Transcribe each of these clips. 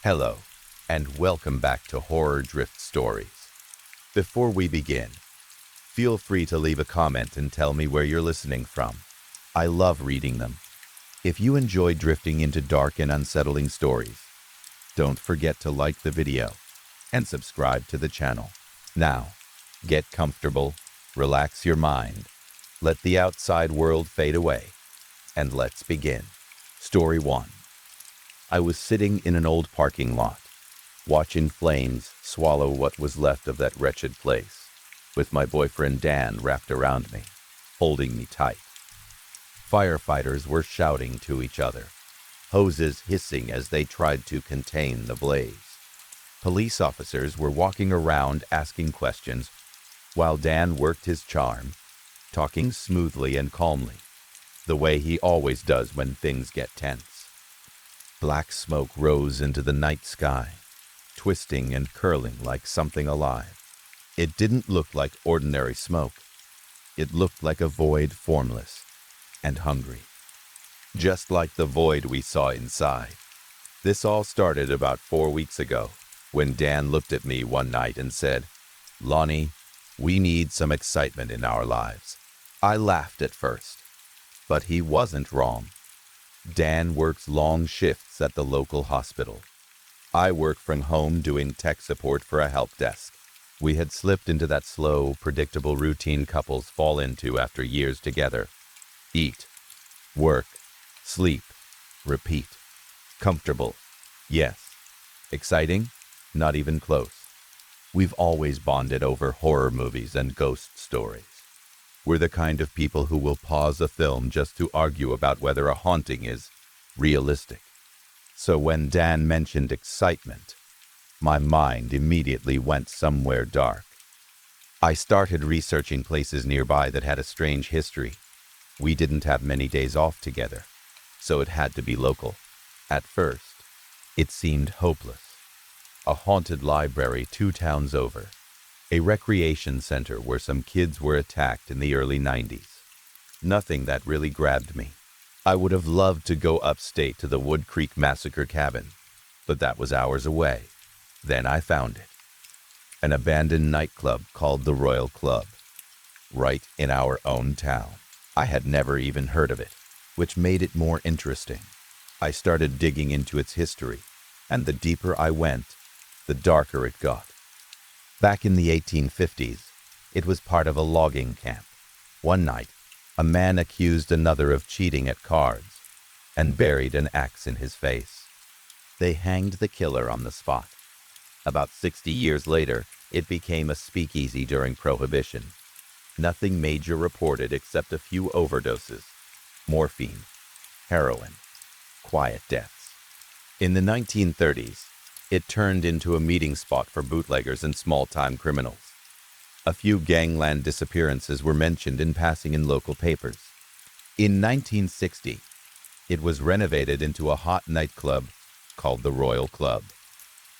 Hello, and welcome back to Horror Drift Stories. Before we begin, feel free to leave a comment and tell me where you're listening from. I love reading them. If you enjoy drifting into dark and unsettling stories, don't forget to like the video and subscribe to the channel. Now, get comfortable, relax your mind, let the outside world fade away, and let's begin. Story 1. I was sitting in an old parking lot, watching flames swallow what was left of that wretched place, with my boyfriend Dan wrapped around me, holding me tight. Firefighters were shouting to each other, hoses hissing as they tried to contain the blaze. Police officers were walking around asking questions, while Dan worked his charm, talking smoothly and calmly, the way he always does when things get tense. Black smoke rose into the night sky, twisting and curling like something alive. It didn't look like ordinary smoke. It looked like a void, formless and hungry, just like the void we saw inside. This all started about 4 weeks ago, when Dan looked at me one night and said, "Lonnie, we need some excitement in our lives." I laughed at first, but he wasn't wrong. Dan works long shifts at the local hospital. I work from home doing tech support for a help desk. We had slipped into that slow, predictable routine couples fall into after years together. Eat, work, sleep, repeat. Comfortable, yes. Exciting? Not even close. We've always bonded over horror movies and ghost stories. We're the kind of people who will pause a film just to argue about whether a haunting is realistic. So when Dan mentioned excitement, my mind immediately went somewhere dark. I started researching places nearby that had a strange history. We didn't have many days off together, so it had to be local. At first, it seemed hopeless. A haunted library 2 towns over. A recreation center where some kids were attacked in the early 90s. Nothing that really grabbed me. I would have loved to go upstate to the Wood Creek Massacre cabin, but that was hours away. Then I found it. An abandoned nightclub called the Royal Club, right in our own town. I had never even heard of it, which made it more interesting. I started digging into its history, and the deeper I went, the darker it got. Back in the 1850s, it was part of a logging camp. One night, a man accused another of cheating at cards and buried an axe in his face. They hanged the killer on the spot. About 60 years later, it became a speakeasy during Prohibition. Nothing major reported except a few overdoses, morphine, heroin, quiet deaths. In the 1930s, it turned into a meeting spot for bootleggers and small-time criminals. A few gangland disappearances were mentioned in passing in local papers. In 1960, it was renovated into a hot nightclub called the Royal Club.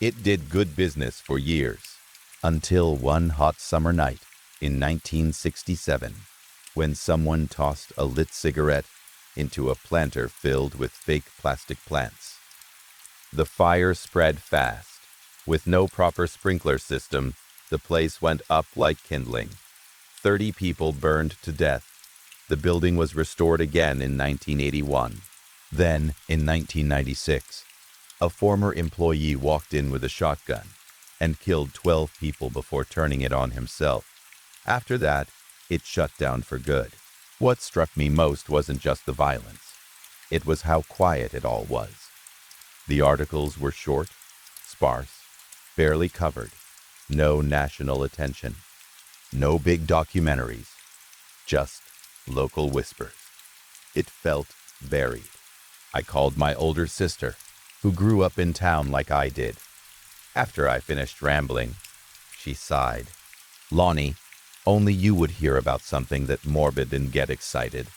It did good business for years, until one hot summer night in 1967, when someone tossed a lit cigarette into a planter filled with fake plastic plants. The fire spread fast. With no proper sprinkler system, the place went up like kindling. 30 people burned to death. The building was restored again in 1981. Then, in 1996, a former employee walked in with a shotgun and killed 12 people before turning it on himself. After that, it shut down for good. What struck me most wasn't just the violence. It was how quiet it all was. The articles were short, sparse, barely covered, no national attention, no big documentaries, just local whispers. It felt buried. I called my older sister, who grew up in town like I did. After I finished rambling, she sighed. "Lonnie, only you would hear about something that morbid and get excited."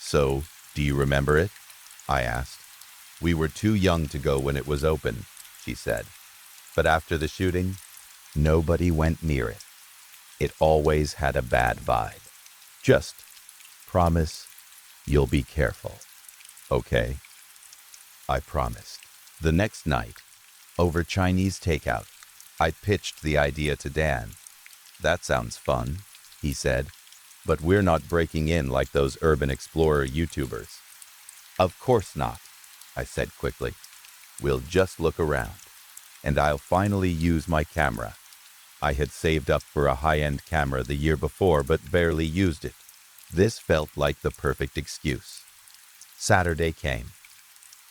"So, do you remember it?" I asked. "We were too young to go when it was open," she said. "But after the shooting, nobody went near it. It always had a bad vibe. Just promise you'll be careful, okay?" I promised. The next night, Over Chinese takeout. I pitched the idea to Dan. That sounds fun, he said, but we're not breaking in like those urban explorer YouTubers. Of course not, I said quickly. We'll just look around, and I'll finally use my camera. I had saved up for a high-end camera the year before, but barely used it. This felt like the perfect excuse. Saturday came.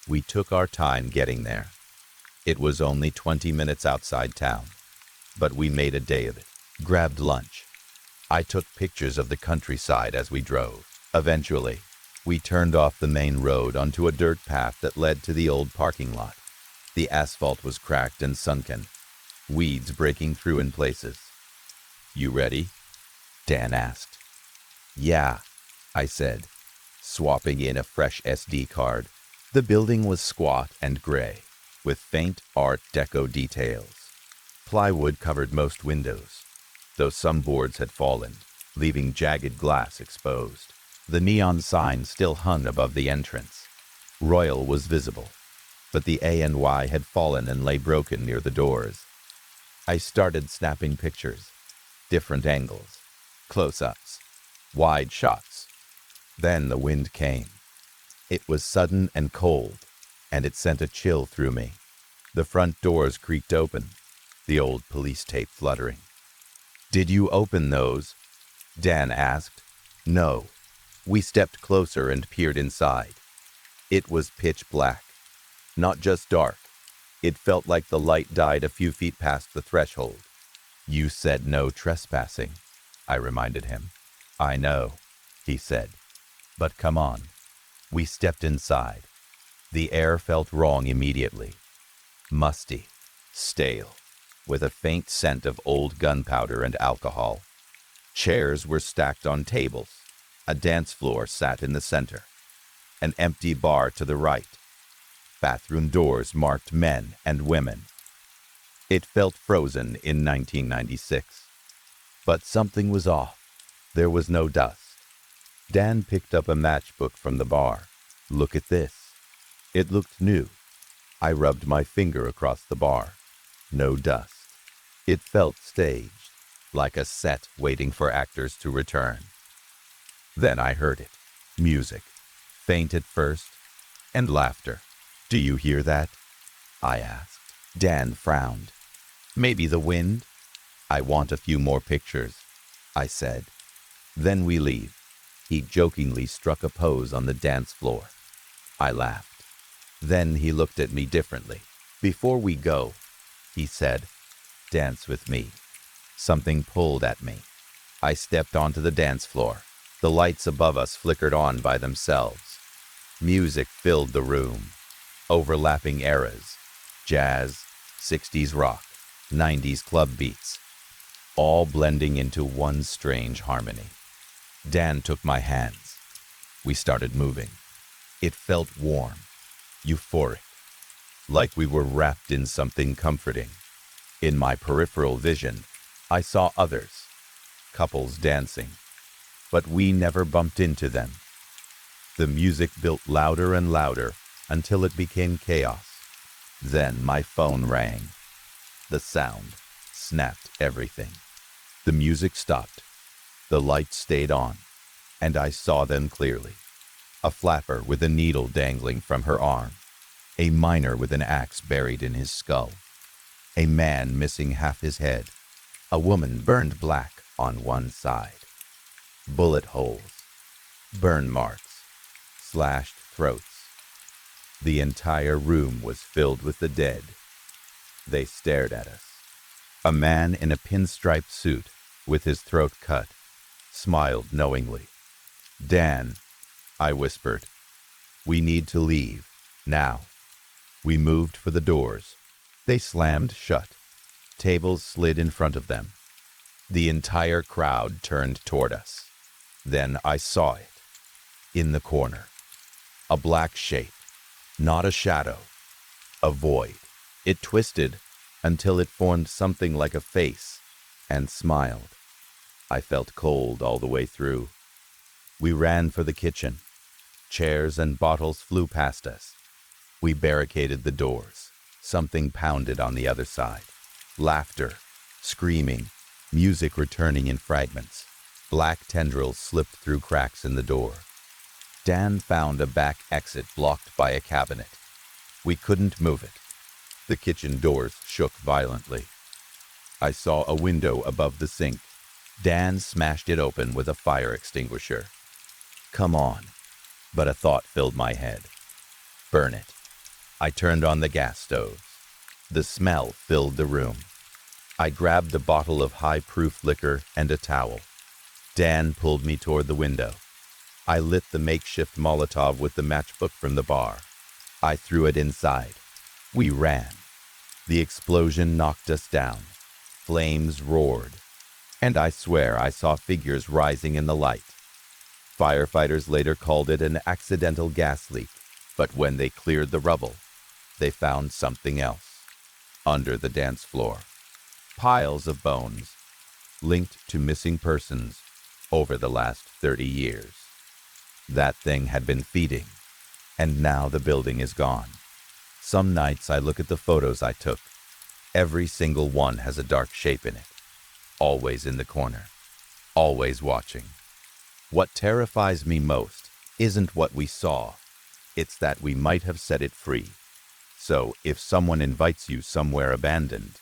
We took our time getting there. It was only 20 minutes outside town, but we made a day of it. Grabbed lunch. I took pictures of the countryside as we drove. Eventually, we turned off the main road onto a dirt path that led to the old parking lot. The asphalt was cracked and sunken, weeds breaking through in places. You ready? Dan asked. Yeah, I said, swapping in a fresh SD card. The building was squat and gray, with faint Art Deco details. Plywood covered most windows, though some boards had fallen, leaving jagged glass exposed. The neon sign still hung above the entrance. Royal was visible, but the A and Y had fallen and lay broken near the doors. I started snapping pictures, different angles, close-ups, wide shots. Then the wind came. It was sudden and cold, and it sent a chill through me. The front doors creaked open, the old police tape fluttering. Did you open those? Dan asked. No. We stepped closer and peered inside. It was pitch black. Not just dark. It felt like the light died a few feet past the threshold. You said no trespassing, I reminded him. I know, he said. But come on. We stepped inside. The air felt wrong immediately. Musty, stale, with a faint scent of old gunpowder and alcohol. Chairs were stacked on tables. A dance floor sat in the center. An empty bar to the right. Bathroom doors marked men and women. It felt frozen in 1996. But something was off. There was no dust. Dan picked up a matchbook from the bar. Look at this. It looked new. I rubbed my finger across the bar. No dust. It felt staged, like a set waiting for actors to return. Then I heard it. Music. Faint at first, and laughter. Do you hear that? I asked. Dan frowned. Maybe the wind? I want a few more pictures, I said. Then we leave. He jokingly struck a pose on the dance floor. I laughed. Then he looked at me differently. Before we go, he said, dance with me. Something pulled at me. I stepped onto the dance floor. The lights above us flickered on by themselves. Music filled the room. Overlapping eras. Jazz, 60s rock, 90s club beats. All blending into one strange harmony. Dan took my hands. We started moving. It felt warm, euphoric, like we were wrapped in something comforting. In my peripheral vision, I saw others, couples dancing, but we never bumped into them. The music built louder and louder until it became chaos. Then my phone rang. The sound snapped everything. The music stopped. The lights stayed on, and I saw them clearly. A flapper with a needle dangling from her arm. A miner with an axe buried in his skull. A man missing half his head. A woman burned black on one side. Bullet holes. Burn marks. Slashed throats. The entire room was filled with the dead. They stared at us. A man in a pinstripe suit, with his throat cut, smiled knowingly. Dan, I whispered, we need to leave, now. We moved for the doors. They slammed shut. Tables slid in front of them. The entire crowd turned toward us. Then I saw it. In the corner. A black shape. Not a shadow. A void. It twisted until it formed something like a face and smiled. I felt cold all the way through. We ran for the kitchen. Chairs and bottles flew past us. We barricaded the doors, Something pounded on the other side. Laughter, screaming, music returning in fragments. Black tendrils slipped through cracks in the door. Dan found a back exit blocked by a cabinet. We couldn't move it. The kitchen doors shook violently. I saw a window above the sink. Dan smashed it open with a fire extinguisher. Come on. But a thought filled my head. Burn it. I turned on the gas stove. The smell filled the room. I grabbed a bottle of high-proof liquor and a towel. Dan pulled me toward the window. I lit the makeshift Molotov with the matchbook from the bar. I threw it inside. We ran. The explosion knocked us down. Flames roared. And I swear I saw figures rising in the light. Firefighters later called it an accidental gas leak, but when they cleared the rubble, they found something else. Under the dance floor. Piles of bones, linked to missing persons over the last 30 years. That thing had been feeding, and now the building is gone. Some nights I look at the photos I took. Every single one has a dark shape in it, always in the corner, always watching. What terrifies me most isn't what we saw, it's that we might have set it free. So if someone invites you somewhere abandoned,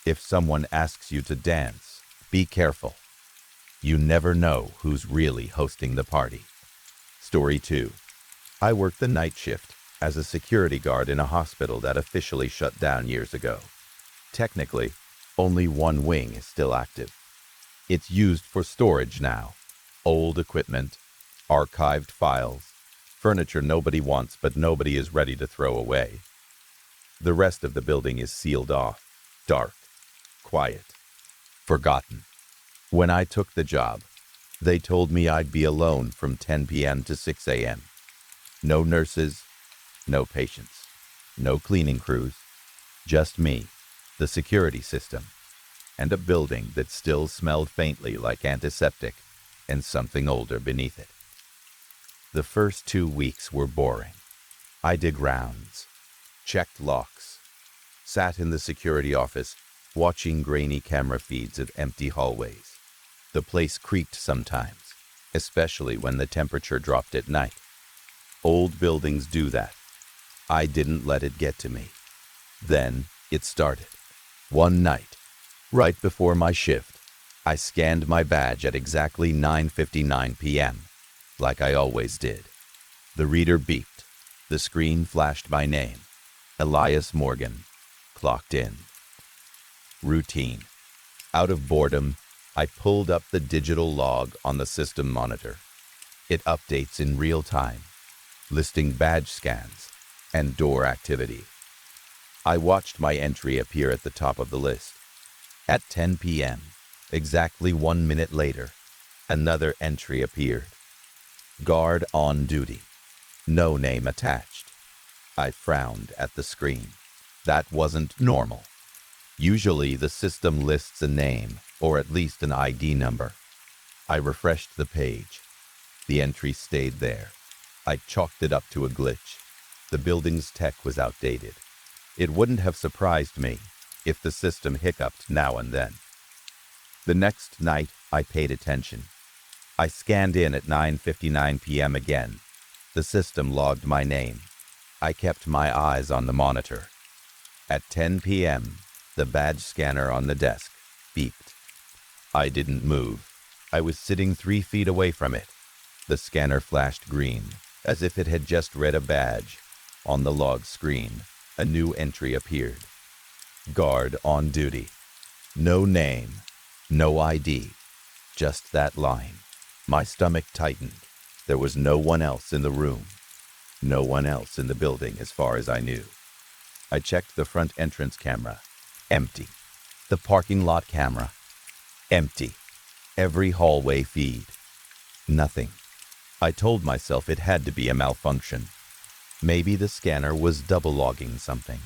if someone asks you to dance, be careful. You never know who's really hosting the party. Story 2. I worked the night shift as a security guard in a hospital that officially shut down years ago. Technically, only one wing is still active. It's used for storage now. Old equipment, archived files, furniture nobody wants but nobody is ready to throw away. The rest of the building is sealed off, dark, quiet, forgotten. When I took the job, they told me I'd be alone from 10 p.m. to 6 a.m. No nurses, no patients, no cleaning crews, just me, the security system, and a building that still smelled faintly like antiseptic and something older beneath it. The first 2 weeks were boring. I did rounds, checked locks, sat in the security office watching grainy camera feeds of empty hallways. The place creaked sometimes, especially when the temperature dropped at night. Old buildings do that. I didn't let it get to me. Then it started. One night, right before my shift, I scanned my badge at exactly 9:59 p.m., like I always did. The reader beeped. The screen flashed my name. Elias Morgan. Clocked in. Routine. Out of boredom, I pulled up the digital log on the system monitor. It updates in real time, listing badge scans and door activity. I watched my entry appear at the top of the list. At 10 p.m., exactly 1 minute later, another entry appeared. Guard on duty. No name attached. I frowned at the screen. That wasn't normal. Usually the system lists a name, or at least an ID number. I refreshed the page. The entry stayed there. I chalked it up to a glitch. The building's tech was outdated. It wouldn't have surprised me if the system hiccuped now and then. The next night, I paid attention. I scanned in at 9:59 p.m. again. The system logged my name. I kept my eyes on the monitor. At 10 p.m., the badge scanner on the desk beeped. I didn't move. I was sitting 3 feet away from it. The scanner flashed green, as if it had just read a badge. On the log screen, a new entry appeared. Guard on duty. No name, no ID, just that line. My stomach tightened. There was no one else in the room. No one else in the building as far as I knew. I checked the front entrance camera. Empty. The parking lot camera. Empty. Every hallway feed. Nothing. I told myself it had to be a malfunction. Maybe the scanner was double logging something.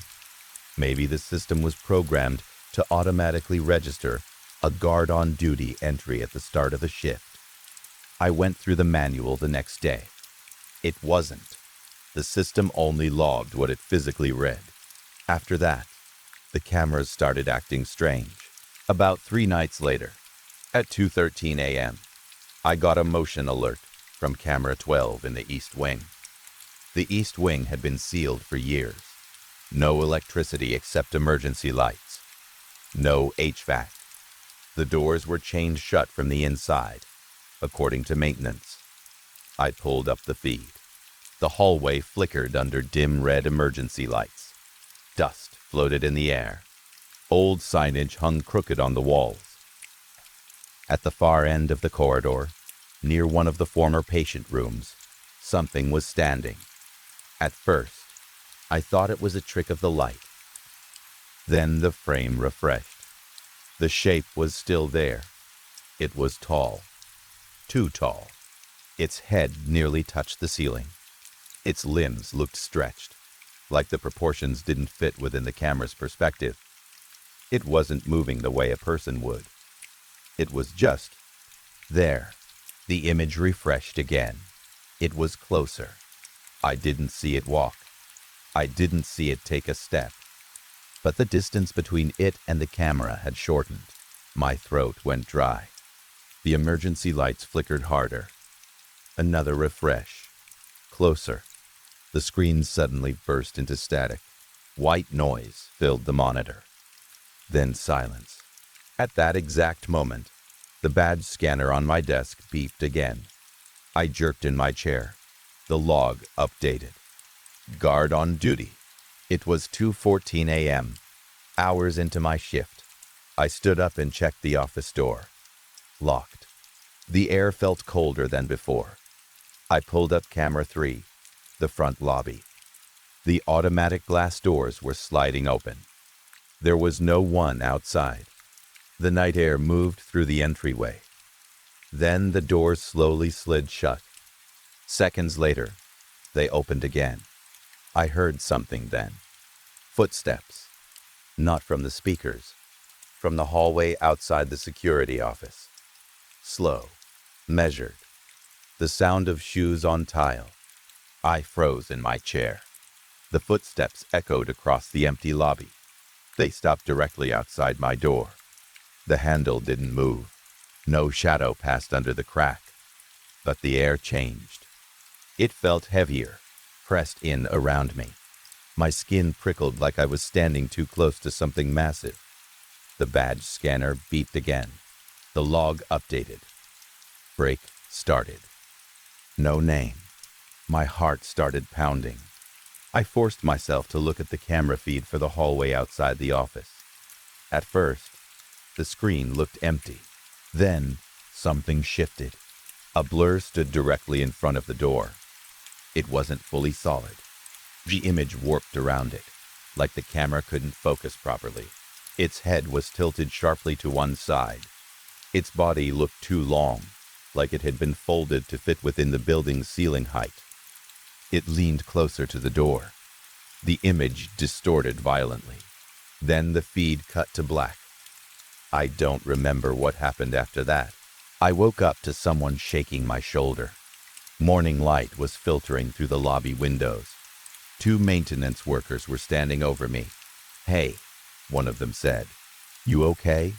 Maybe the system was programmed to automatically register a guard on duty entry at the start of a shift. I went through the manual the next day. It wasn't. The system only logged what it physically read. After that, the cameras started acting strange. About 3 nights later, at 2:13 a.m., I got a motion alert from camera 12 in the East Wing. The East Wing had been sealed for years. No electricity except emergency lights. No HVAC. The doors were chained shut from the inside, according to maintenance. I pulled up the feed. The hallway flickered under dim red emergency lights. Dust floated in the air. Old signage hung crooked on the walls. At the far end of the corridor, near one of the former patient rooms, something was standing. At first, I thought it was a trick of the light. Then the frame refreshed. The shape was still there. It was tall. Too tall. Its head nearly touched the ceiling. Its limbs looked stretched, like the proportions didn't fit within the camera's perspective. It wasn't moving the way a person would. It was just there. The image refreshed again. It was closer. I didn't see it walk. I didn't see it take a step. But the distance between it and the camera had shortened. My throat went dry. The emergency lights flickered harder. Another refresh. Closer. The screen suddenly burst into static. White noise filled the monitor. Then silence. At that exact moment, the badge scanner on my desk beeped again. I jerked in my chair. The log updated. Guard on duty. It was 2:14 a.m., hours into my shift. I stood up and checked the office door. Locked. The air felt colder than before. I pulled up camera 3, the front lobby. The automatic glass doors were sliding open. There was no one outside. The night air moved through the entryway. Then the doors slowly slid shut. Seconds later, they opened again. I heard something then. Footsteps. Not from the speakers. From the hallway outside the security office. Slow. Measured. The sound of shoes on tile. I froze in my chair. The footsteps echoed across the empty lobby. They stopped directly outside my door. The handle didn't move. No shadow passed under the crack. But the air changed. It felt heavier, pressed in around me. My skin prickled like I was standing too close to something massive. The badge scanner beeped again. The log updated. Break started. No name. My heart started pounding. I forced myself to look at the camera feed for the hallway outside the office. At first, the screen looked empty. Then, something shifted. A blur stood directly in front of the door. It wasn't fully solid. The image warped around it, like the camera couldn't focus properly. Its head was tilted sharply to one side. Its body looked too long, like it had been folded to fit within the building's ceiling height. It leaned closer to the door. The image distorted violently. Then the feed cut to black. I don't remember what happened after that. I woke up to someone shaking my shoulder. Morning light was filtering through the lobby windows. 2 maintenance workers were standing over me. "Hey," one of them said. "You okay?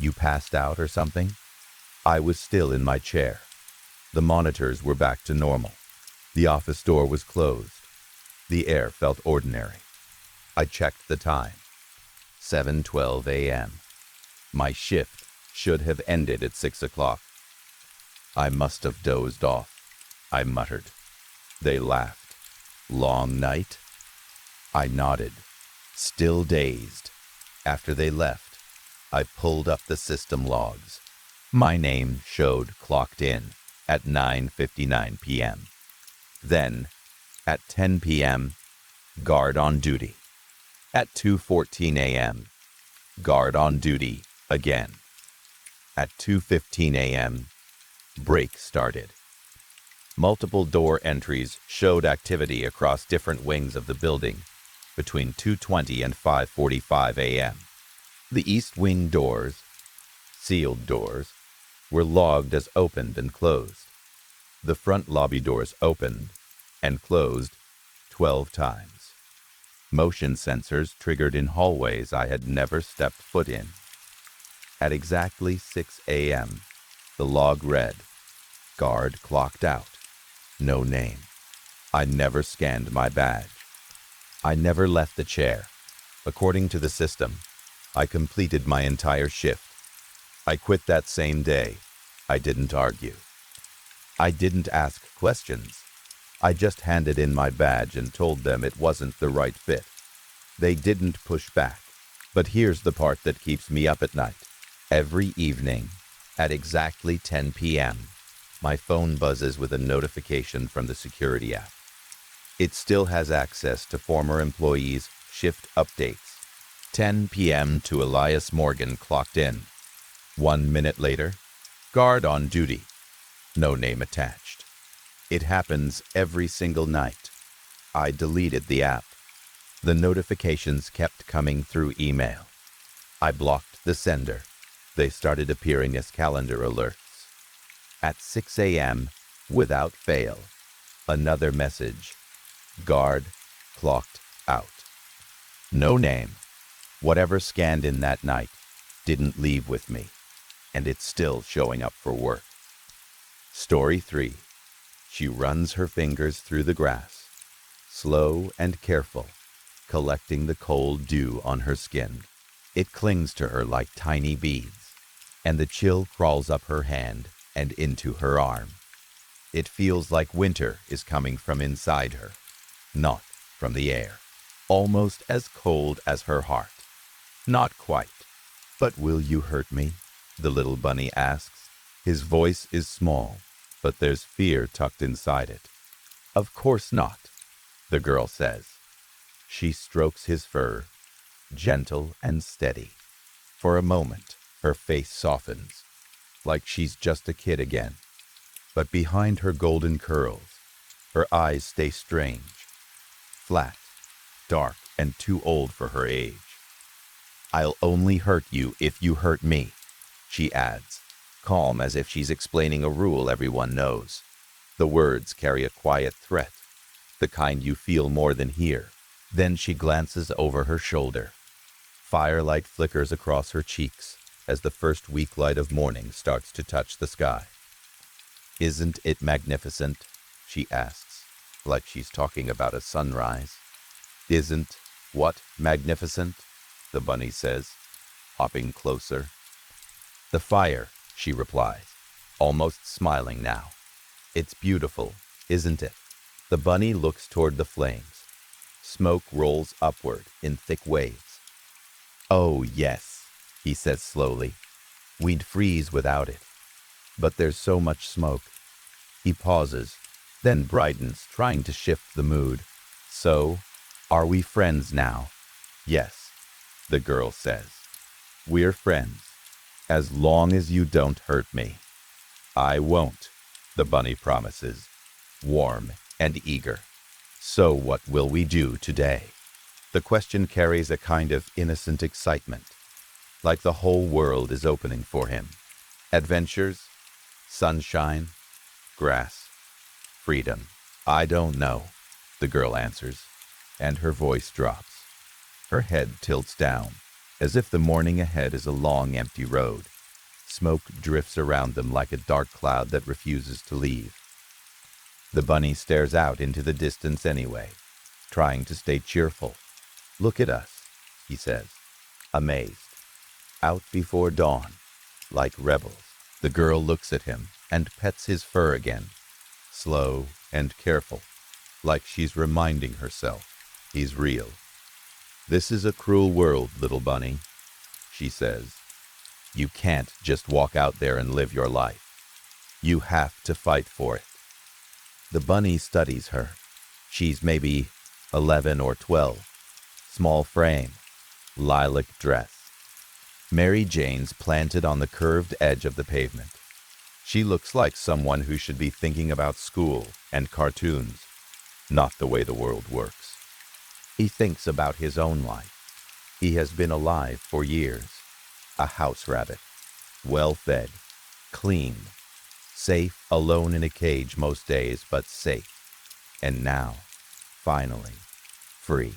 You passed out or something?" I was still in my chair. The monitors were back to normal. The office door was closed. The air felt ordinary. I checked the time. 7:12 a.m. My shift should have ended at 6 o'clock. I must have dozed off, I muttered. They laughed. Long night? I nodded, still dazed. After they left, I pulled up the system logs. My name showed clocked in at 9:59 p.m. Then, at 10 p.m., guard on duty. At 2:14 a.m., guard on duty again. At 2:15 a.m., break started. Multiple door entries showed activity across different wings of the building between 2:20 and 5:45 a.m. The east wing doors, sealed doors, were logged as opened and closed. The front lobby doors opened and closed 12 times. Motion sensors triggered in hallways I had never stepped foot in. At exactly 6 a.m., the log read, "Guard clocked out. No name." I never scanned my badge. I never left the chair. According to the system, I completed my entire shift. I quit that same day. I didn't argue. I didn't ask questions. I just handed in my badge and told them it wasn't the right fit. They didn't push back. But here's the part that keeps me up at night. Every evening, at exactly 10 p.m., my phone buzzes with a notification from the security app. It still has access to former employees' shift updates. 10 p.m. to Elias Morgan clocked in. 1 minute later, guard on duty. No name attached. It happens every single night. I deleted the app. The notifications kept coming through email. I blocked the sender. They started appearing as calendar alerts. At 6 a.m., without fail, another message. Guard clocked out. No name. Whatever scanned in that night didn't leave with me, and it's still showing up for work. Story 3. She runs her fingers through the grass, slow and careful, collecting the cold dew on her skin. It clings to her like tiny beads, and the chill crawls up her hand and into her arm. It feels like winter is coming from inside her, not from the air. Almost as cold as her heart. Not quite. "But will you hurt me?" the little bunny asks. His voice is small, but there's fear tucked inside it. "Of course not," the girl says. She strokes his fur, gentle and steady. For a moment, her face softens, like she's just a kid again. But behind her golden curls, her eyes stay strange, flat, dark, and too old for her age. "I'll only hurt you if you hurt me," she adds, calm as if she's explaining a rule everyone knows. The words carry a quiet threat, the kind you feel more than hear. Then she glances over her shoulder. Firelight flickers across her cheeks as the first weak light of morning starts to touch the sky. "Isn't it magnificent?" she asks, like she's talking about a sunrise. "Isn't what magnificent?" the bunny says, hopping closer. "The fire," she replies, almost smiling now. "It's beautiful, isn't it?" The bunny looks toward the flames. Smoke rolls upward in thick waves. "Oh, yes," he says slowly. "We'd freeze without it. But there's so much smoke." He pauses, then brightens, trying to shift the mood. "So, are we friends now?" "Yes," the girl says. "We're friends, as long as you don't hurt me." "I won't," the bunny promises, warm and eager. "So what will we do today?" The question carries a kind of innocent excitement, like the whole world is opening for him. Adventures, sunshine, grass, freedom. "I don't know," the girl answers, and her voice drops. Her head tilts down, as if the morning ahead is a long, empty road. Smoke drifts around them like a dark cloud that refuses to leave. The bunny stares out into the distance anyway, trying to stay cheerful. "Look at us," he says, amazed. "Out before dawn, like rebels." The girl looks at him and pets his fur again, slow and careful, like she's reminding herself he's real. "This is a cruel world, little bunny," she says. "You can't just walk out there and live your life. You have to fight for it." The bunny studies her. She's maybe 11 or 12. Small frame, lilac dress. Mary Jane's planted on the curved edge of the pavement. She looks like someone who should be thinking about school and cartoons, not the way the world works. He thinks about his own life. He has been alive for years. A house rabbit, well-fed, clean, safe, alone in a cage most days, but safe. And now, finally, free.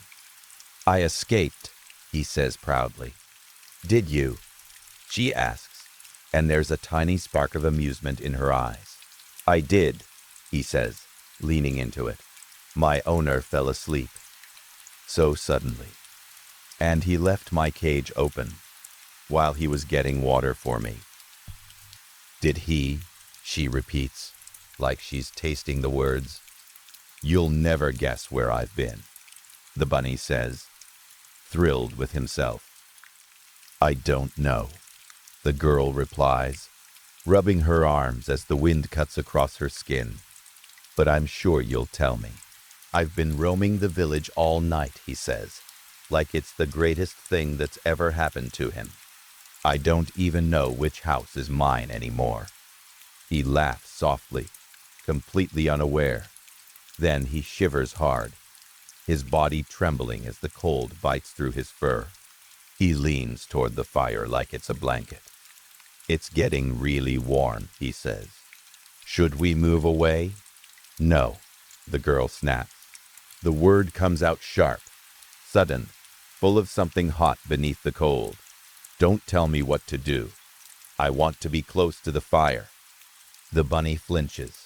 I escaped, he says proudly. Did you? She asks, and there's a tiny spark of amusement in her eyes. I did, he says, leaning into it. My owner fell asleep. So suddenly. And he left my cage open while he was getting water for me. Did he? She repeats, like she's tasting the words. You'll never guess where I've been, the bunny says, thrilled with himself. I don't know, the girl replies, rubbing her arms as the wind cuts across her skin. But I'm sure you'll tell me. I've been roaming the village all night, he says, like it's the greatest thing that's ever happened to him. I don't even know which house is mine anymore. He laughs softly, completely unaware. Then he shivers hard, his body trembling as the cold bites through his fur. He leans toward the fire like it's a blanket. It's getting really warm, he says. Should we move away? No, the girl snaps. The word comes out sharp, sudden, full of something hot beneath the cold. Don't tell me what to do. I want to be close to the fire. The bunny flinches.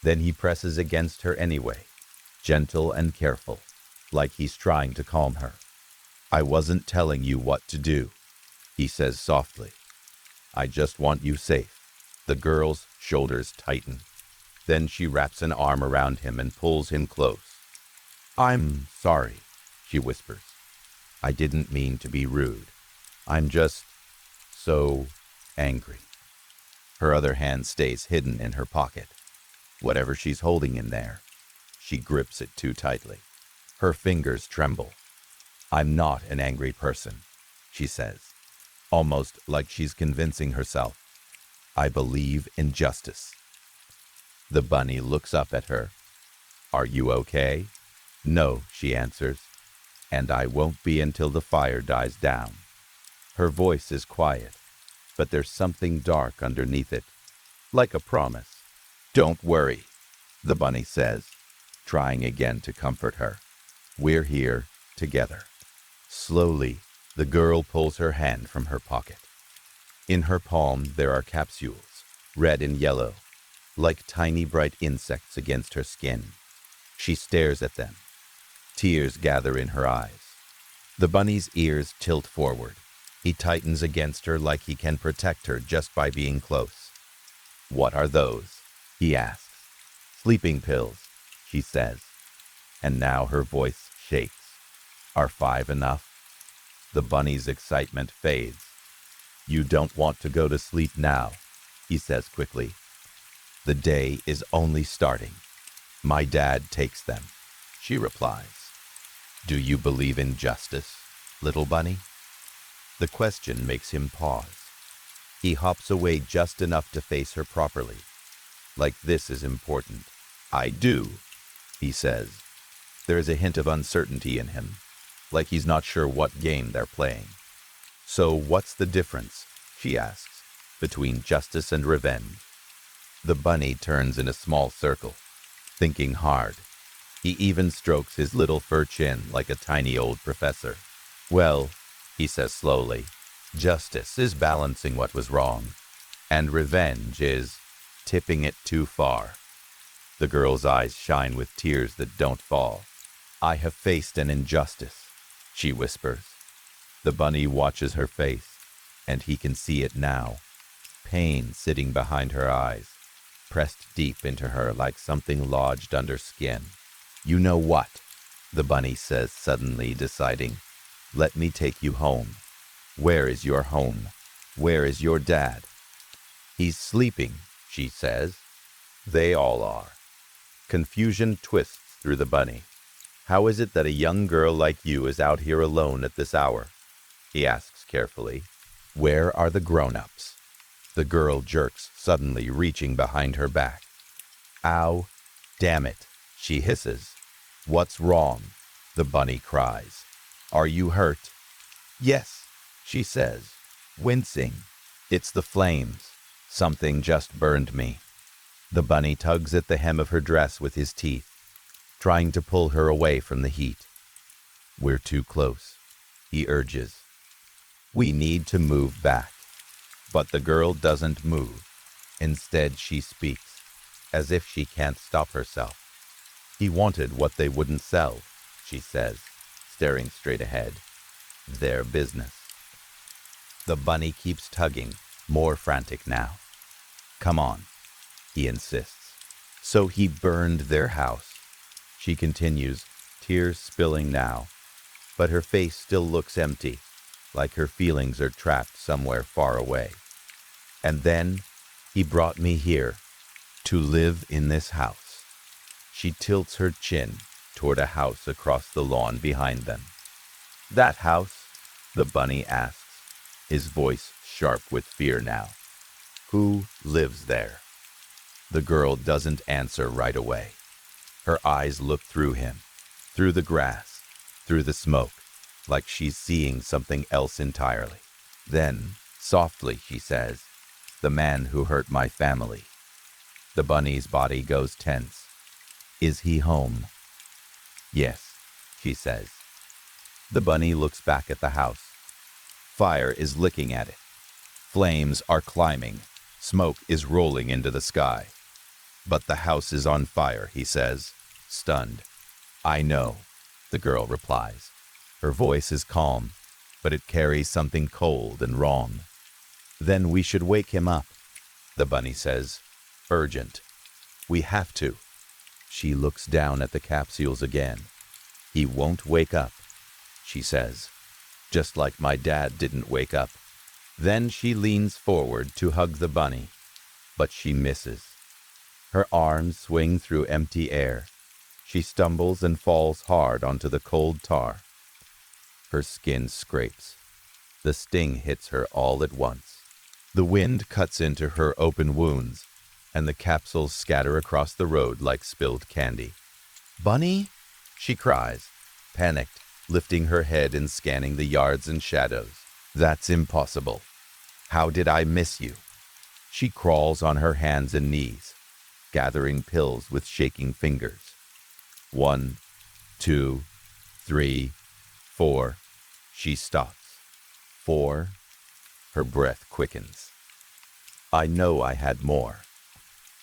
Then he presses against her anyway, gentle and careful, like he's trying to calm her. I wasn't telling you what to do, he says softly. I just want you safe. The girl's shoulders tighten. Then she wraps an arm around him and pulls him close. I'm sorry, she whispers. I didn't mean to be rude. I'm just so angry. Her other hand stays hidden in her pocket. Whatever she's holding in there, she grips it too tightly. Her fingers tremble. I'm not an angry person, she says, almost like she's convincing herself. I believe in justice. The bunny looks up at her. Are you okay? No, she answers, and I won't be until the fire dies down. Her voice is quiet, but there's something dark underneath it, like a promise. Don't worry, the bunny says, trying again to comfort her. We're here together. Slowly, the girl pulls her hand from her pocket. In her palm, there are capsules, red and yellow, like tiny bright insects against her skin. She stares at them. Tears gather in her eyes. The bunny's ears tilt forward. He tightens against her like he can protect her just by being close. What are those? He asks. Sleeping pills, she says. And now her voice shakes. Are 5 enough? The bunny's excitement fades. You don't want to go to sleep now, he says quickly. The day is only starting. My dad takes them, she replies. Do you believe in justice, little bunny? The question makes him pause. He hops away just enough to face her properly. Like this is important. I do, he says. There is a hint of uncertainty in him, like he's not sure what game they're playing. So what's the difference, she asks, between justice and revenge? The bunny turns in a small circle, thinking hard. He even strokes his little fur chin like a tiny old professor. Well, he says slowly, justice is balancing what was wrong, and revenge is tipping it too far. The girl's eyes shine with tears that don't fall. I have faced an injustice, she whispers. The bunny watches her face, and he can see it now. Pain sitting behind her eyes, pressed deep into her like something lodged under skin. You know what? The bunny says, suddenly deciding. Let me take you home. Where is your home? Where is your dad? He's sleeping, she says. They all are. Confusion twists through the bunny. How is it that a young girl like you is out here alone at this hour? He asks carefully. Where are the grown-ups? The girl jerks, suddenly reaching behind her back. Ow, damn it, she hisses. What's wrong? The bunny cries. Are you hurt? Yes, she says, wincing. It's the flames. Something just burned me. The bunny tugs at the hem of her dress with his teeth, trying to pull her away from the heat. We're too close, he urges. We need to move back. But the girl doesn't move. Instead, she speaks, as if she can't stop herself. He wanted what they wouldn't sell, she says, staring straight ahead. Their business. The bunny keeps tugging, more frantic now. Come on, he insists. So he burned their house. She continues, tears spilling now, but her face still looks empty, like her feelings are trapped somewhere far away. And then he brought me here, to live in this house. She tilts her chin toward a house across the lawn behind them. That house? The bunny asks, his voice sharp with fear now. Who lives there? The girl doesn't answer right away. Her eyes look through him, through the grass, through the smoke, like she's seeing something else entirely. Then, softly, she says, the man who hurt my family. The bunny's body goes tense. Is he home? Yes, she says. The bunny looks back at the house. Fire is licking at it. Flames are climbing. Smoke is rolling into the sky. But the house is on fire, he says, stunned. I know, the girl replies. Her voice is calm, but it carries something cold and wrong. Then we should wake him up, the bunny says. Urgent. We have to. She looks down at the capsules again. He won't wake up, she says. Just like my dad didn't wake up. Then she leans forward to hug the bunny, but she misses. Her arms swing through empty air. She stumbles and falls hard onto the cold tar. Her skin scrapes. The sting hits her all at once. The wind cuts into her open wounds, and the capsules scatter across the road like spilled candy. Bunny? She cries, panicked, lifting her head and scanning the yards and shadows. That's impossible. How did I miss you? She crawls on her hands and knees, gathering pills with shaking fingers. 1, 2, 3, 4. She stops. 4. Her breath quickens. I know I had more.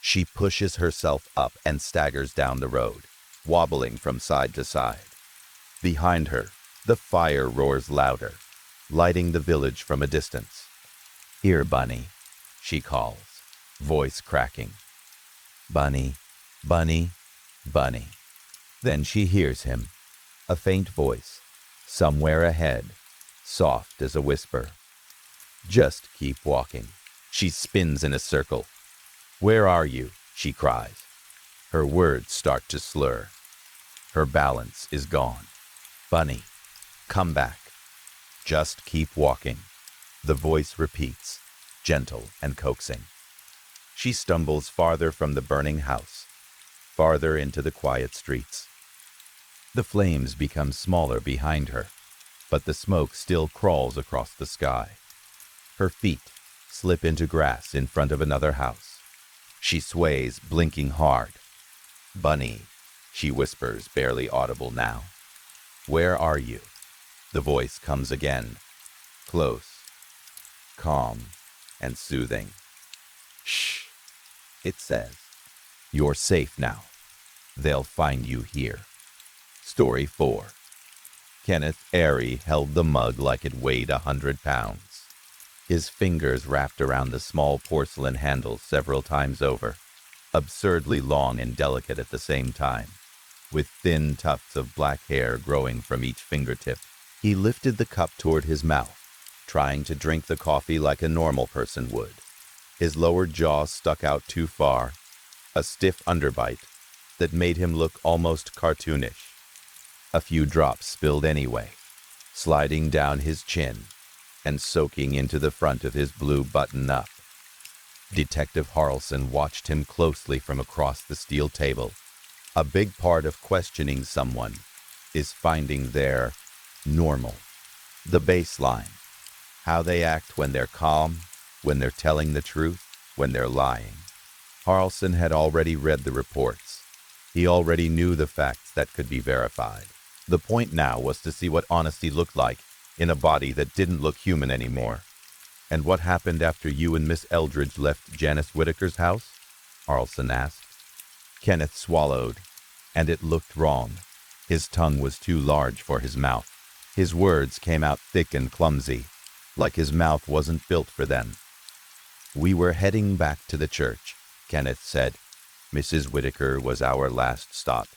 She pushes herself up and staggers down the road, wobbling from side to side. Behind her, the fire roars louder, lighting the village from a distance. Here, Bunny, she calls, voice cracking. Bunny, Bunny, Bunny. Then she hears him, a faint voice, somewhere ahead, soft as a whisper. Just keep walking. She spins in a circle. Where are you? She cries. Her words start to slur. Her balance is gone. Bunny, come back. Just keep walking. The voice repeats, gentle and coaxing. She stumbles farther from the burning house, farther into the quiet streets. The flames become smaller behind her, but the smoke still crawls across the sky. Her feet slip into grass in front of another house. She sways, blinking hard. Bunny, she whispers, barely audible now. Where are you? The voice comes again, close, calm, and soothing. Shh, it says. You're safe now. They'll find you here. Story 4. Kenneth Eerie held the mug like it weighed 100 pounds. His fingers wrapped around the small porcelain handle several times over, absurdly long and delicate at the same time, with thin tufts of black hair growing from each fingertip. He lifted the cup toward his mouth, trying to drink the coffee like a normal person would. His lower jaw stuck out too far, a stiff underbite that made him look almost cartoonish. A few drops spilled anyway, sliding down his chin and soaking into the front of his blue button-up. Detective Harrelson watched him closely from across the steel table. A big part of questioning someone is finding their normal, the baseline, how they act when they're calm, when they're telling the truth, when they're lying. Harrelson had already read the reports. He already knew the facts that could be verified. The point now was to see what honesty looked like in a body that didn't look human anymore. And what happened after you and Miss Eldridge left Janice Whitaker's house? Harrelson asked. Kenneth swallowed, and it looked wrong. His tongue was too large for his mouth. His words came out thick and clumsy, like his mouth wasn't built for them. We were heading back to the church, Kenneth said. Mrs. Whitaker was our last stop.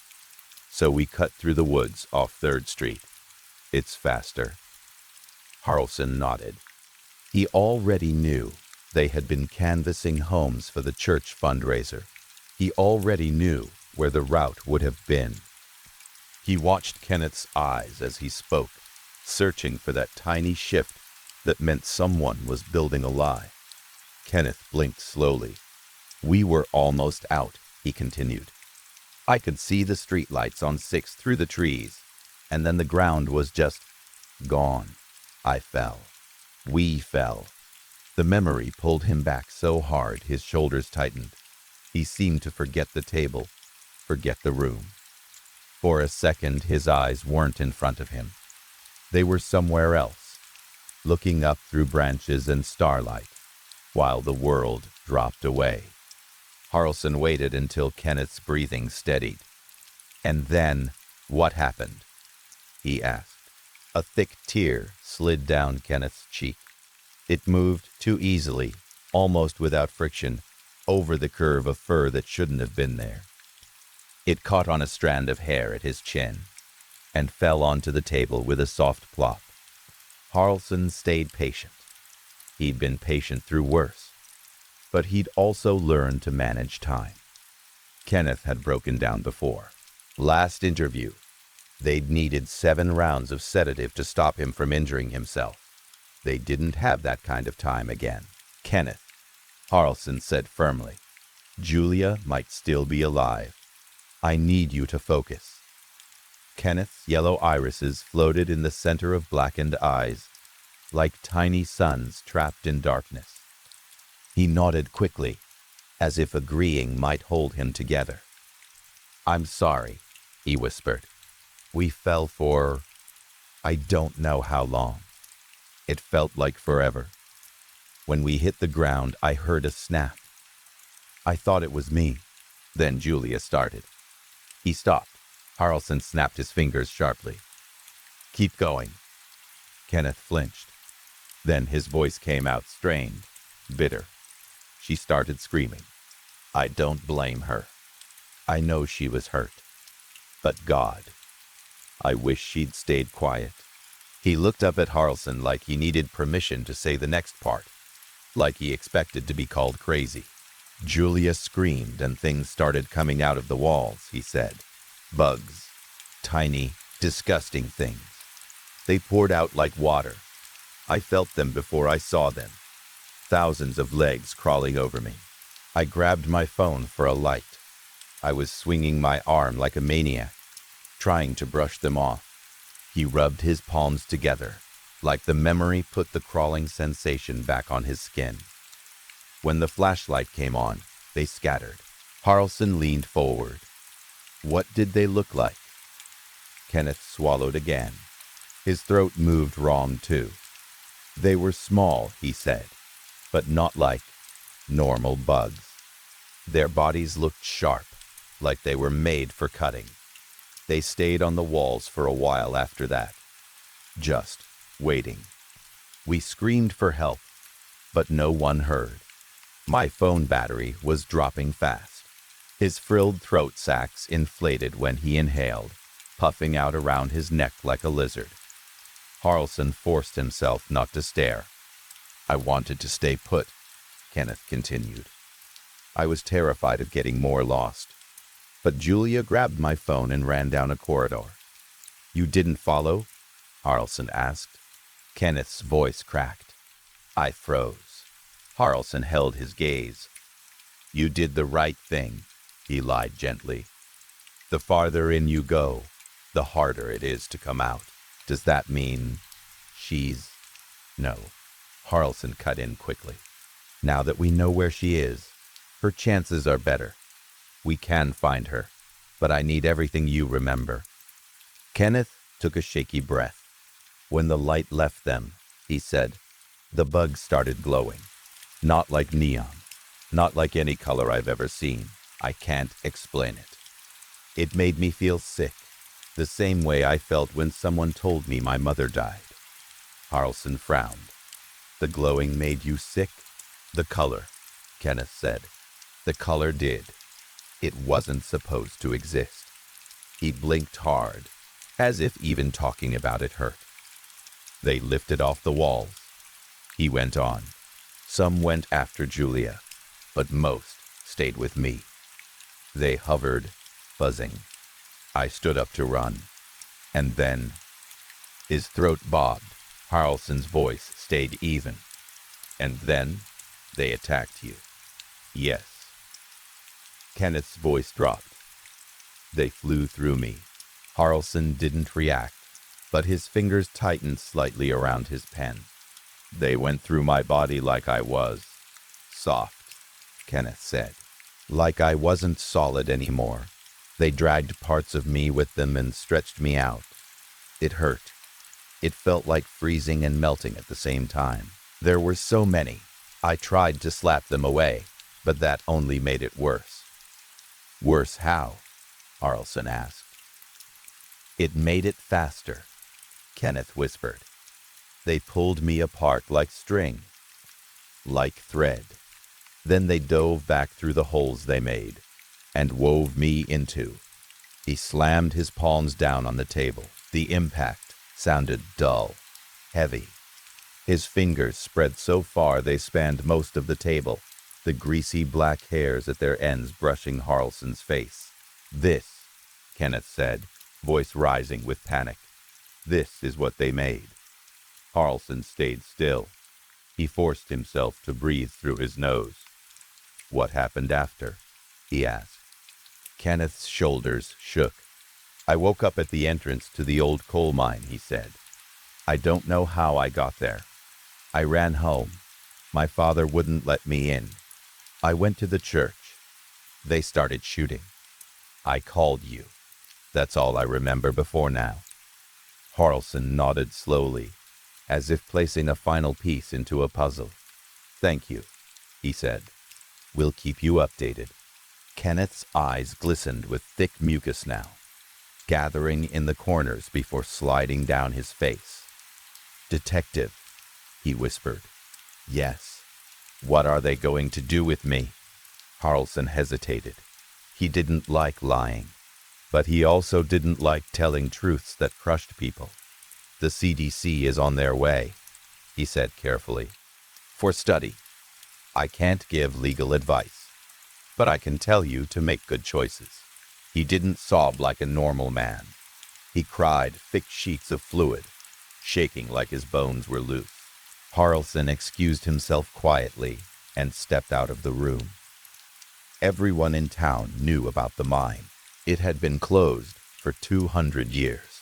So we cut through the woods off 3rd Street. It's faster. Harrelson nodded. He already knew they had been canvassing homes for the church fundraiser. He already knew where the route would have been. He watched Kenneth's eyes as he spoke, searching for that tiny shift that meant someone was building a lie. Kenneth blinked slowly. We were almost out, he continued. I could see the streetlights on 6th through the trees, and then the ground was just gone. I fell. We fell. The memory pulled him back so hard his shoulders tightened. He seemed to forget the table, forget the room. For a second, his eyes weren't in front of him. They were somewhere else, looking up through branches and starlight, while the world dropped away. Harrelson waited until Kenneth's breathing steadied. And then, what happened? He asked. A thick tear slid down Kenneth's cheek. It moved too easily, almost without friction, over the curve of fur that shouldn't have been there. It caught on a strand of hair at his chin and fell onto the table with a soft plop. Harrelson stayed patient. He'd been patient through worse, but he'd also learned to manage time. Kenneth had broken down before. Last interview, they'd needed 7 rounds of sedative to stop him from injuring himself. They didn't have that kind of time again. Kenneth, Harrelson said firmly, Julia might still be alive. I need you to focus. Kenneth's yellow irises floated in the center of blackened eyes, like tiny suns trapped in darkness. He nodded quickly, as if agreeing might hold him together. I'm sorry, he whispered. We fell for, I don't know how long. It felt like forever. When we hit the ground, I heard a snap. I thought it was me. Then Julia started. He stopped. Harrelson snapped his fingers sharply. Keep going. Kenneth flinched. Then his voice came out strained, bitter. She started screaming. I don't blame her. I know she was hurt. But God, I wish she'd stayed quiet. He looked up at Harrelson like he needed permission to say the next part, like he expected to be called crazy. Julia screamed and things started coming out of the walls, he said. Bugs. Tiny, disgusting things. They poured out like water. I felt them before I saw them. Thousands of legs crawling over me. I grabbed my phone for a light. I was swinging my arm like a maniac, trying to brush them off. He rubbed his palms together, like the memory put the crawling sensation back on his skin. When the flashlight came on, they scattered. Harrelson leaned forward. What did they look like? Kenneth swallowed again. His throat moved wrong, too. They were small, he said, but not like normal bugs. Their bodies looked sharp, like they were made for cutting. They stayed on the walls for a while after that, just waiting. We screamed for help, but no one heard. My phone battery was dropping fast. His frilled throat sacs inflated when he inhaled, puffing out around his neck like a lizard. Harrelson forced himself not to stare. I wanted to stay put, Kenneth continued. I was terrified of getting more lost. But Julia grabbed my phone and ran down a corridor. You didn't follow? Harrelson asked. Kenneth's voice cracked. I froze. Harrelson held his gaze. You did the right thing, he lied gently. The farther in you go, the harder it is to come out. Does that mean she's... No. Harrelson cut in quickly. Now that we know where she is, her chances are better. We can find her, but I need everything you remember. Kenneth took a shaky breath. When the light left them, he said, the bugs started glowing. Not like neon. Not like any color I've ever seen. I can't explain it. It made me feel sick, the same way I felt when someone told me my mother died. Harrelson frowned. The glowing made you sick? The color, Kenneth said. The color did. It wasn't supposed to exist. He blinked hard, as if even talking about it hurt. They lifted off the walls. He went on. Some went after Julia, but most stayed with me. They hovered, buzzing. I stood up to run. And then, his throat bobbed. Harrelson's voice stayed even. And then, they attacked you. Yes. Kenneth's voice dropped. They flew through me. Harrelson didn't react, but his fingers tightened slightly around his pen. They went through my body like I was soft, Kenneth said. Like I wasn't solid anymore. They dragged parts of me with them and stretched me out. It hurt. It felt like freezing and melting at the same time. There were so many. I tried to slap them away, but that only made it worse. Worse how? Harrelson asked. It made it faster, Kenneth whispered. They pulled me apart like string, like thread. Then they dove back through the holes they made and wove me into. He slammed his palms down on the table. The impact sounded dull, heavy. His fingers spread so far they spanned most of the table, the greasy black hairs at their ends brushing Harrelson's face. This, Kenneth said, voice rising with panic. This is what they made. Harrelson stayed still. He forced himself to breathe through his nose. What happened after? He asked. Kenneth's shoulders shook. I woke up at the entrance to the old coal mine, he said. I don't know how I got there. I ran home. My father wouldn't let me in. I went to the church. They started shooting. I called you. That's all I remember before now. Harrelson nodded slowly, as if placing a final piece into a puzzle. Thank you, he said. We'll keep you updated. Kenneth's eyes glistened with thick mucus now, gathering in the corners before sliding down his face. Detective, he whispered. Yes. What are they going to do with me? Harrelson hesitated. He didn't like lying, but he also didn't like telling truths that crushed people. The CDC is on their way, he said carefully, for study. I can't give legal advice, but I can tell you to make good choices. He didn't sob like a normal man. He cried thick sheets of fluid, shaking like his bones were loose. Harrelson excused himself quietly and stepped out of the room. Everyone in town knew about the mine. It had been closed for 200 years.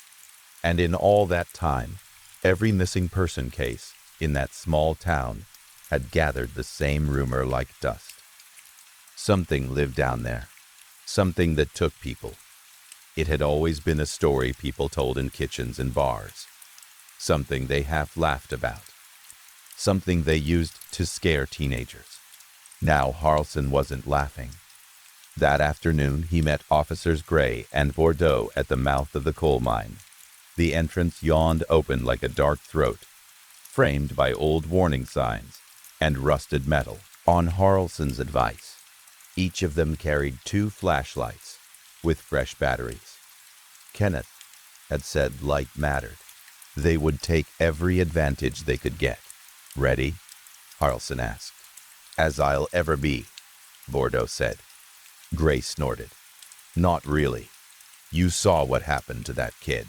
And in all that time, every missing person case in that small town had gathered the same rumor like dust. Something lived down there, something that took people. It had always been a story people told in kitchens and bars, something they half laughed about, something they used to scare teenagers. Now Harrelson wasn't laughing. That afternoon, he met Officers Gray and Bordeaux at the mouth of the coal mine. The entrance yawned open like a dark throat, framed by old warning signs and rusted metal. On Harrelson's advice, each of them carried 2 flashlights with fresh batteries. Kenneth had said light mattered. They would take every advantage they could get. Ready? Harrelson asked. As I'll ever be, Bordeaux said. Gray snorted. Not really. You saw what happened to that kid.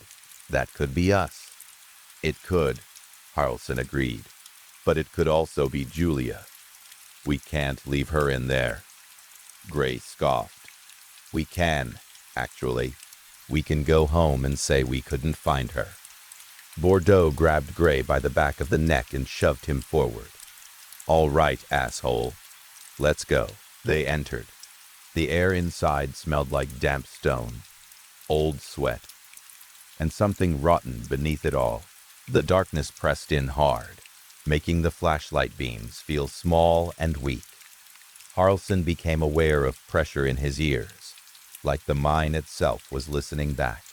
That could be us. It could, Harrelson agreed. But it could also be Julia. We can't leave her in there. Gray scoffed. We can, actually. We can go home and say we couldn't find her. Bordeaux grabbed Gray by the back of the neck and shoved him forward. All right, asshole. Let's go. They entered. The air inside smelled like damp stone, old sweat. and something rotten beneath it all. The darkness pressed in hard, making the flashlight beams feel small and weak. Harrelson became aware of pressure in his ears, like the mine itself was listening back.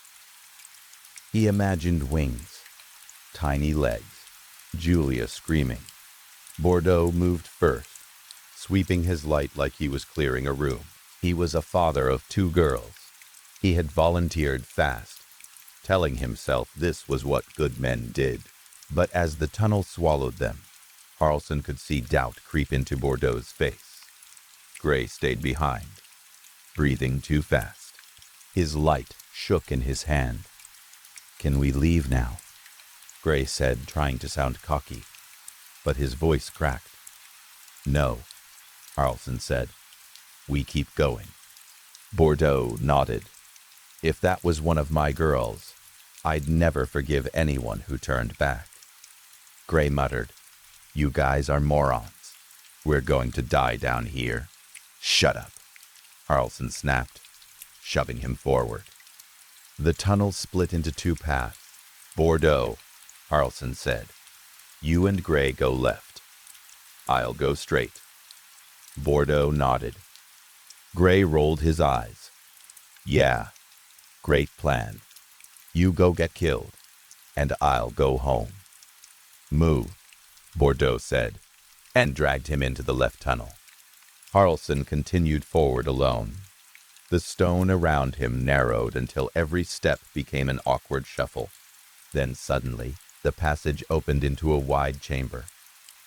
He imagined wings, tiny legs, Julia screaming. Bordeaux moved first, sweeping his light like he was clearing a room. He was a father of 2 girls. He had volunteered fast, telling himself this was what good men did. But as the tunnel swallowed them, Harrelson could see doubt creep into Bordeaux's face. Gray stayed behind, breathing too fast. His light shook in his hand. "Can we leave now?" Gray said, trying to sound cocky, but his voice cracked. "No," Harrelson said. "We keep going." Bordeaux nodded. "If that was one of my girls, I'd never forgive anyone who turned back." Gray muttered, "You guys are morons. We're going to die down here." "Shut up," Harrelson snapped, shoving him forward. The tunnel split into 2 paths. "Bordeaux," Harrelson said, "you and Gray go left. I'll go straight." Bordeaux nodded. Gray rolled his eyes. "Yeah, great plan. You go get killed, and I'll go home." "Move," Bordeaux said, and dragged him into the left tunnel. Harrelson continued forward alone. The stone around him narrowed until every step became an awkward shuffle. Then suddenly, the passage opened into a wide chamber.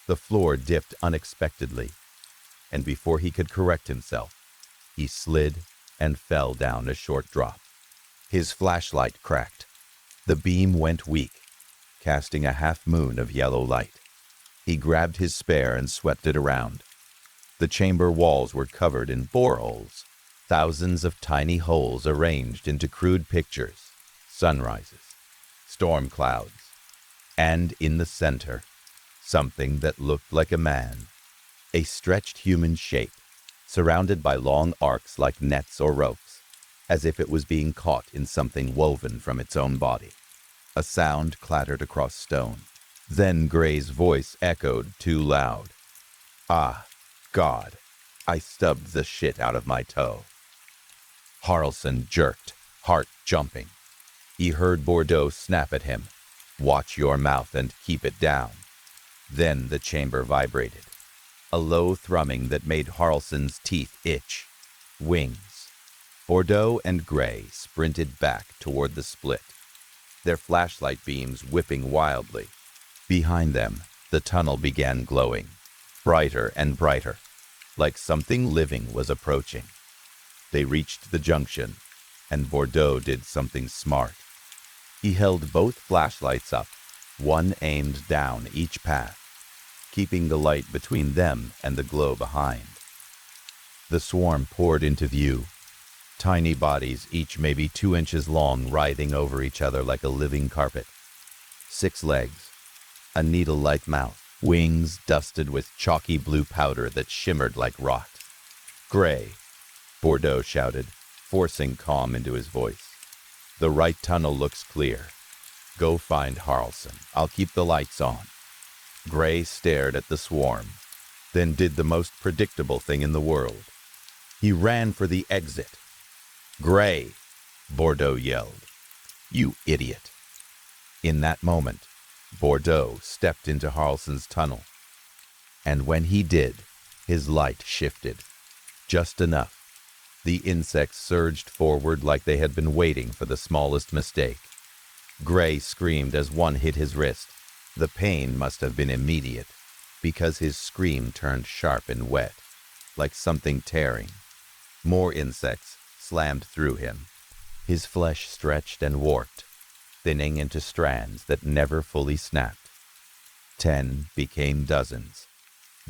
The floor dipped unexpectedly, and before he could correct himself, he slid and fell down a short drop. His flashlight cracked. The beam went weak, casting a half-moon of yellow light. He grabbed his spare and swept it around. The chamber walls were covered in boreholes, thousands of tiny holes arranged into crude pictures, sunrises, storm clouds, and in the center, something that looked like a man, a stretched human shape, surrounded by long arcs like nets or ropes, as if it was being caught in something woven from its own body. A sound clattered across stone. Then Gray's voice echoed too loud. "Ah, God, I stubbed the shit out of my toe." Harrelson jerked, heart jumping. He heard Bordeaux snap at him, "Watch your mouth and keep it down." Then the chamber vibrated, a low thrumming that made Harrelson's teeth itch. Wings. Bordeaux and Gray sprinted back toward the split, their flashlight beams whipping wildly. Behind them, the tunnel began glowing, brighter and brighter, like something living was approaching. They reached the junction, and Bordeaux did something smart. He held both flashlights up, one aimed down each path, keeping the light between them and the glow behind. The swarm poured into view, tiny bodies each maybe 2 inches long writhing over each other like a living carpet. 6 legs, a needle-like mouth, wings dusted with chalky blue powder that shimmered like rot. "Gray," Bordeaux shouted, forcing calm into his voice. "The right tunnel looks clear. Go find Harrelson. I'll keep the lights on." Gray stared at the swarm, then did the most predictable thing in the world. He ran for the exit. "Gray!" Bordeaux yelled. "You idiot!" In that moment, Bordeaux stepped into Harrelson's tunnel, and when he did, his light shifted. Just enough. The insects surged forward like they had been waiting for the smallest mistake. Gray screamed as one hit his wrist. The pain must have been immediate, because his scream turned sharp and wet, like something tearing. More insects slammed through him. His flesh stretched and warped, thinning into strands that never fully snapped. 10 became dozens.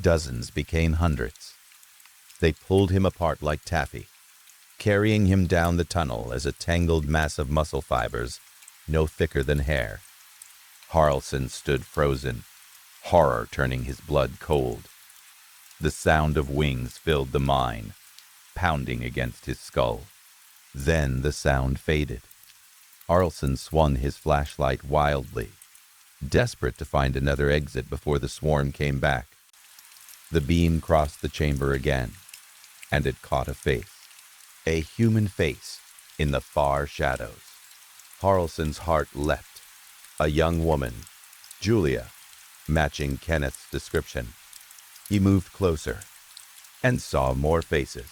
Dozens became hundreds. They pulled him apart like taffy, carrying him down the tunnel as a tangled mass of muscle fibers, no thicker than hair. Harrelson stood frozen, horror turning his blood cold. The sound of wings filled the mine, pounding against his skull. Then the sound faded. Harrelson swung his flashlight wildly, desperate to find another exit before the swarm came back. The beam crossed the chamber again, and it caught a face. A human face in the far shadows. Harrelson's heart leapt. A young woman, Julia, matching Kenneth's description. He moved closer and saw more faces.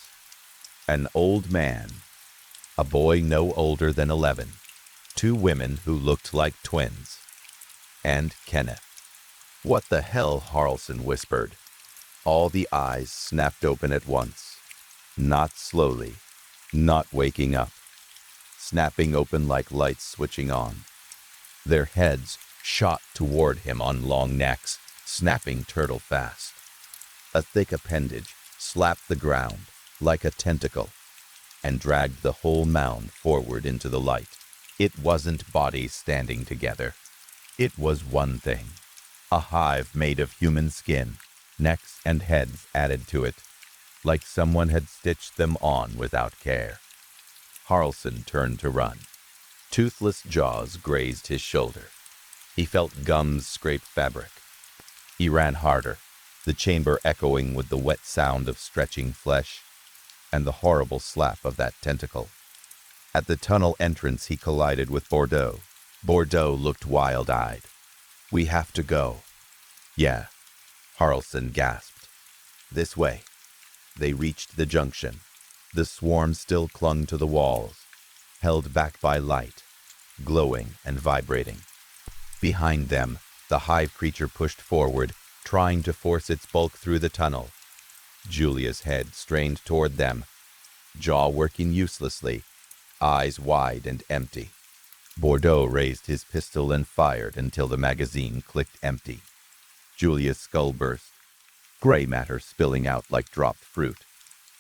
An old man, a boy no older than 11, 2 women who looked like twins, and Kenneth. "What the hell?" Harrelson whispered. All the eyes snapped open at once, not slowly, not waking up, snapping open like lights switching on. Their heads shot toward him on long necks, snapping turtle fast. A thick appendage slapped the ground like a tentacle and dragged the whole mound forward into the light. It wasn't bodies standing together. It was one thing, a hive made of human skin, necks and heads added to it, like someone had stitched them on without care. Harrelson turned to run. Toothless jaws grazed his shoulder. He felt gums scrape fabric. He ran harder, the chamber echoing with the wet sound of stretching flesh and the horrible slap of that tentacle. At the tunnel entrance, he collided with Bordeaux. Bordeaux looked wild-eyed. "We have to go." "Yeah," Harrelson gasped. "This way." They reached the junction. The swarm still clung to the walls, held back by light, glowing and vibrating. Behind them, the hive creature pushed forward, trying to force its bulk through the tunnel. Julia's head strained toward them, jaw working uselessly, eyes wide and empty. Bordeaux raised his pistol and fired until the magazine clicked empty. Julia's skull burst, gray matter spilling out like dropped fruit.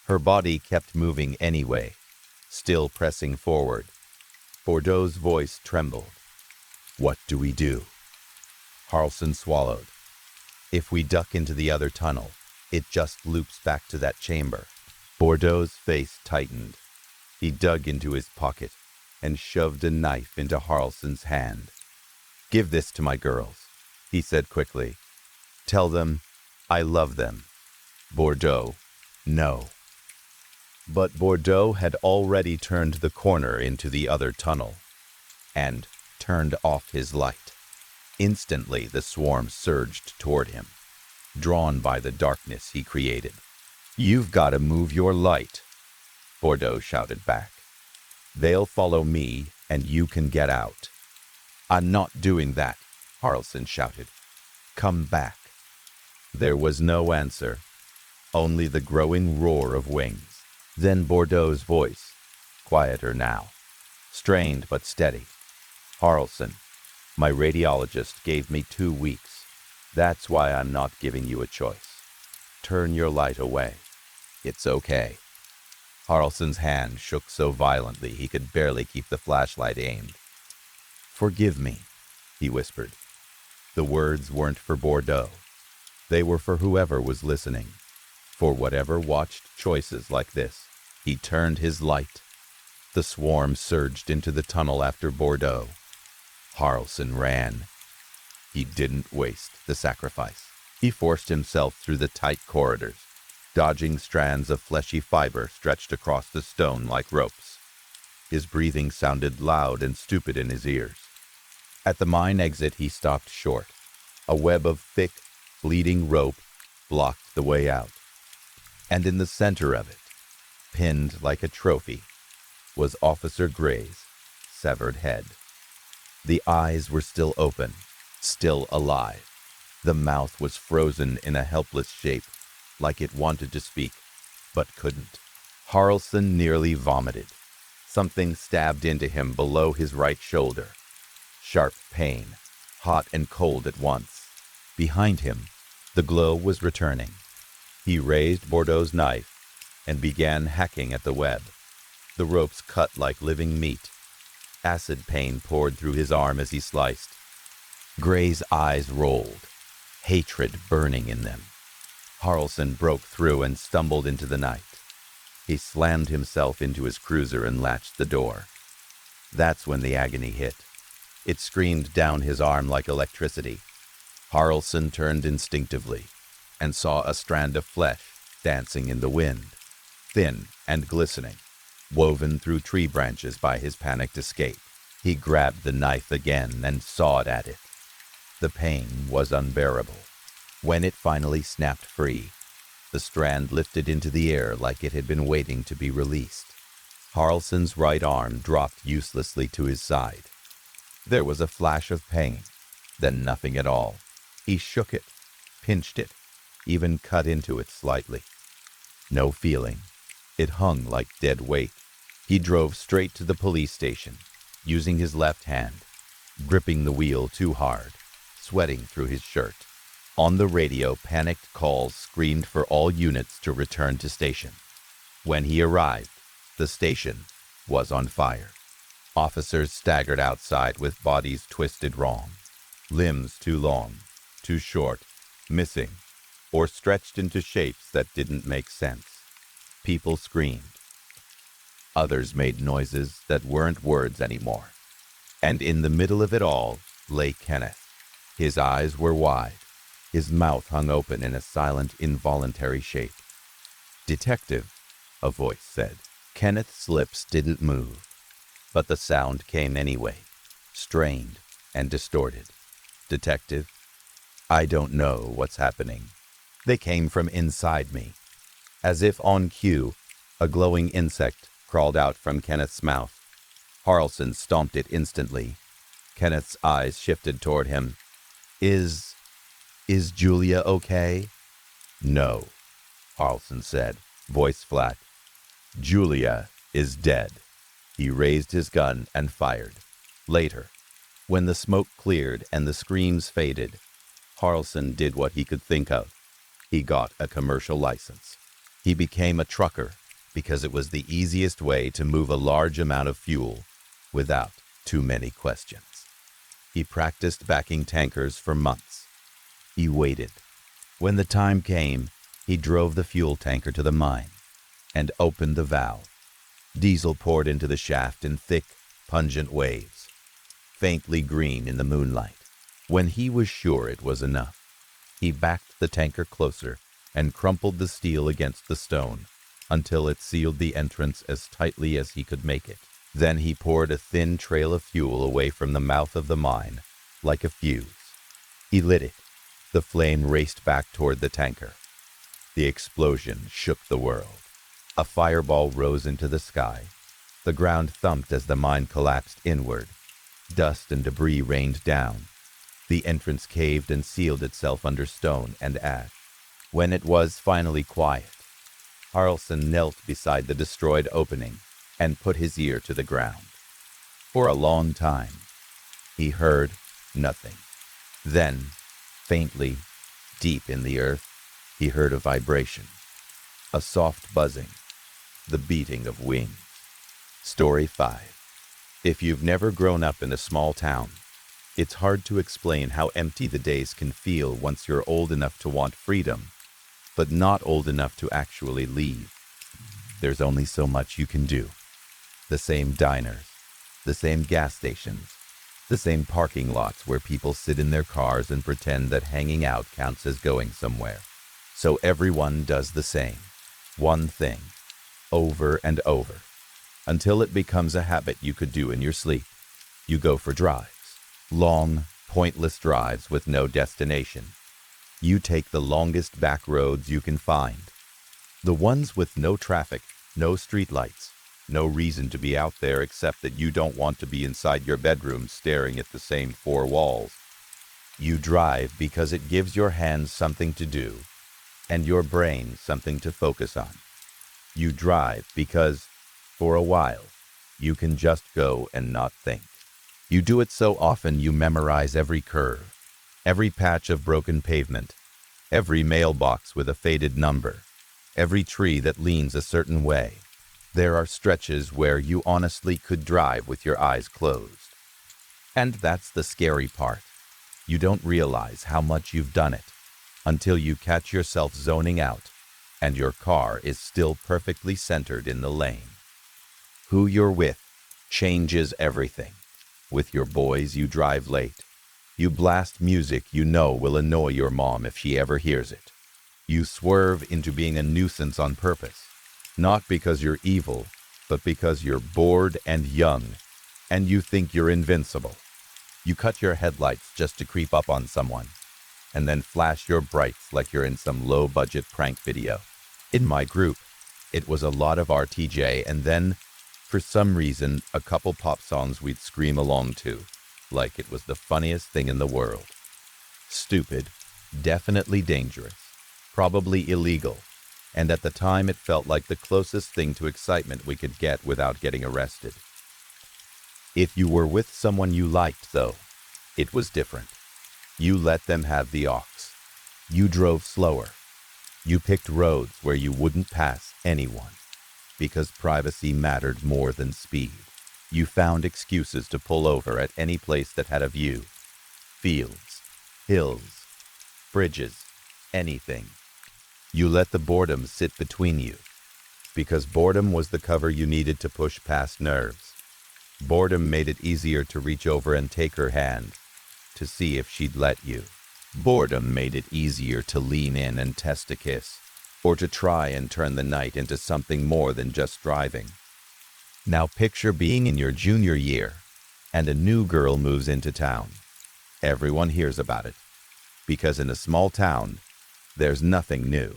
Her body kept moving anyway, still pressing forward. Bordeaux's voice trembled. "What do we do?" Harrelson swallowed. "If we duck into the other tunnel, it just loops back to that chamber." Bordeaux's face tightened. He dug into his pocket and shoved a knife into Harrelson's hand. "Give this to my girls," he said quickly. "Tell them I love them." Bordeaux, "No." But Bordeaux had already turned the corner into the other tunnel and turned off his light. Instantly, the swarm surged toward him, drawn by the darkness he created. "You've got to move your light," Bordeaux shouted back. "They'll follow me, and you can get out." "I'm not doing that," Harrelson shouted. "Come back." There was no answer, only the growing roar of wings. Then Bordeaux's voice, quieter now, strained but steady. "Harrelson, my radiologist gave me 2 weeks. That's why I'm not giving you a choice. Turn your light away. It's okay." Harrelson's hand shook so violently he could barely keep the flashlight aimed. "Forgive me," he whispered. The words weren't for Bordeaux. They were for whoever was listening, for whatever watched choices like this. He turned his light. The swarm surged into the tunnel after Bordeaux. Harrelson ran. He didn't waste the sacrifice. He forced himself through the tight corridors, dodging strands of fleshy fiber stretched across the stone like ropes. His breathing sounded loud and stupid in his ears. At the mine exit, he stopped short. A web of thick, bleeding rope blocked the way out. And in the center of it, pinned like a trophy, was Officer Gray's severed head. The eyes were still open, still alive. The mouth was frozen in a helpless shape, like it wanted to speak, but couldn't. Harrelson nearly vomited. Something stabbed into him below his right shoulder. Sharp pain, hot and cold at once. Behind him, the glow was returning. He raised Bordeaux's knife and began hacking at the web. The ropes cut like living meat. Acid pain poured through his arm as he sliced. Gray's eyes rolled, hatred burning in them. Harrelson broke through and stumbled into the night. He slammed himself into his cruiser and latched the door. That's when the agony hit. It screamed down his arm like electricity. Harrelson turned instinctively and saw a strand of flesh dancing in the wind, thin and glistening, woven through tree branches by his panicked escape. He grabbed the knife again and sawed at it. The pain was unbearable. When it finally snapped free, the strand lifted into the air like it had been waiting to be released. Harrelson's right arm dropped uselessly to his side. There was a flash of pain, then nothing at all. He shook it, pinched it, even cut into it slightly. No feeling. It hung like dead weight. He drove straight to the police station, using his left hand, gripping the wheel too hard, sweating through his shirt. On the radio, panicked calls screamed for all units to return to station. When he arrived, the station was on fire. Officers staggered outside with bodies twisted wrong, limbs too long, too short, missing, or stretched into shapes that didn't make sense. People screamed. Others made noises that weren't words anymore. And in the middle of it all lay Kenneth. His eyes were wide. His mouth hung open in a silent, involuntary shape. "Detective," a voice said. Kenneth's lips didn't move, but the sound came anyway, strained and distorted. "Detective, I don't know what's happening." They came from inside me. As if on cue, a glowing insect crawled out from Kenneth's mouth. Harrelson stomped it instantly. Kenneth's eyes shifted toward him. Is Julia okay?" "No," Harrelson said, voice flat. "Julia is dead." He raised his gun and fired. Later, when the smoke cleared and the screams faded, Harrelson did what he could think of. He got a commercial license. He became a trucker because it was the easiest way to move a large amount of fuel without too many questions. He practiced backing tankers for months. He waited. When the time came, he drove the fuel tanker to the mine and opened the valve. Diesel poured into the shaft in thick, pungent waves, faintly green in the moonlight. When he was sure it was enough, he backed the tanker closer and crumpled the steel against the stone until it sealed the entrance as tightly as he could make it. Then he poured a thin trail of fuel away from the mouth of the mine, like a fuse. He lit it. The flame raced back toward the tanker. The explosion shook the world. A fireball rose into the sky. The ground thumped as the mine collapsed inward. Dust and debris rained down. The entrance caved and sealed itself under stone and ash. When it was finally quiet, Harrelson knelt beside the destroyed opening and put his ear to the ground. For a long time, he heard nothing. Then, faintly, deep in the earth, he heard a vibration, a soft buzzing, the beating of wings. Story 5. If you've never grown up in a small town, it's hard to explain how empty the days can feel once you're old enough to want freedom, but not old enough to actually leave. There's only so much you can do. The same diners, the same gas stations, the same parking lots where people sit in their cars and pretend that hanging out counts as going somewhere. So everyone does the same, one thing, over and over, until it becomes a habit you could do in your sleep. You go for drives, long, pointless drives with no destination. You take the longest back roads you can find, the ones with no traffic, no streetlights, no reason to be out there except that you don't want to be inside your bedroom staring at the same four walls. You drive because it gives your hands something to do and your brain something to focus on. You drive because, for a while, you can just go and not think. You do it so often you memorize every curve, every patch of broken pavement, every mailbox with a faded number, every tree that leans a certain way. There are stretches where you honestly could drive with your eyes closed. And that's the scary part. You don't realize how much you've done it until you catch yourself zoning out and your car is still perfectly centered in the lane. Who you're with changes everything. With your boys, you drive late. You blast music you know will annoy your mom if she ever hears it. You swerve into being a nuisance on purpose, not because you're evil, but because you're bored and young, and you think you're invincible. You cut your headlights just to creep up on someone, and then flash your brights like you're in some low-budget prank video. In my group, it was a lot of RTJ, and then, for some reason, a couple pop songs we'd scream along to, like it was the funniest thing in the world. Stupid, definitely dangerous, probably illegal, and at the time it felt like the closest thing to excitement we could get without getting arrested. If you were with someone you liked, though, it was different. You let them have the aux. You drove slower. You picked roads where you wouldn't pass anyone, because privacy mattered more than speed. You found excuses to pull over at any place that had a view. Fields, hills, bridges, anything. You let the boredom sit between you, because boredom was the cover you needed to push past nerves. Boredom made it easier to reach over and take her hand, to see if she'd let you. Boredom made it easier to lean in and test a kiss, or to try and turn the night into something more than just driving. Now picture being in your junior year, and a new girl moves into town. Everyone hears about it, because in a small town, there's nothing new,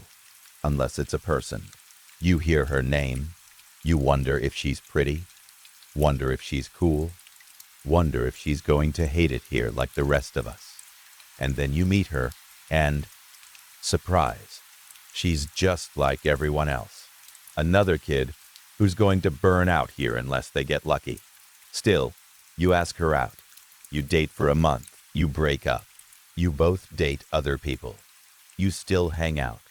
unless it's a person. You hear her name, you wonder if she's pretty, wonder if she's cool, wonder if she's going to hate it here like the rest of us. And then you meet her, and, surprise, she's just like everyone else. Another kid who's going to burn out here unless they get lucky. Still, you ask her out. You date for a month. You break up. You both date other people. You still hang out.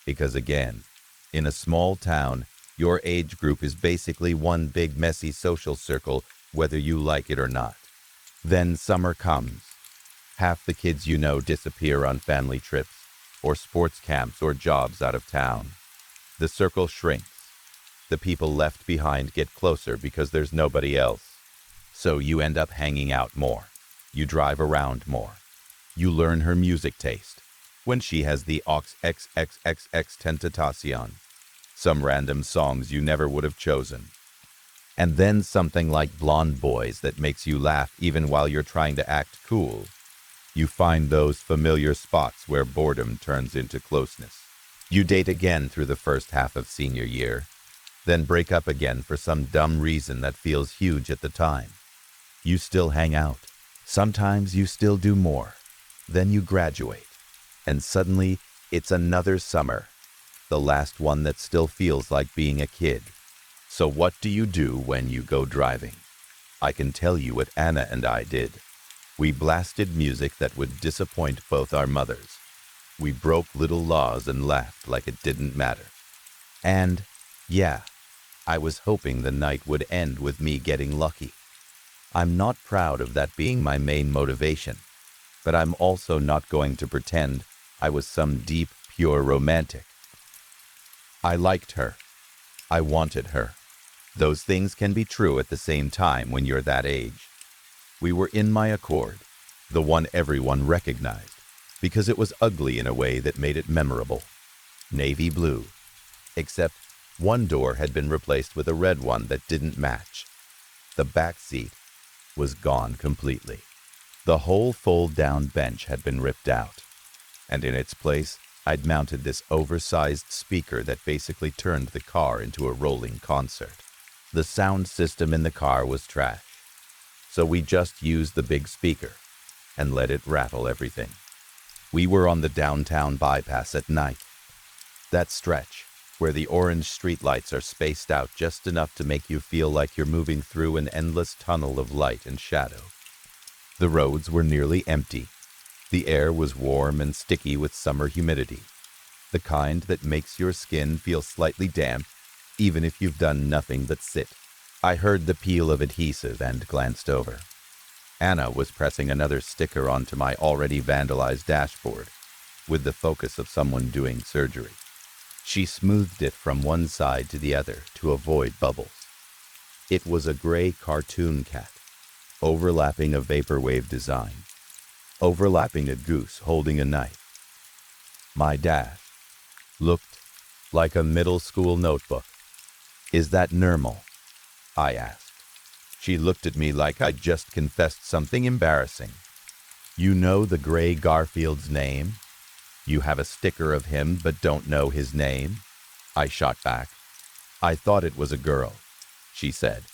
Because again, in a small town, your age group is basically one big messy social circle, whether you like it or not. Then summer comes. Half the kids you know disappear on family trips, or sports camps, or jobs out of town. The circle shrinks. The people left behind get closer because there's nobody else. So you end up hanging out more. You drive around more. You learn her music taste. When she has the aux XXXX Tentacion, some random songs you never would have chosen. And then something like Blonde Boys that makes you laugh even while you're trying to act cool. You find those familiar spots where boredom turns into closeness. You date again through the first half of senior year, then break up again for some dumb reason that feels huge at the time. You still hang out. Sometimes you still do more. Then you graduate, and suddenly it's another summer, the last one that still feels like being a kid. So what do you do when you go driving? I can tell you what Anna and I did. We blasted music that would disappoint both our mothers. We broke little laws and laughed like it didn't matter. And, yeah, I was hoping the night would end with me getting lucky. I'm not proud of that being my main motivation, but I'm also not going to pretend I was some deep, pure romantic. I liked her. I wanted her. Those things can be true at the same time when you're that age. We were in my Accord, the one everyone recognized, because it was ugly in a way that made it memorable. Navy blue. Except one door had been replaced with a red one that didn't match. The back seat was gone completely. The whole fold-down bench had been ripped out, and in its place, I'd mounted this oversized speaker that basically turned the car into a rolling concert. The sound system in the car was trash, so we just used the big speaker and let it rattle everything. We were on the downtown bypass at night. That stretch, where the orange streetlights are spaced out just enough to make you feel like you're moving through an endless tunnel of light and shadow. The roads were nearly empty. The air was warm and sticky with summer humidity, the kind that makes your skin feel slightly damp even if you've done nothing but sit. I heard the peel of adhesive and glanced over. Anna was pressing another sticker onto my already vandalized dashboard with the focus of someone doing surgery. She smoothed it from one side to the other to avoid bubbles. It was a gray cartoon cat, overlapping a vaporwave design, overlapping a goose holding a knife. My dash looked like a middle school notebook. "Is that normal?" I asked. She looked at me like I'd just confessed something embarrassing. "You know the gray Garfield's name? You have a sticker of him but don't know his name?" I shot back. "I thought it was a girl," she said.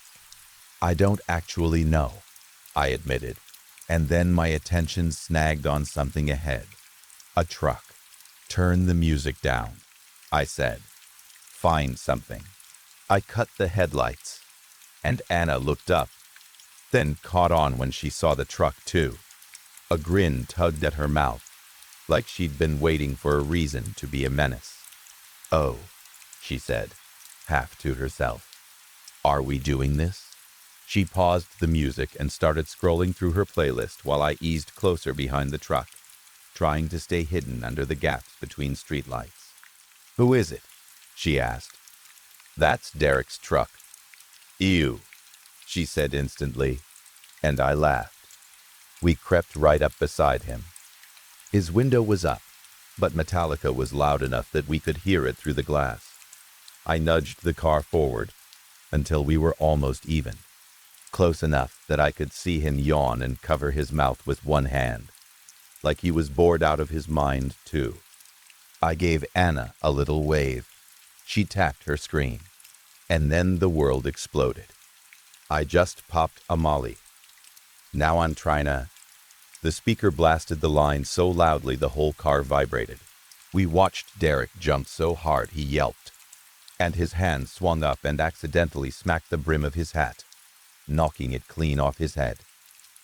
"I don't actually know," I admitted, and then my attention snagged on something ahead. A truck. "Turn the music down," I said. "Find something." I cut the headlights, and Anna looked up, then caught on when she saw the truck too. A grin tugged at her mouth, like she'd been waiting for a reason to be a menace. "Oh," she said, half to herself. "Are we doing this?" She paused the music and started scrolling through her playlist while I eased closer behind the truck, trying to stay hidden under the gaps between streetlights. "Who is it?" she asked. "That's Derek's truck." "Ew," she said instantly, and I laughed. We crept right up beside him. His window was up, but Metallica was loud enough that we could hear it through the glass. I nudged the car forward until we were almost even, close enough that I could see him yawn and cover his mouth with one hand, like he was bored out of his mind too. I gave Anna a little wave. She tapped her screen, and then the world exploded. I just popped a molly. Now I'm trying to... The speaker blasted the line so loudly the whole car vibrated. We watched Derek jump so hard he yelped, and his hand swung up and accidentally smacked the brim of his hat, knocking it clean off his head.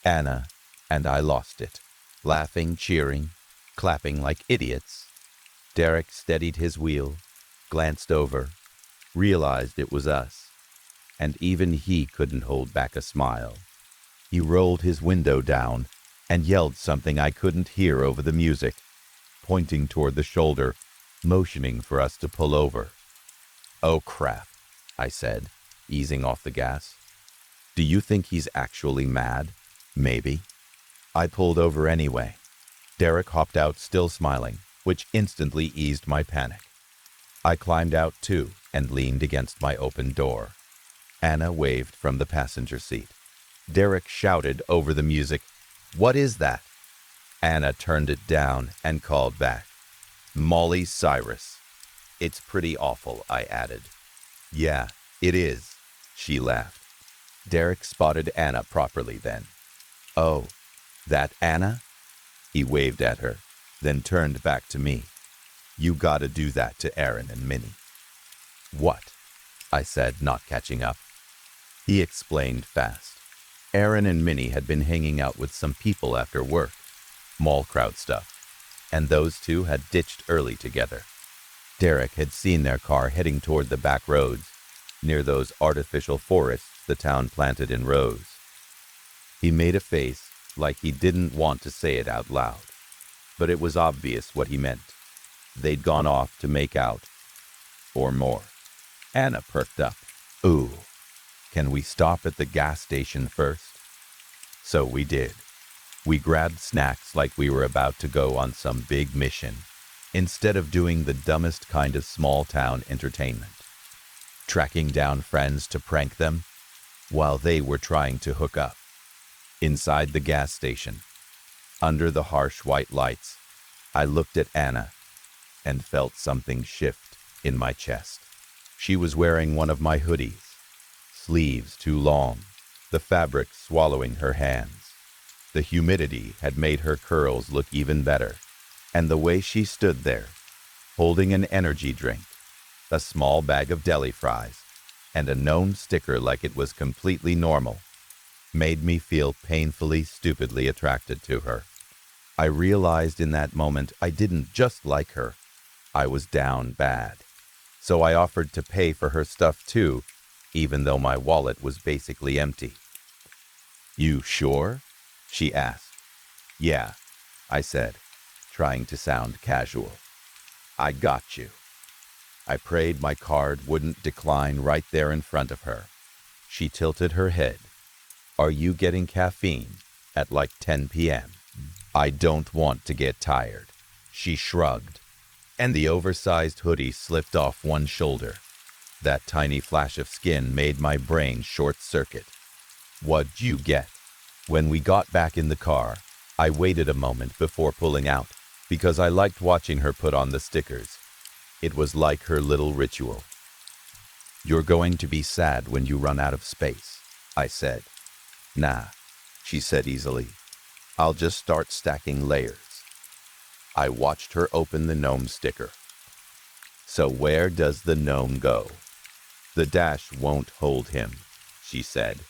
Anna and I lost it, laughing, cheering, clapping like idiots. Derek steadied his wheel, glanced over, realized it was us, and even he couldn't hold back a smile. He rolled his window down and yelled something I couldn't hear over the music, pointing toward the shoulder, motioning for us to pull over. "Oh crap," I said, easing off the gas. "Do you think he's actually mad? Maybe." I pulled over anyway. Derek hopped out still smiling, which instantly eased my panic. I climbed out too and leaned against my open door. Anna waved from the passenger seat. Derek shouted over the music, "What is that?" Anna turned it down and called back, "Molly Cyrus." "It's pretty awful," I added. "Yeah, it is," she laughed. Derek spotted Anna properly then. "Oh, that Anna?" He waved at her, then turned back to me. "You gotta do that to Aaron and Minnie." "What?" I said, not catching up. He explained fast. Aaron and Minnie had been hanging out with some people after work, mall crowd stuff, and those two had ditched early together. Derek had seen their car heading toward the back roads, near those artificial forests the town planted in rows. He made a face like he didn't want to say it out loud, but it was obvious what he meant. They'd gone off to make out, or more. Anna perked up. "Ooh, can we stop at the gas station first?" So we did. We grabbed snacks like we were about to go on some big mission, instead of doing the dumbest kind of small-town entertainment, tracking down friends to prank them while they were trying to hook up. Inside the gas station, under the harsh white lights, I looked at Anna and felt something shift in my chest. She was wearing one of my hoodies, sleeves too long, the fabric swallowing her hands. The humidity had made her curls look even better, and the way she stood there, holding an energy drink, a small bag of deli fries, and a known sticker like it was completely normal, made me feel painfully, stupidly attracted to her. I realized in that moment I didn't just like her, I was down bad. So I offered to pay for her stuff too, even though my wallet was basically empty. "You sure?" she asked. "Yeah," I said, trying to sound casual. "I got you." I prayed my card wouldn't decline right there in front of her. She tilted her head. Are you getting caffeine? At like 10 p.m. I don't want to get tired. She shrugged, and the oversized hoodie slipped off one shoulder. That tiny flash of skin made my brain short-circuit. What'd you get? When we got back in the car, I waited a moment before pulling out, because I liked watching her put on the stickers. It was like her little ritual. You're going to be sad when you run out of space, I said. Nah, she said easily. I'll just start stacking layers. I watched her open the gnome sticker. So where does the gnome go? The dash won't hold him, she said.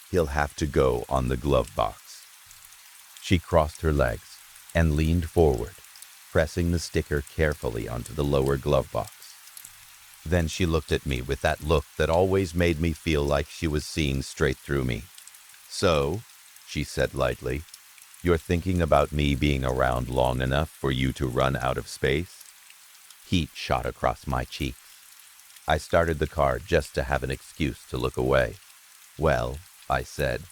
He'll have to go on the glove box. She crossed her legs and leaned forward, pressing the sticker carefully onto the lower glove box. Then she looked at me with that look that always made me feel like she was seeing straight through me. So, she said lightly, you're thinking about me being around long enough for you to run out of space? Heat shot across my cheeks. I started the car just to have an excuse to look away. Well, I said,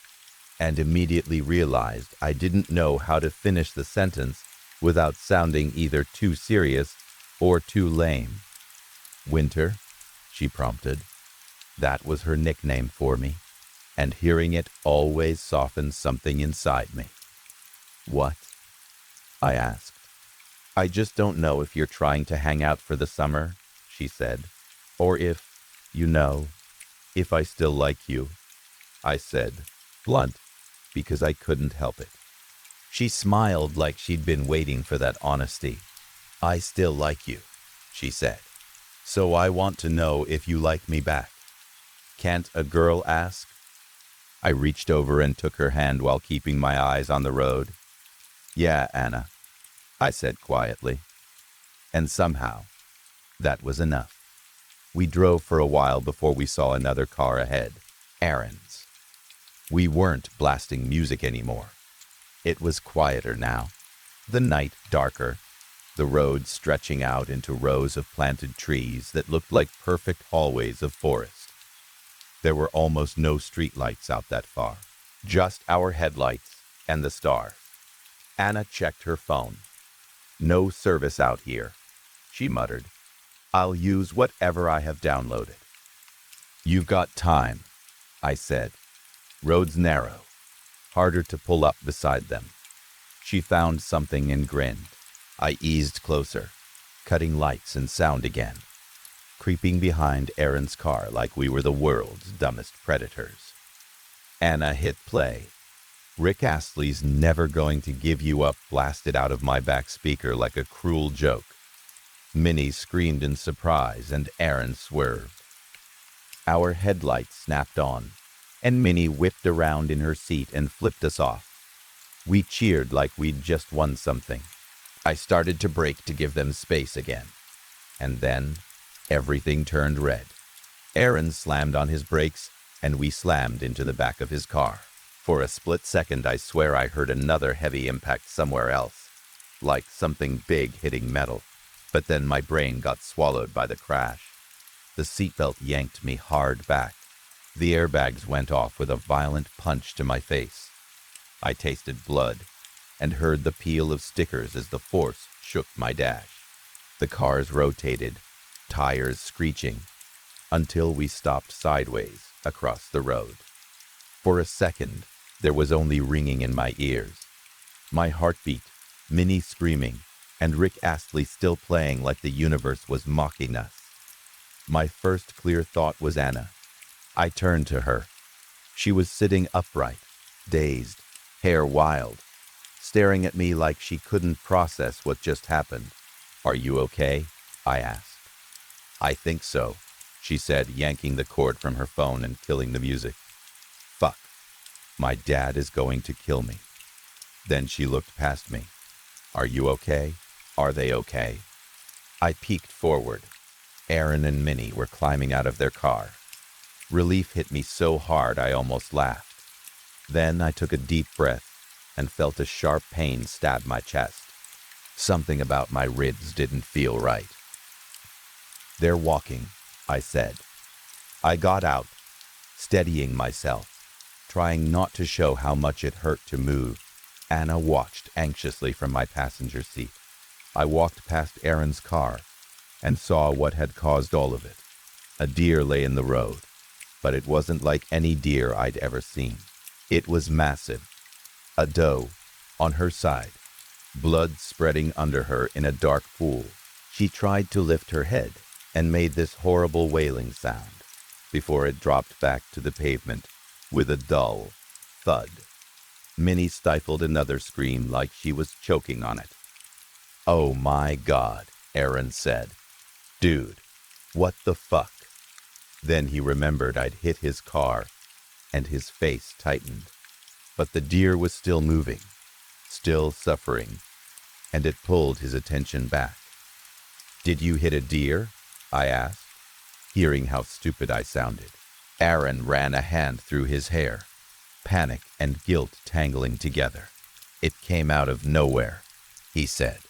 and immediately realized I didn't know how to finish the sentence without sounding either too serious or too lame. Winter, she prompted. That was her nickname for me, and hearing it always softened something inside me. What? I asked. I just don't know if you're trying to hang out for the summer, she said, or if I still like you. I said, blunt, because I couldn't help it. She smiled like she'd been waiting for that honesty. I still like you, she said. So I want to know if you like me back. Can't a girl ask? I reached over and took her hand while keeping my eyes on the road. Yeah, Anna, I said quietly. And somehow, that was enough. We drove for a while before we saw another car ahead, Aaron's. We weren't blasting music anymore. It was quieter now, the night darker, the road stretching out into rows of planted trees that looked like perfect hallways of forest. There were almost no streetlights out that far, just our headlights and the star. Anna checked her phone. No service out here, she muttered. I'll use whatever I have downloaded. You've got time, I said. Roads narrow, harder to pull up beside them. She found something and grinned. I eased closer, cutting lights and sound again, creeping behind Aaron's car like we were the world's dumbest predators. Anna hit play. Rick Astley's Never Going to Give You Up blasted out of my back speaker like a cruel joke. Minnie screamed in surprise and Aaron swerved. Our headlights snapped on, and Minnie whipped around in her seat and flipped us off. We cheered like we'd just won something. I started to brake to give them space again. And then, everything turned red. Aaron slammed on his brakes, and we slammed into the back of his car. For a split second, I swear I heard another heavy impact somewhere else, like something big hitting metal. But then my brain got swallowed by the crash. The seatbelt yanked me hard back. The airbags went off with a violent punch to my face. I tasted blood and heard the peal of stickers as the force shook my dash. The cars rotated, tires screeching, until we stopped sideways across the road. For a second, there was only ringing in my ears. My heartbeat, Minnie screaming, and Rick Astley still playing like the universe was mocking us. My first clear thought was Anna. I turned to her. She was sitting upright, dazed, hair wild, staring at me like she couldn't process what just happened. Are you okay? I asked. I think so, she said, yanking the cord from her phone and killing the music. Fuck. My dad is going to kill me. Then she looked past me. Are you okay? Are they okay? I peeked forward. Aaron and Minnie were climbing out of their car. Relief hit me so hard I almost laughed. Then I took a deep breath and felt a sharp pain stab my chest. Something about my ribs didn't feel right. They're walking, I said. I got out, Steadying myself, trying not to show how much it hurt to move, Anna watched anxiously from my passenger seat. I walked past Aaron's car and saw what had caused all of it. A deer lay in the road, but it wasn't like any deer I'd ever seen. It was massive. A doe, on her side, blood spreading under her in a dark pool. She tried to lift her head and made this horrible wailing sound before it dropped back to the pavement with a dull thud. Minnie stifled another scream like she was choking on it. "Oh my God," Aaron said. "Dude, what the fuck?" Then he remembered I'd hit his car, and his face tightened. But the deer was still moving, still suffering, and it pulled his attention back. "Did you hit a deer?" I asked, hearing how stupid I sounded. Aaron ran a hand through his hair, panic and guilt tangling together. "It came out of nowhere," he said.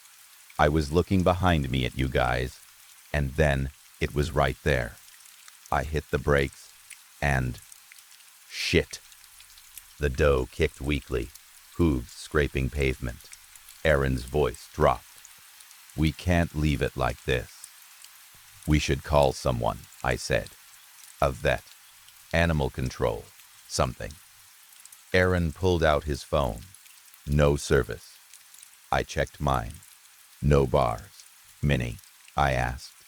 "I was looking behind me at you guys, and then it was right there. I hit the brakes, and shit." The doe kicked weakly, hooves scraping pavement. Aaron's voice dropped. "We can't leave it like this." "We should call someone," I said. "A vet, animal control, something." Aaron pulled out his phone. No service. I checked mine. No bars. "Minnie," I asked.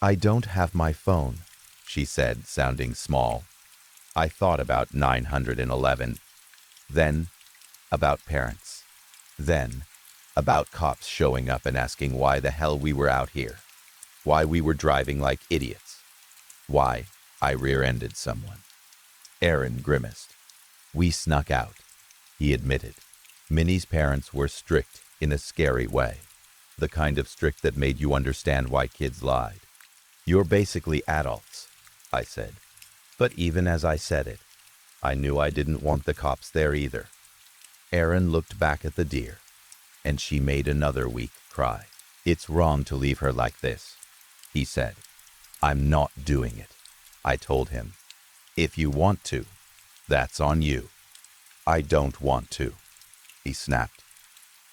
"I don't have my phone," she said, sounding small. I thought about 911. Then about parents. Then about cops showing up and asking why the hell we were out here. Why we were driving like idiots. Why I rear-ended someone. Aaron grimaced. "We snuck out," he admitted. Minnie's parents were strict in a scary way. The kind of strict that made you understand why kids lied. "You're basically adults," I said. But even as I said it, I knew I didn't want the cops there either. Aaron looked back at the deer, and she made another weak cry. "It's wrong to leave her like this," he said. "I'm not doing it," I told him. "If you want to, that's on you." "I don't want to," he snapped.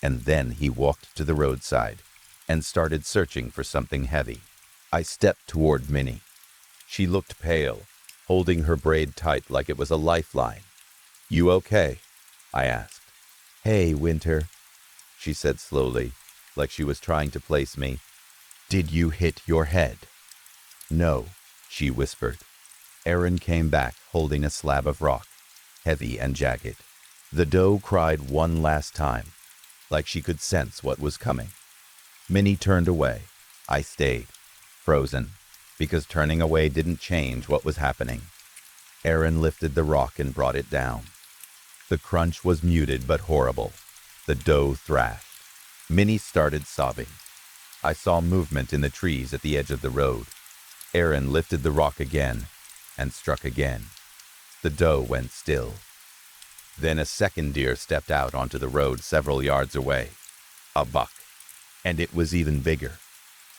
And then he walked to the roadside and started searching for something heavy. I stepped toward Minnie. She looked pale, holding her braid tight like it was a lifeline. "You okay?" I asked. "Hey, Winter," she said slowly, like she was trying to place me. "Did you hit your head?" "No," she whispered. Aaron came back holding a slab of rock, heavy and jagged. The doe cried one last time, like she could sense what was coming. Minnie turned away. I stayed, frozen, because turning away didn't change what was happening. Aaron lifted the rock and brought it down. The crunch was muted but horrible. The doe thrashed. Minnie started sobbing. I saw movement in the trees at the edge of the road. Aaron lifted the rock again and struck again. The doe went still. Then a second deer stepped out onto the road several yards away. A buck. And it was even bigger.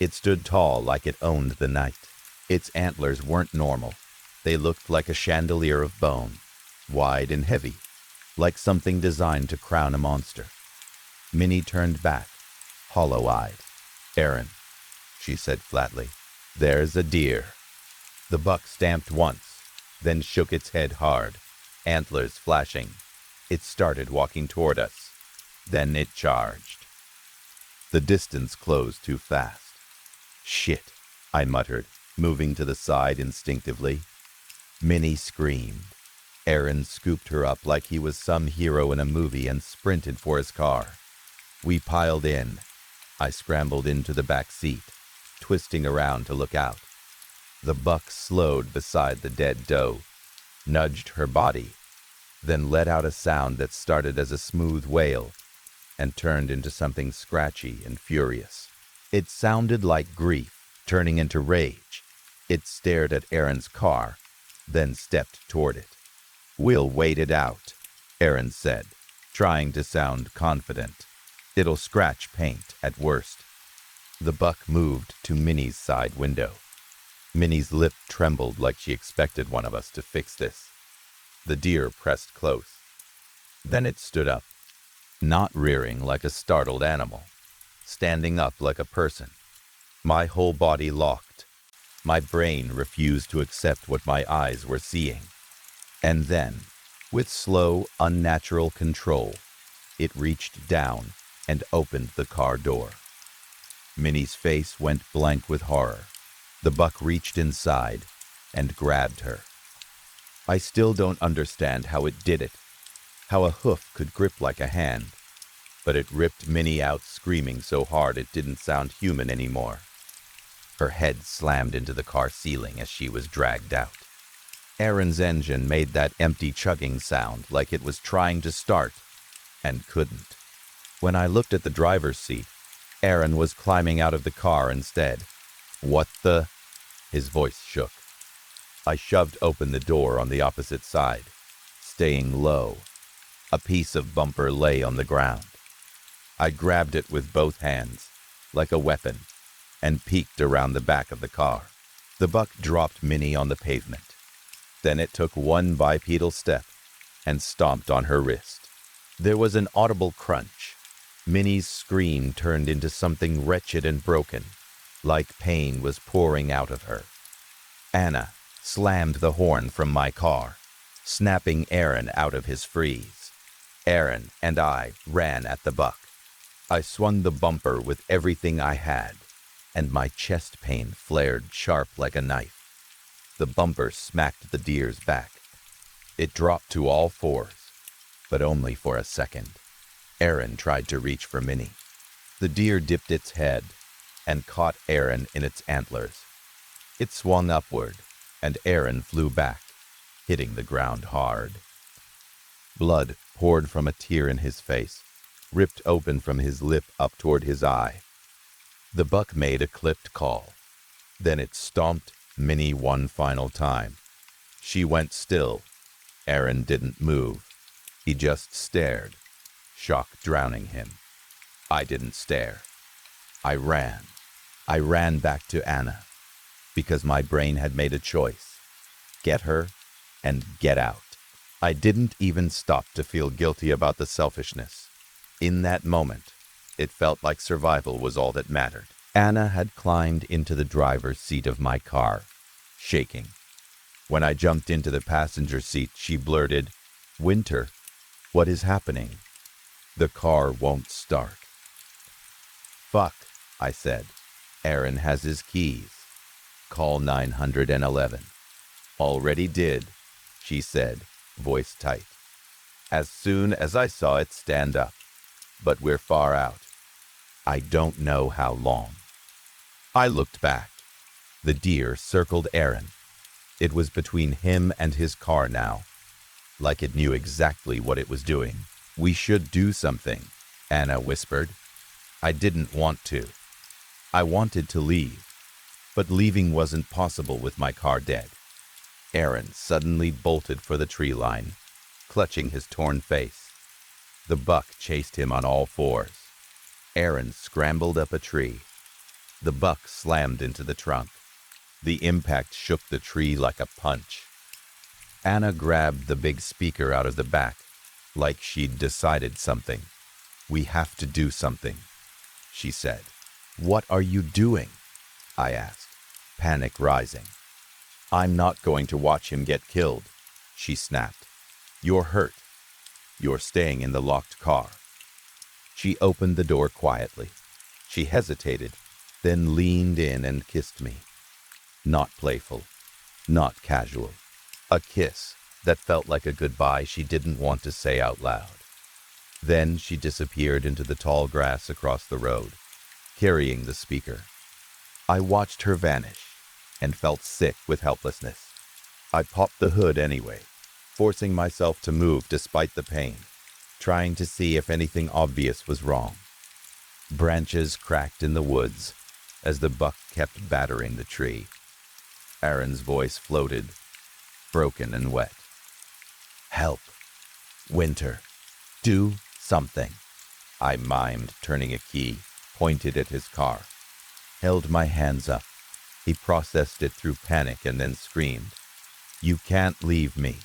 It stood tall like it owned the night. Its antlers weren't normal. They looked like a chandelier of bone, wide and heavy, like something designed to crown a monster. Minnie turned back, hollow-eyed. "Aaron," she said flatly, "there's a deer." The buck stamped once, then shook its head hard, antlers flashing. It started walking toward us. Then it charged. The distance closed too fast. "Shit," I muttered, moving to the side instinctively. Minnie screamed. Aaron scooped her up like he was some hero in a movie and sprinted for his car. We piled in. I scrambled into the back seat, twisting around to look out. The buck slowed beside the dead doe, nudged her body, then let out a sound that started as a smooth wail and turned into something scratchy and furious. It sounded like grief, turning into rage. It stared at Aaron's car, then stepped toward it. "We'll wait it out," Aaron said, trying to sound confident. "It'll scratch paint at worst." The buck moved to Minnie's side window. Minnie's lip trembled like she expected one of us to fix this. The deer pressed close. Then it stood up, not rearing like a startled animal, standing up like a person. My whole body locked. My brain refused to accept what my eyes were seeing. And then, with slow, unnatural control, it reached down and opened the car door. Minnie's face went blank with horror. The buck reached inside and grabbed her. I still don't understand how it did it, how a hoof could grip like a hand, but it ripped Minnie out screaming so hard it didn't sound human anymore. Her head slammed into the car ceiling as she was dragged out. Aaron's engine made that empty chugging sound like it was trying to start and couldn't. When I looked at the driver's seat, Aaron was climbing out of the car instead. "What the?" His voice shook. I shoved open the door on the opposite side, staying low. A piece of bumper lay on the ground. I grabbed it with both hands, like a weapon, and peeked around the back of the car. The buck dropped Minnie on the pavement. Then it took one bipedal step and stomped on her wrist. There was an audible crunch. Minnie's scream turned into something wretched and broken, like pain was pouring out of her. Anna slammed the horn from my car, snapping Aaron out of his freeze. Aaron and I ran at the buck. I swung the bumper with everything I had, and my chest pain flared sharp like a knife. The bumper smacked the deer's back. It dropped to all fours, but only for a second. Aaron tried to reach for Minnie. The deer dipped its head and caught Aaron in its antlers. It swung upward, and Aaron flew back, hitting the ground hard. Blood poured from a tear in his face, ripped open from his lip up toward his eye. The buck made a clipped call. Then it stomped Minnie one final time. She went still. Aaron didn't move. He just stared, shock drowning him. I didn't stare. I ran. I ran back to Anna, because my brain had made a choice. Get her and get out. I didn't even stop to feel guilty about the selfishness. In that moment, it felt like survival was all that mattered. Anna had climbed into the driver's seat of my car, shaking. When I jumped into the passenger seat, she blurted, "Winter, what is happening? The car won't start." "Fuck," I said. "Aaron has his keys. Call 911. "Already did," she said, voice tight. "As soon as I saw it stand up. But we're far out. I don't know how long." I looked back. The deer circled Aaron. It was between him and his car now, like it knew exactly what it was doing. "We should do something," Anna whispered. I didn't want to. I wanted to leave, but leaving wasn't possible with my car dead. Aaron suddenly bolted for the tree line, clutching his torn face. The buck chased him on all fours. Aaron scrambled up a tree. The buck slammed into the trunk. The impact shook the tree like a punch. Anna grabbed the big speaker out of the back, like she'd decided something. "We have to do something," she said. "What are you doing?" I asked, panic rising. "I'm not going to watch him get killed," she snapped. "You're hurt. You're staying in the locked car." She opened the door quietly. She hesitated, then leaned in and kissed me. Not playful, not casual. A kiss that felt like a goodbye she didn't want to say out loud. Then she disappeared into the tall grass across the road, carrying the speaker. I watched her vanish and felt sick with helplessness. I popped the hood anyway, forcing myself to move despite the pain, trying to see if anything obvious was wrong. Branches cracked in the woods as the buck kept battering the tree. Aaron's voice floated, broken and wet. "Help. Winter. Do something." I mimed, turning a key, pointed at his car, held my hands up, He processed it through panic and then screamed, "You can't leave me."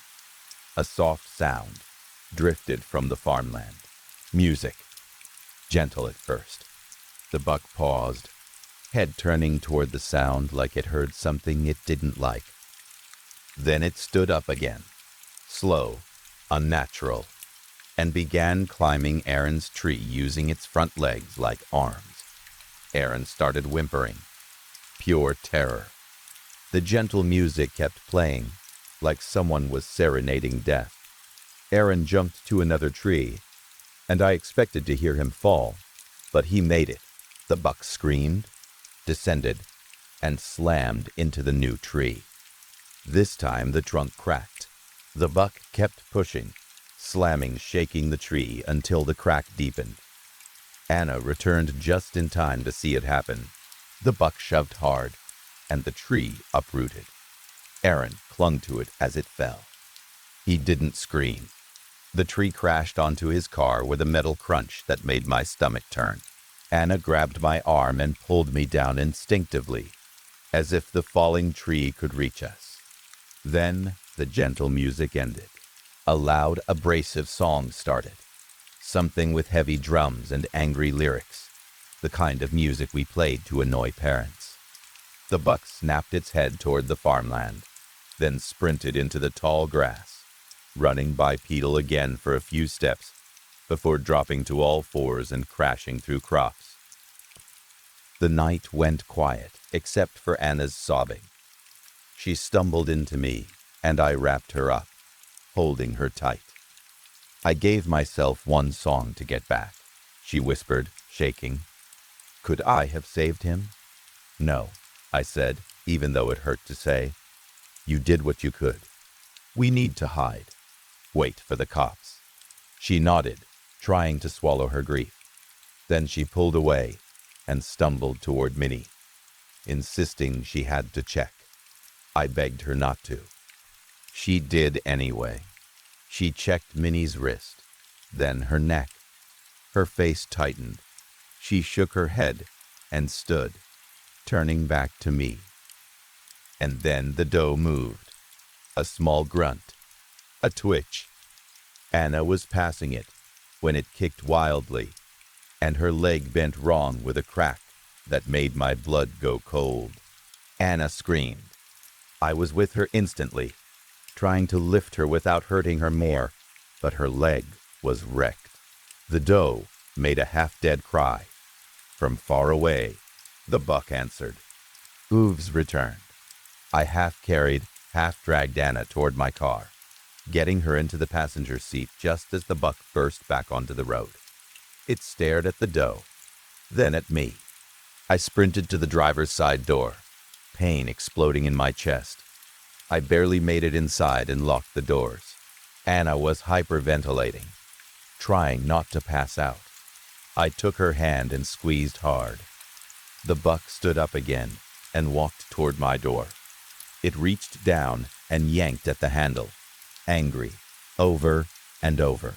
A soft sound drifted from the farmland. Music, gentle at first. The buck paused, head turning toward the sound like it heard something it didn't like. Then it stood up again, slow, unnatural, and began climbing Aaron's tree using its front legs like arms. Aaron started whimpering, pure terror. The gentle music kept playing, like someone was serenading death. Aaron jumped to another tree, and I expected to hear him fall, but he made it. The buck screamed, descended, and slammed into the new tree. This time the trunk cracked. The buck kept pushing, slamming, shaking the tree until the crack deepened. Anna returned just in time to see it happen. The buck shoved hard, and the tree uprooted. Aaron clung to it as it fell. He didn't scream. The tree crashed onto his car with a metal crunch that made my stomach turn. Anna grabbed my arm and pulled me down instinctively, as if the falling tree could reach us. Then the gentle music ended. A loud, abrasive song started, something with heavy drums and angry lyrics, the kind of music we played to annoy parents. The buck snapped its head toward the farmland, then sprinted into the tall grass, running bipedal again for a few steps before dropping to all fours and crashing through crops. The night went quiet, except for Anna's sobbing. She stumbled into me, and I wrapped her up, holding her tight. "I gave myself one song to get back," she whispered, shaking. "Could I have saved him?" "No," I said, even though it hurt to say. "You did what you could. We need to hide. Wait for the cops." She nodded, trying to swallow her grief. Then she pulled away and stumbled toward Minnie, insisting she had to check. I begged her not to. She did anyway. She checked Minnie's wrist, then her neck. Her face tightened. She shook her head and stood, turning back to me. And then the doe moved. A small grunt. A twitch. Anna was passing it when it kicked wildly, and her leg bent wrong with a crack that made my blood go cold. Anna screamed. I was with her instantly, trying to lift her without hurting her more, but her leg was wrecked. The doe made a half-dead cry. From far away, the buck answered. Hooves returned. I half-carried, half-dragged Anna toward my car, getting her into the passenger seat just as the buck burst back onto the road. It stared at the doe, then at me. I sprinted to the driver's side door, pain exploding in my chest. I barely made it inside and locked the doors. Anna was hyperventilating, trying not to pass out. I took her hand and squeezed hard. The buck stood up again and walked toward my door. It reached down and yanked at the handle, angry, over and over.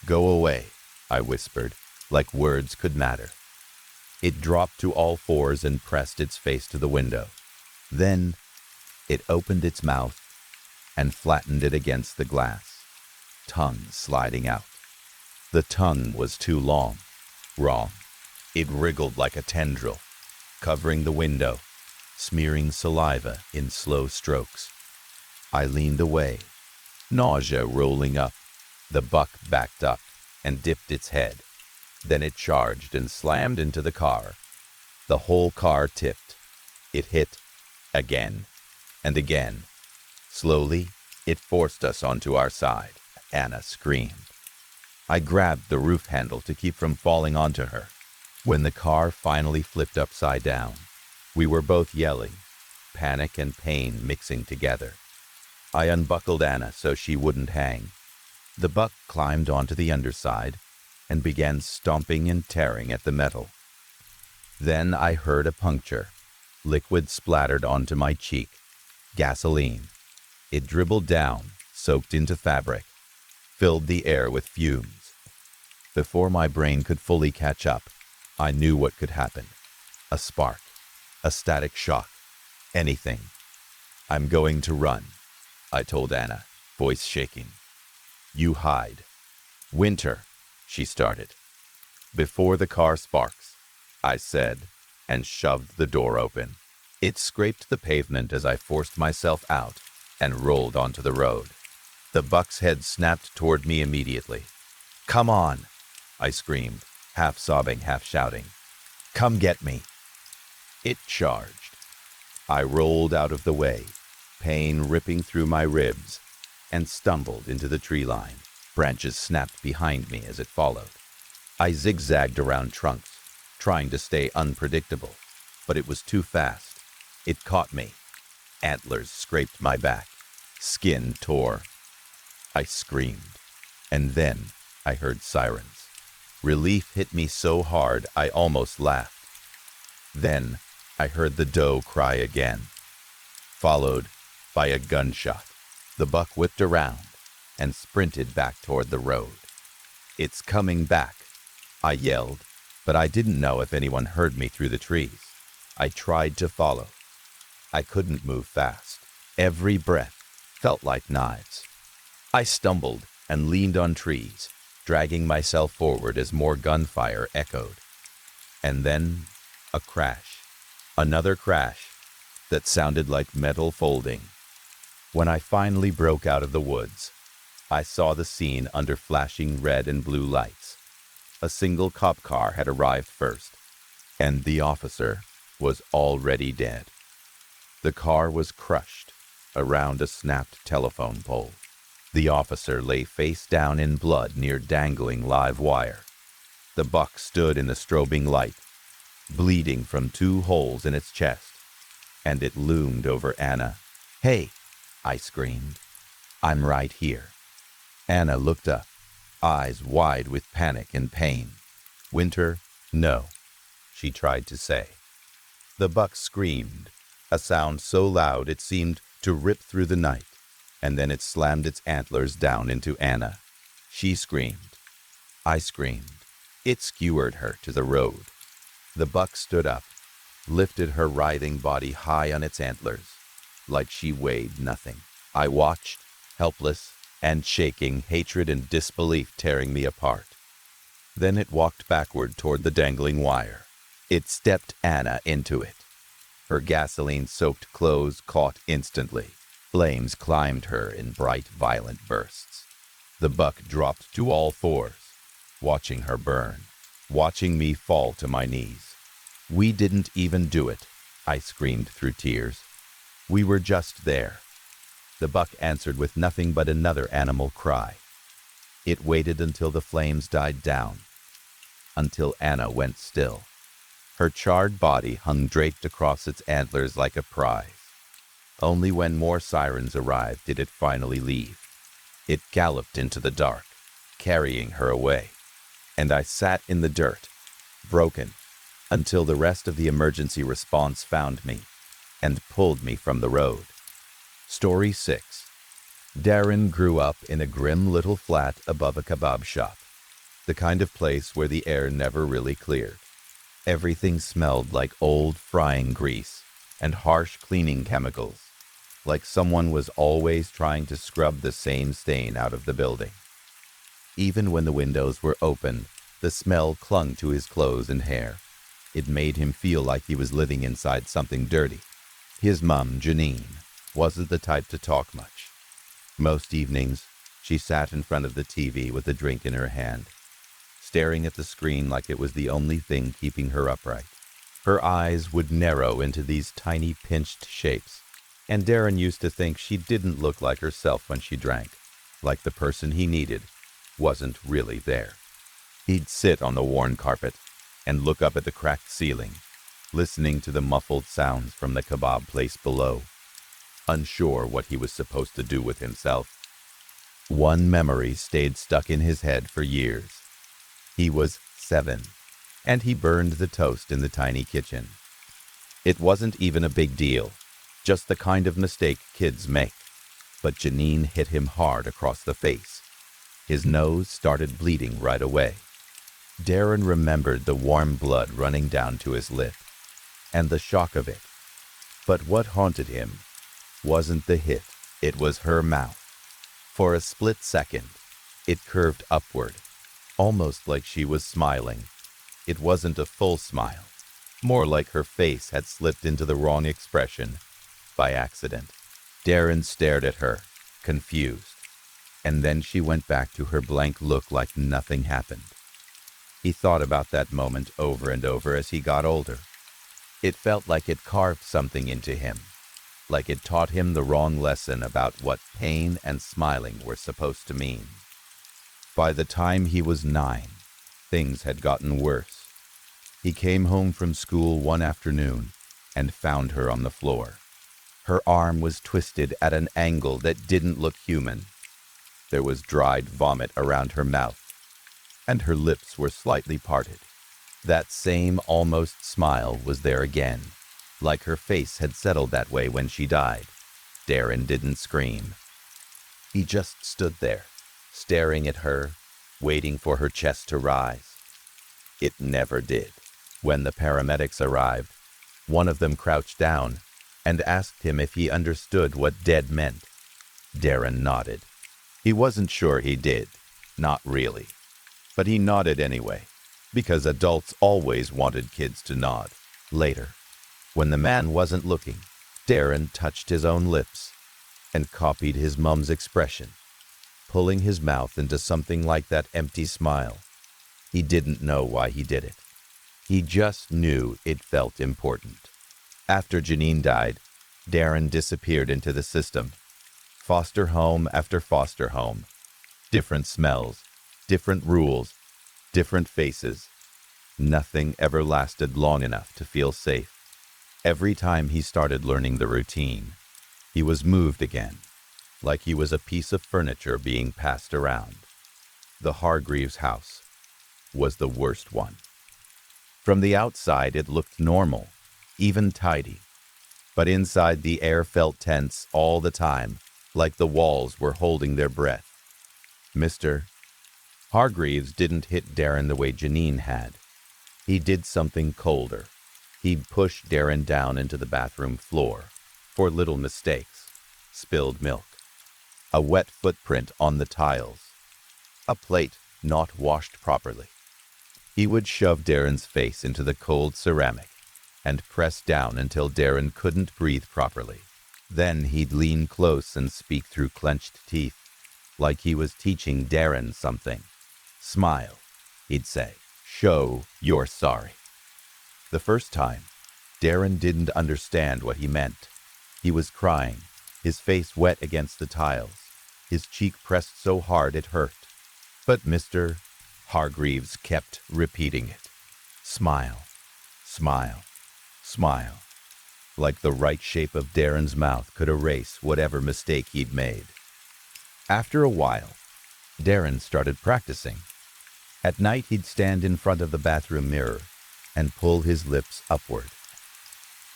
"Go away," I whispered, like words could matter. It dropped to all fours and pressed its face to the window. Then it opened its mouth and flattened it against the glass, tongue sliding out. The tongue was too long. Wrong. It wriggled like a tendril, covering the window, smearing saliva in slow strokes. I leaned away, nausea rolling up. The buck backed up and dipped its head. Then it charged and slammed into the car. The whole car tipped. It hit again and again. Slowly, it forced us onto our side. Anna screamed. I grabbed the roof handle to keep from falling onto her. When the car finally flipped upside down, we were both yelling, panic and pain mixing together. I unbuckled Anna so she wouldn't hang. The buck climbed onto the underside and began stomping and tearing at the metal. Then I heard a puncture. Liquid splattered onto my cheek. Gasoline. It dribbled down, soaked into fabric, filled the air with fumes. Before my brain could fully catch up, I knew what could happen. A spark. A static shock. Anything. I'm going to run, I told Anna, voice shaking. You hide. Winter, she started. Before the car sparks, I said, and shoved the door open. It scraped the pavement as I forced myself out and rolled onto the road. The buck's head snapped toward me immediately. Come on, I screamed, half sobbing, half shouting. Come get me. It charged. I rolled out of the way, pain ripping through my ribs, and stumbled into the tree line. Branches snapped behind me as it followed. I zigzagged around trunks, trying to stay unpredictable, but it was too fast. It caught me. Antlers scraped my back. Skin tore. I screamed, and then I heard sirens. Relief hit me so hard I almost laughed. Then I heard the doe cry again, followed by a gunshot. The buck whipped around and sprinted back toward the road. It's coming back, I yelled, but I didn't know if anyone heard me through the trees. I tried to follow. I couldn't move fast. Every breath felt like knives. I stumbled and leaned on trees, dragging myself forward as more gunfire echoed. And then a crash. Another crash that sounded like metal folding. When I finally broke out of the woods, I saw the scene under flashing red and blue lights. A single cop car had arrived first, and the officer was already dead. The car was crushed around a snapped telephone pole. The officer lay face down in blood near dangling live wire. The buck stood in the strobing light, bleeding from 2 holes in its chest, and it loomed over Anna. Hey, I screamed. I'm right here. Anna looked up, eyes wide with panic and pain. Winter, no, she tried to say. The buck screamed, a sound so loud it seemed to rip through the night, and then it slammed its antlers down into Anna. She screamed. I screamed. It skewered her to the road. The buck stood up, lifted her writhing body high on its antlers, like she weighed nothing. I watched, helpless and shaking, hatred and disbelief tearing me apart. Then it walked backward toward the dangling wire. It stepped Anna into it. Her gasoline-soaked clothes caught instantly. Flames climbed her in bright, violent bursts. The buck dropped to all fours, watching her burn, watching me fall to my knees. We didn't even do it, I screamed through tears. We were just there. The buck answered with nothing but another animal cry. It waited until the flames died down, until Anna went still. Her charred body hung draped across its antlers like a prize. Only when more sirens arrived did it finally leave. It galloped into the dark, carrying her away, and I sat in the dirt, broken, until the rest of the emergency response found me and pulled me from the road. Story 6. Darren grew up in a grim little flat above a kebab shop, the kind of place where the air never really cleared. Everything smelled like old frying grease and harsh cleaning chemicals, like someone was always trying to scrub the same stain out of the building. Even when the windows were open, the smell clung to his clothes and hair. It made him feel like he was living inside something dirty. His mom, Janine, wasn't the type to talk much. Most evenings, she sat in front of the TV with a drink in her hand, staring at the screen like it was the only thing keeping her upright. Her eyes would narrow into these tiny pinched shapes, and Darren used to think she didn't look like herself when she drank, like the person he needed wasn't really there. He'd sit on the worn carpet and look up at the cracked ceiling, listening to the muffled sounds from the kebab place below, unsure what he was supposed to do with himself. One memory stayed stuck in his head for years. He was 7, and he burned the toast in the tiny kitchen. It wasn't even a big deal, just the kind of mistake kids make. But Janine hit him hard across the face. His nose started bleeding right away. Darren remembered the warm blood running down to his lip, and the shock of it. But what haunted him wasn't the hit, it was her mouth. For a split second, it curved upward, almost like she was smiling. It wasn't a full smile, more like her face had slipped into the wrong expression by accident. Darren stared at her, confused, and then she went back to her blank look like nothing happened. He thought about that moment over and over as he got older. It felt like it carved something into him, like it taught him the wrong lesson about what pain and smiling were supposed to mean. By the time he was 9, things had gotten worse. He came home from school one afternoon and found her on the floor. Her arm was twisted at an angle that didn't look human. There was dried vomit around her mouth, and her lips were slightly parted. That same almost smile was there again, like her face had settled that way when she died. Darren didn't scream. He just stood there, staring at her, waiting for her chest to rise. It never did. When the paramedics arrived, one of them crouched down and asked him if he understood what dead meant. Darren nodded. He wasn't sure he did, not really. But he nodded anyway, because adults always wanted kids to nod. Later, when the man wasn't looking, Darren touched his own lips and copied his mum's expression, pulling his mouth into something like that empty smile. He didn't know why he did it. He just knew it felt important. After Janine died, Darren disappeared into the system. Foster home after foster home. Different smells, different rules, different faces. Nothing ever lasted long enough to feel safe. Every time he started learning the routine, he was moved again, like he was a piece of furniture being passed around. The Hargreaves house was the worst one. From the outside, it looked normal, even tidy. But inside, the air felt tense all the time, like the walls were holding their breath. Mr. Hargreaves didn't hit Darren the way Janine had. He did something colder. He'd pushed Darren down into the bathroom floor for little mistakes. Spilled milk. A wet footprint on the tiles. A plate not washed properly. He would shove Darren's face into the cold ceramic and press down until Darren couldn't breathe properly. Then he'd lean close and speak through clenched teeth, like he was teaching Darren something. Smile, he'd say. Show you're sorry. The first time, Darren didn't understand what he meant. He was crying, his face wet against the tiles, his cheek pressed so hard it hurt. But Mr. Hargreaves kept repeating it. Smile, smile, smile. Like the right shape of Darren's mouth could erase whatever mistake he'd made. After a while, Darren started practicing. At night, he'd stand in front of the bathroom mirror and pull his lips upward.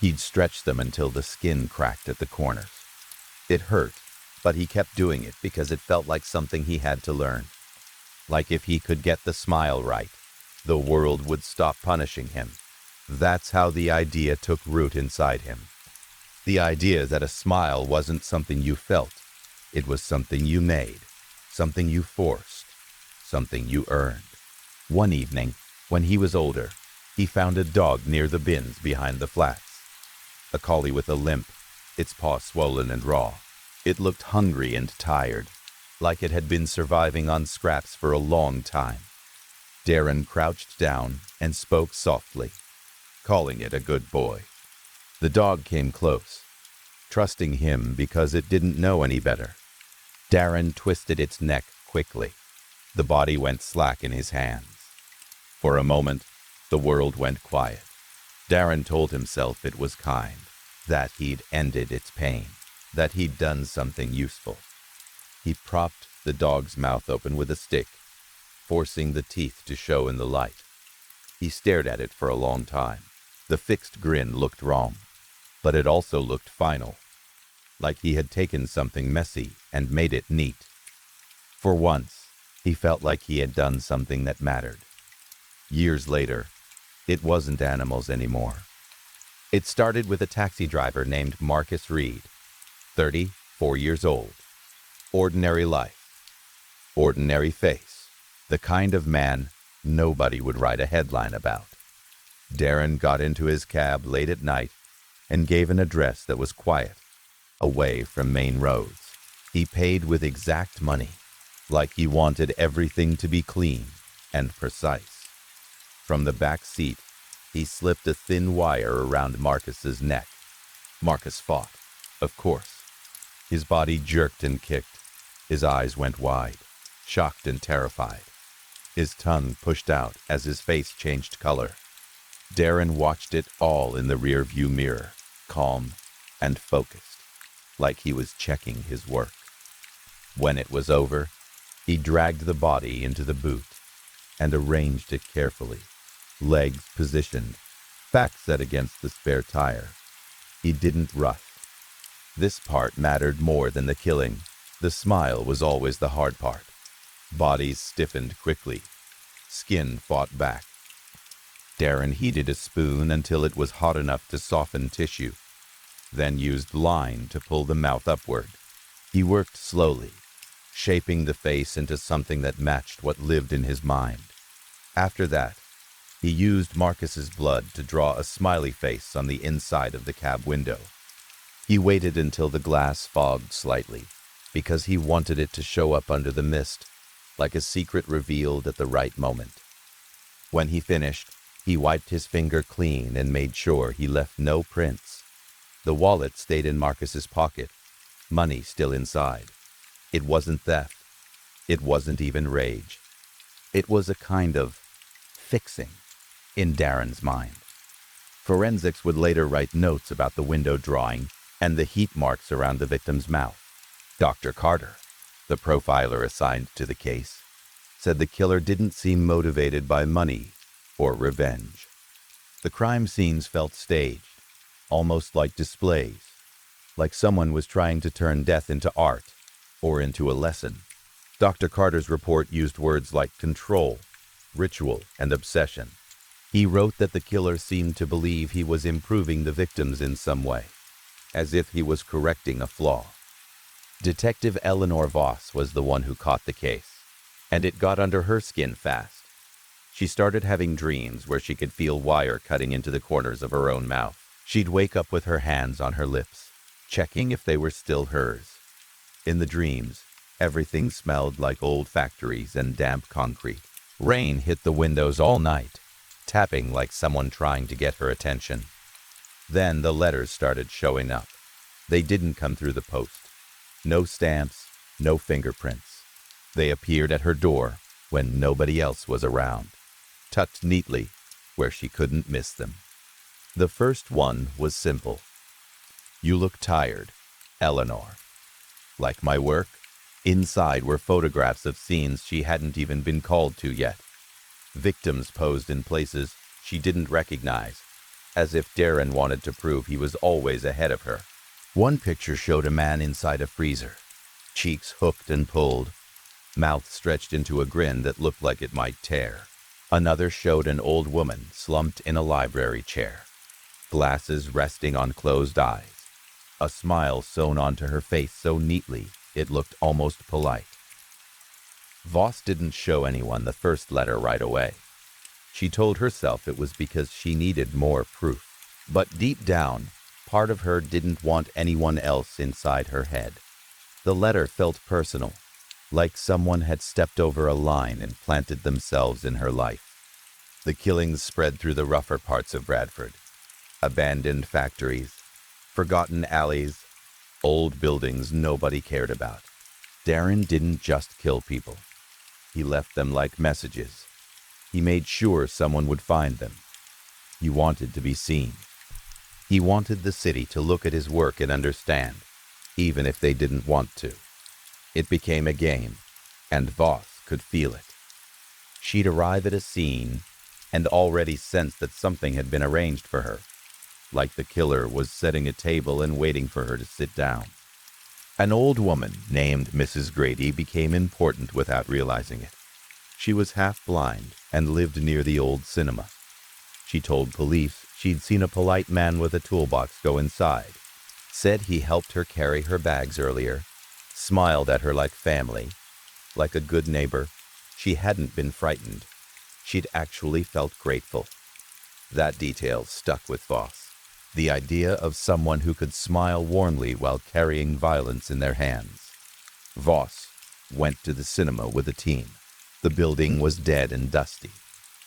He'd stretch them until the skin cracked at the corners. It hurt, but he kept doing it because it felt like something he had to learn. Like if he could get the smile right, the world would stop punishing him. That's how the idea took root inside him. The idea that a smile wasn't something you felt. It was something you made, something you forced, something you earned. One evening, when he was older, he found a dog near the bins behind the flats. A collie with a limp, its paw swollen and raw. It looked hungry and tired, like it had been surviving on scraps for a long time. Darren crouched down and spoke softly, calling it a good boy. The dog came close, trusting him because it didn't know any better. Darren twisted its neck quickly. The body went slack in his hands. For a moment, the world went quiet. Darren told himself it was kind, that he'd ended its pain, that he'd done something useful. He propped the dog's mouth open with a stick, forcing the teeth to show in the light. He stared at it for a long time. The fixed grin looked wrong, but it also looked final, like he had taken something messy and made it neat. For once, he felt like he had done something that mattered. Years later, it wasn't animals anymore. It started with a taxi driver named Marcus Reed, 34 years old. Ordinary life, ordinary face, the kind of man nobody would write a headline about. Darren got into his cab late at night and gave an address that was quiet, away from main roads. He paid with exact money, like he wanted everything to be clean and precise. From the back seat, he slipped a thin wire around Marcus's neck. Marcus fought, of course. His body jerked and kicked. His eyes went wide, shocked and terrified. His tongue pushed out as his face changed color. Darren watched it all in the rearview mirror, calm and focused, like he was checking his work. When it was over, he dragged the body into the boot and arranged it carefully, legs positioned, back set against the spare tire. He didn't rush. This part mattered more than the killing. The smile was always the hard part. Bodies stiffened quickly. Skin fought back. Darren heated a spoon until it was hot enough to soften tissue, then used line to pull the mouth upward. He worked slowly, shaping the face into something that matched what lived in his mind. After that, he used Marcus's blood to draw a smiley face on the inside of the cab window. He waited until the glass fogged slightly, because he wanted it to show up under the mist, like a secret revealed at the right moment. When he finished, he wiped his finger clean and made sure he left no prints. The wallet stayed in Marcus's pocket, money still inside. It wasn't theft. It wasn't even rage. It was a kind of fixing in Darren's mind. Forensics would later write notes about the window drawing and the heat marks around the victim's mouth. Dr. Carter, the profiler assigned to the case, said the killer didn't seem motivated by money or revenge. The crime scenes felt staged, almost like displays, like someone was trying to turn death into art or into a lesson. Dr. Carter's report used words like control, ritual, and obsession. He wrote that the killer seemed to believe he was improving the victims in some way, as if he was correcting a flaw. Detective Eleanor Voss was the one who caught the case, and it got under her skin fast. She started having dreams where she could feel wire cutting into the corners of her own mouth. She'd wake up with her hands on her lips, checking if they were still hers. In the dreams, everything smelled like old factories and damp concrete. Rain hit the windows all night, tapping like someone trying to get her attention. Then the letters started showing up. They didn't come through the post. No stamps, no fingerprints. They appeared at her door when nobody else was around, tucked neatly where she couldn't miss them. The first one was simple. You look tired, Eleanor. Like my work? Inside were photographs of scenes she hadn't even been called to yet. Victims posed in places she didn't recognize, as if Darren wanted to prove he was always ahead of her. One picture showed a man inside a freezer, cheeks hooked and pulled, mouth stretched into a grin that looked like it might tear. Another showed an old woman slumped in a library chair, glasses resting on closed eyes, a smile sewn onto her face so neatly it looked almost polite. Voss didn't show anyone the first letter right away. She told herself it was because she needed more proof. But deep down, part of her didn't want anyone else inside her head. The letter felt personal, like someone had stepped over a line and planted themselves in her life. The killings spread through the rougher parts of Bradford. Abandoned factories, forgotten alleys, old buildings nobody cared about. Darren didn't just kill people. He left them like messages. He made sure someone would find them. He wanted to be seen. He wanted the city to look at his work and understand, even if they didn't want to. It became a game, and Voss could feel it. She'd arrive at a scene and already sensed that something had been arranged for her, like the killer was setting a table and waiting for her to sit down. An old woman named Mrs. Grady became important without realizing it. She was half blind and lived near the old cinema. She told police She'd seen a polite man with a toolbox go inside, said he helped her carry her bags earlier, smiled at her like family, like a good neighbor. She hadn't been frightened. She'd actually felt grateful. That detail stuck with Voss. The idea of someone who could smile warmly while carrying violence in their hands. Voss went to the cinema with a team. The building was dead and dusty,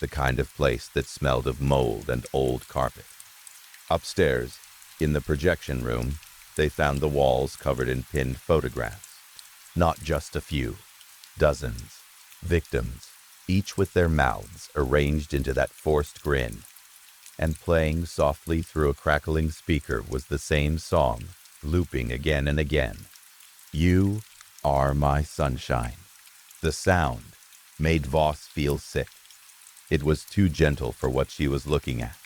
the kind of place that smelled of mold and old carpet. Upstairs, in the projection room, they found the walls covered in pinned photographs. Not just a few, dozens, victims, each with their mouths arranged into that forced grin. And playing softly through a crackling speaker was the same song, looping again and again. You are my sunshine. The sound made Voss feel sick. It was too gentle for what she was looking at,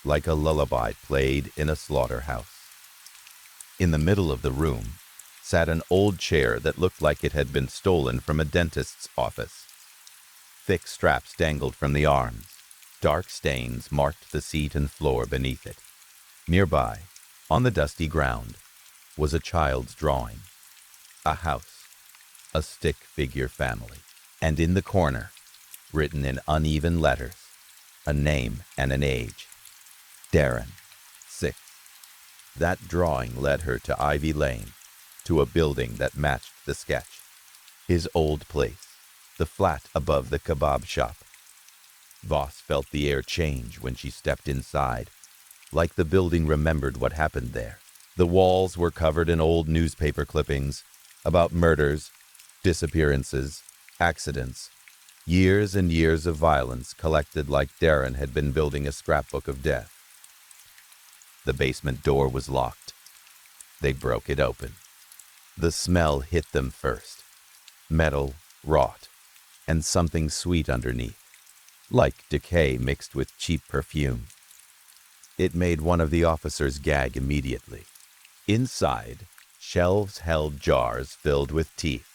like a lullaby played in a slaughterhouse. In the middle of the room sat an old chair that looked like it had been stolen from a dentist's office. Thick straps dangled from the arms. Dark stains marked the seat and floor beneath it. Nearby, on the dusty ground, was a child's drawing. A house, a stick figure family, and in the corner, written in uneven letters, a name and an age. Darren, 6. That drawing led her to Ivy Lane, to a building that matched the sketch. His old place, the flat above the kebab shop. Voss felt the air change when she stepped inside, like the building remembered what happened there. The walls were covered in old newspaper clippings about murders, disappearances, accidents, years and years of violence collected like Darren had been building a scrapbook of death. The basement door was locked. They broke it open. The smell hit them first. Metal, rot, and something sweet underneath, like decay mixed with cheap perfume. It made one of the officers gag immediately. Inside, shelves held jars filled with teeth.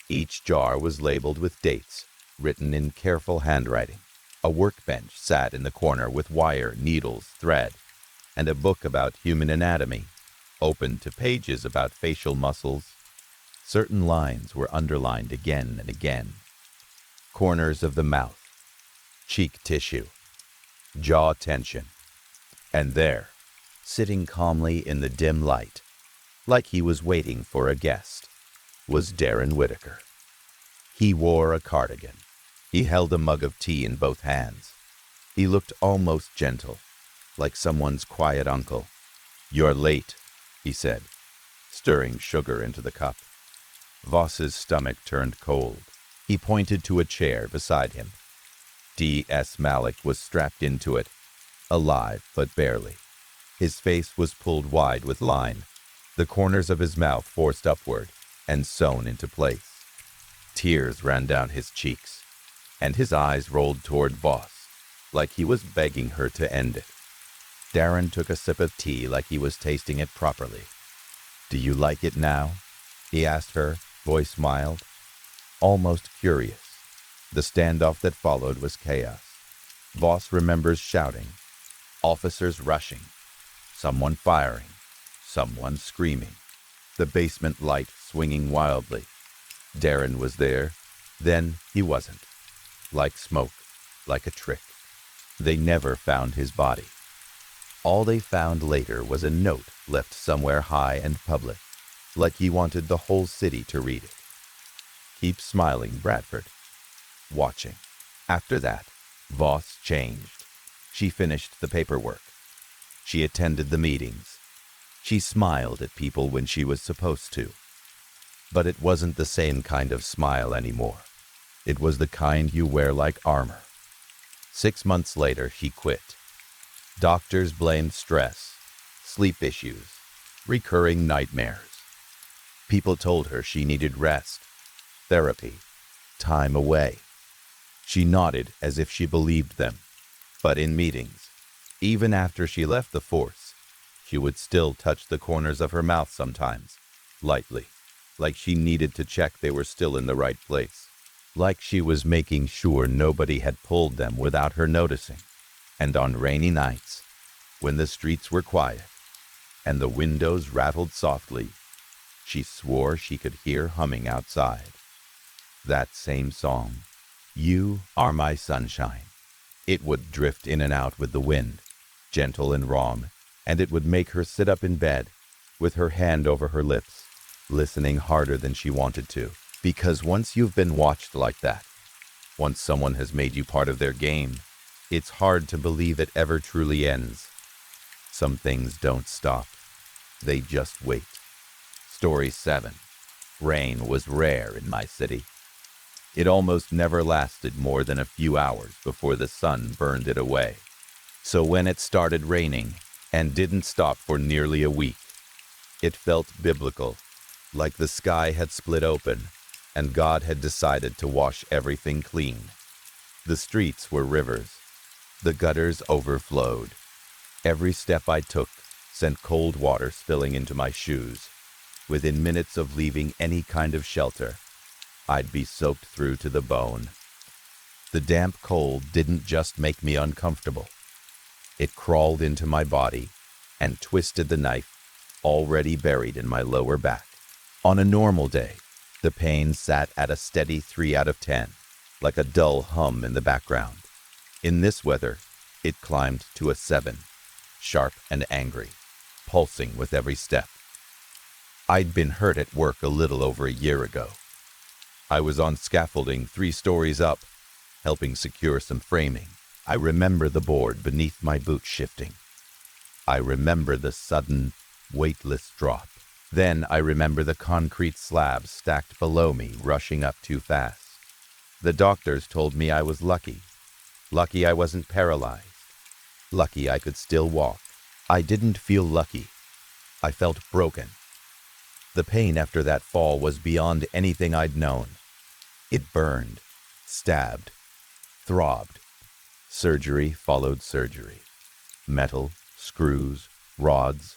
Each jar was labeled with dates, written in careful handwriting. A workbench sat in the corner with wire, needles, thread, and a book about human anatomy, open to pages about facial muscles. Certain lines were underlined again and again. Corners of the mouth, cheek tissue, jaw tension. And there, sitting calmly in the dim light, like he was waiting for a guest, was Darren Whitaker. He wore a cardigan. He held a mug of tea in both hands. He looked almost gentle, like someone's quiet uncle. "You're late," he said, stirring sugar into the cup. Voss's stomach turned cold. He pointed to a chair beside him. D.S. Malik was strapped into it, alive but barely. His face was pulled wide with line, the corners of his mouth forced upward and sewn into place. Tears ran down his cheeks, and his eyes rolled toward Voss, like he was begging her to end it. Darren took a sip of tea like he was tasting it properly. "Do you like it now?" he asked her, voice mild, almost curious. The standoff that followed was chaos. Voss remembers shouting, officers rushing, someone firing, someone screaming, the basement light swinging wildly. Darren was there, then he wasn't. Like smoke, like a trick. They never found his body. All they found later was a note left somewhere high and public, like he wanted the whole city to read it. "Keep smiling, Bradford." Watching. After that, Voss changed. She finished the paperwork. She attended the meetings. She smiled at people when she was supposed to. But it wasn't the same kind of smile anymore. It was the kind you wear like armor. 6 months later, she quit. Doctors blamed stress, sleep issues, recurring nightmares. People told her she needed rest, therapy, time away. She nodded as if she believed them. But in meetings, even after she left the force, she would still touch the corners of her mouth sometimes, lightly, like she needed to check they were still in the right place, like she was making sure nobody had pulled them without her noticing. And on rainy nights, when the streets were quiet and the windows rattled softly, she swore she could hear humming outside. That same song, "You Are My Sunshine." It would drift in and out with the wind, gentle and warm, and it would make her sit up in bed with her hand over her lips, listening harder than she wanted to. Because once you've been watched like that, once someone has made you part of their game, it's hard to believe it ever truly ends. Some things don't stop. They just wait. Story 7. Rain was rare in my city. It almost never lasted more than a few hours before the sun burned it away. So when it started raining and didn't stop for nearly a week, it felt biblical, like the sky had split open and God had decided to wash everything clean. The streets were rivers. The gutters overflowed. Every step I took sent cold water spilling into my shoes. Within minutes of leaving any kind of shelter, I'd be soaked through to the bone. The damp cold didn't just make me uncomfortable. It crawled into my body and twisted the knife already buried in my lower back. On a normal day, the pain sat at a steady 3 out of 10, like a dull hum in the background. In this weather, it climbed to a 7, sharp and angry, pulsing with every step. I'd been hurt at work a little over a year ago. I was on scaffolding 3 stories up, helping secure some framing. I remember the board beneath my boot shifting. I remember the sudden, weightless drop. Then I remember the concrete slabs stacked below me rushing up too fast. The doctors told me I was lucky. Lucky I wasn't paralyzed. Lucky I could still walk. I didn't feel lucky. I felt broken. The pain after that fall was beyond anything I'd known. It burned, stabbed, throbbed. Surgery followed surgery. Metal, screws, rods.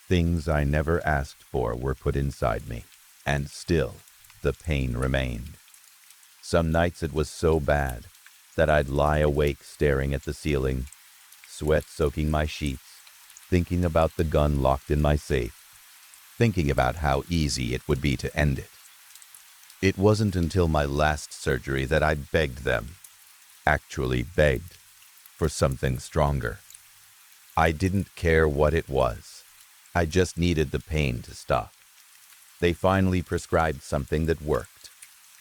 Things I never asked for were put inside me, and still the pain remained. Some nights it was so bad that I'd lie awake staring at the ceiling, sweat soaking my sheets, thinking about the gun locked in my safe, thinking about how easy it would be to end it. It wasn't until my last surgery that I begged them, actually begged, for something stronger. I didn't care what it was. I just needed the pain to stop. They finally prescribed something that worked.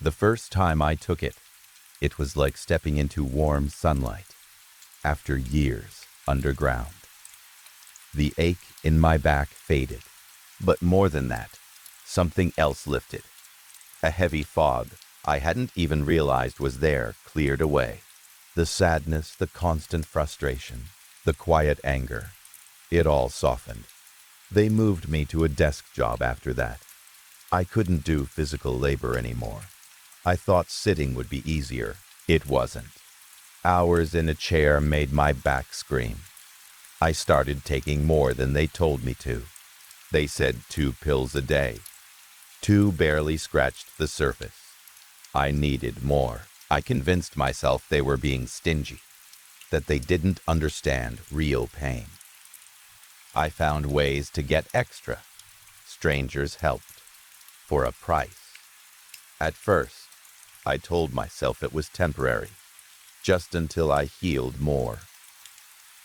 The first time I took it, it was like stepping into warm sunlight after years underground. The ache in my back faded, but more than that, something else lifted. A heavy fog I hadn't even realized was there cleared away. The sadness, the constant frustration, the quiet anger, it all softened. They moved me to a desk job after that. I couldn't do physical labor anymore. I thought sitting would be easier. It wasn't. Hours in a chair made my back scream. I started taking more than they told me to. They said 2 pills a day. 2 barely scratched the surface. I needed more. I convinced myself they were being stingy, that they didn't understand real pain. I found ways to get extra. Strangers helped. For a price. At first, I told myself it was temporary, just until I healed more.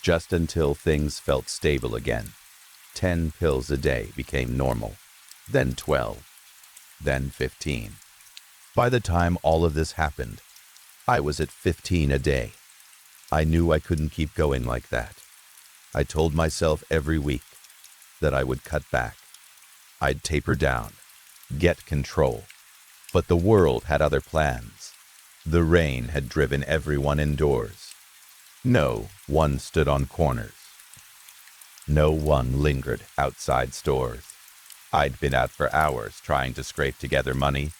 Just until things felt stable again. 10 pills a day became normal, then 12, then 15. By the time all of this happened, I was at 15 a day. I knew I couldn't keep going like that. I told myself every week that I would cut back. I'd taper down, get control. But the world had other plans. The rain had driven everyone indoors. No one stood on corners. No one lingered outside stores. I'd been out for hours trying to scrape together money,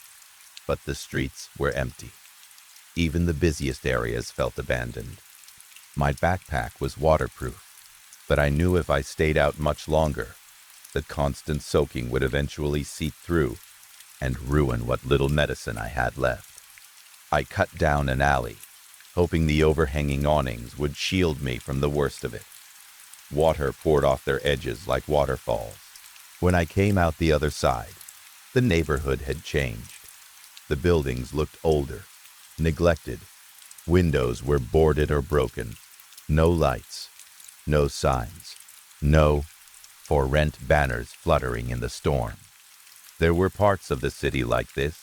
but the streets were empty. Even the busiest areas felt abandoned. My backpack was waterproof, but I knew if I stayed out much longer, the constant soaking would eventually seep through and ruin what little medicine I had left. I cut down an alley, hoping the overhanging awnings would shield me from the worst of it. Water poured off their edges like waterfalls. When I came out the other side, the neighborhood had changed. The buildings looked older, neglected. Windows were boarded or broken. No lights, no signs, no "for rent" banners fluttering in the storm. There were parts of the city like this,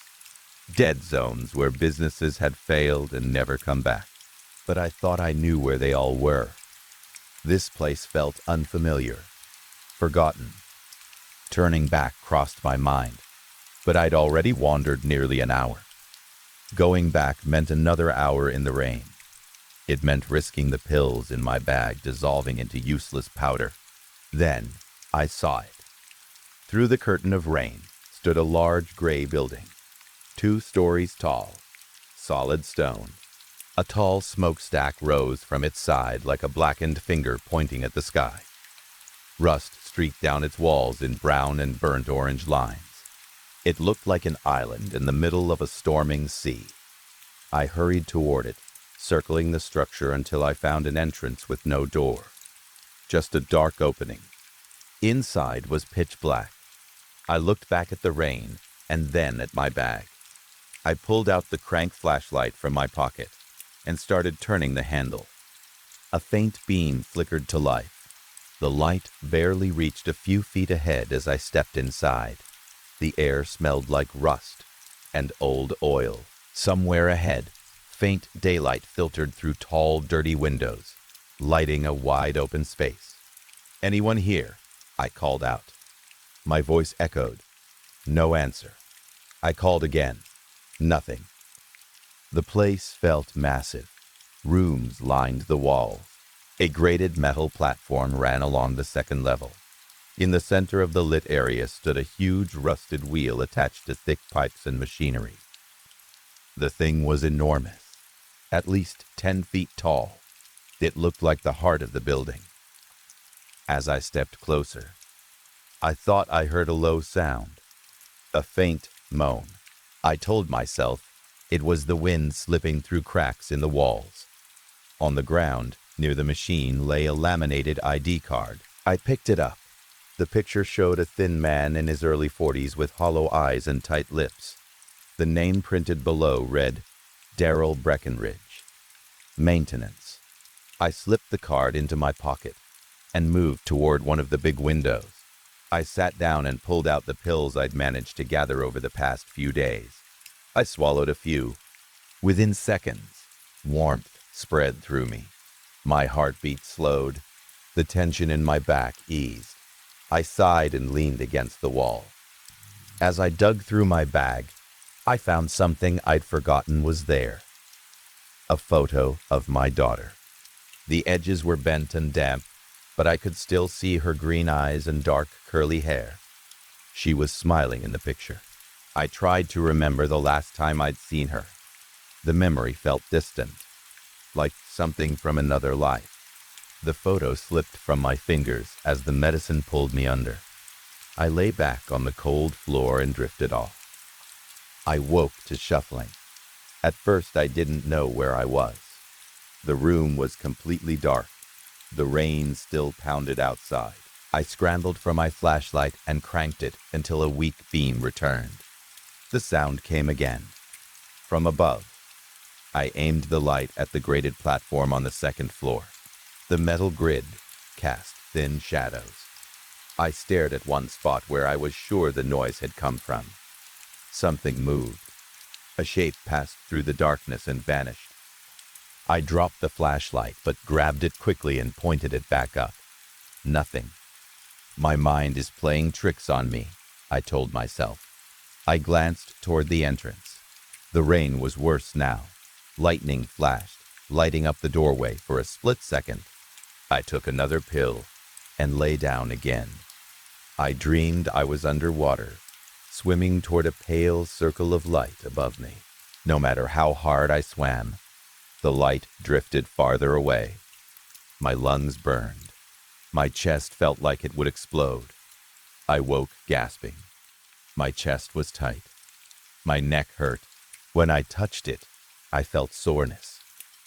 dead zones where businesses had failed and never come back. But I thought I knew where they all were. This place felt unfamiliar, forgotten. Turning back crossed my mind, but I'd already wandered nearly an hour. Going back meant another hour in the rain. It meant risking the pills in my bag dissolving into useless powder. Then I saw it. Through the curtain of rain stood a large gray building, 2 stories tall, solid stone. A tall smokestack rose from its side like a blackened finger pointing at the sky. Rust streaked down its walls in brown and burnt orange lines. It looked like an island in the middle of a storming sea. I hurried toward it, circling the structure until I found an entrance with no door. Just a dark opening. Inside was pitch black. I looked back at the rain and then at my bag. I pulled out the crank flashlight from my pocket and started turning the handle. A faint beam flickered to life. The light barely reached a few feet ahead as I stepped inside. The air smelled like rust and old oil. Somewhere ahead, faint daylight filtered through tall, dirty windows, lighting a wide-open space. "Anyone here?" I called out. My voice echoed. No answer. I called again. Nothing. The place felt massive. Rooms lined the walls. A grated metal platform ran along the second level. In the center of the lit area stood a huge rusted wheel attached to thick pipes and machinery. The thing was enormous, at least 10 feet tall. It looked like the heart of the building. As I stepped closer, I thought I heard a low sound, a faint moan. I told myself it was the wind slipping through cracks in the walls. On the ground, near the machine, lay a laminated ID card. I picked it up. The picture showed a thin man in his early 40s with hollow eyes and tight lips. The name printed below read, Daryl Breckenridge. Maintenance. I slipped the card into my pocket and moved toward one of the big windows. I sat down and pulled out the pills I'd managed to gather over the past few days. I swallowed a few. Within seconds, warmth spread through me. My heartbeat slowed. The tension in my back eased. I sighed and leaned against the wall. As I dug through my bag, I found something I'd forgotten was there. A photo of my daughter. The edges were bent and damp, but I could still see her green eyes and dark curly hair. She was smiling in the picture. I tried to remember the last time I'd seen her. The memory felt distant, like something from another life. The photo slipped from my fingers as the medicine pulled me under. I lay back on the cold floor and drifted off. I woke to shuffling. At first, I didn't know where I was. The room was completely dark. The rain still pounded outside. I scrambled for my flashlight and cranked it until a weak beam returned. The sound came again. From above. I aimed the light at the grated platform on the second floor. The metal grid cast thin shadows. I stared at one spot where I was sure the noise had come from. Something moved. A shape passed through the darkness and vanished. I dropped the flashlight, but grabbed it quickly and pointed it back up. Nothing. My mind is playing tricks on me, I told myself. I glanced toward the entrance. The rain was worse now. Lightning flashed, lighting up the doorway for a split second. I took another pill and lay down again. I dreamed I was underwater, swimming toward a pale circle of light above me. No matter how hard I swam, the light drifted farther away. My lungs burned. My chest felt like it would explode. I woke gasping. My chest was tight. My neck hurt. When I touched it, I felt soreness,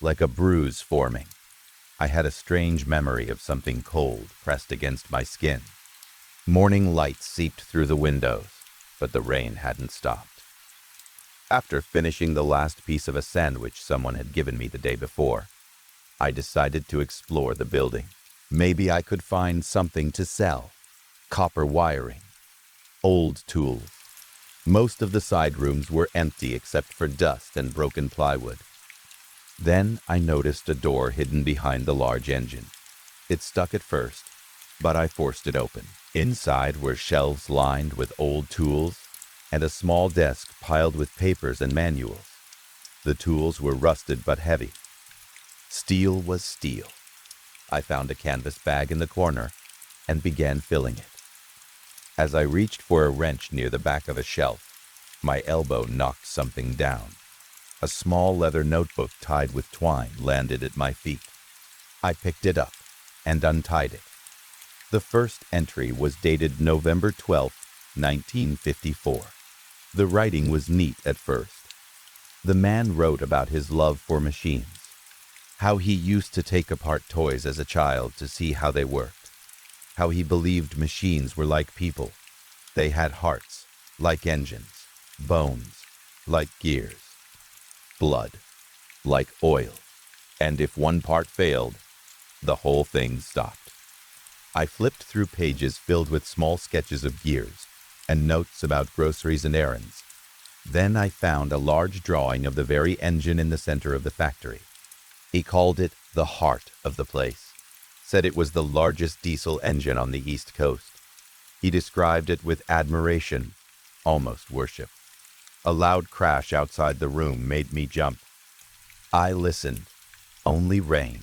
like a bruise forming. I had a strange memory of something cold pressed against my skin. Morning light seeped through the windows, but the rain hadn't stopped. After finishing the last piece of a sandwich someone had given me the day before, I decided to explore the building. Maybe I could find something to sell. Copper wiring, old tools. Most of the side rooms were empty except for dust and broken plywood. Then I noticed a door hidden behind the large engine. It stuck at first, but I forced it open. Inside were shelves lined with old tools and a small desk piled with papers and manuals. The tools were rusted but heavy. Steel was steel. I found a canvas bag in the corner and began filling it. As I reached for a wrench near the back of a shelf, my elbow knocked something down. A small leather notebook tied with twine landed at my feet. I picked it up and untied it. The first entry was dated November 12, 1954. The writing was neat at first. The man wrote about his love for machines, how he used to take apart toys as a child to see how they worked, how he believed machines were like people. They had hearts, like engines, bones, like gears, blood, like oil, and if one part failed, the whole thing stopped. I flipped through pages filled with small sketches of gears and notes about groceries and errands. Then I found a large drawing of the very engine in the center of the factory. He called it the heart of the place, said it was the largest diesel engine on the East Coast. He described it with admiration, almost worship. A loud crash outside the room made me jump. I listened. Only rain.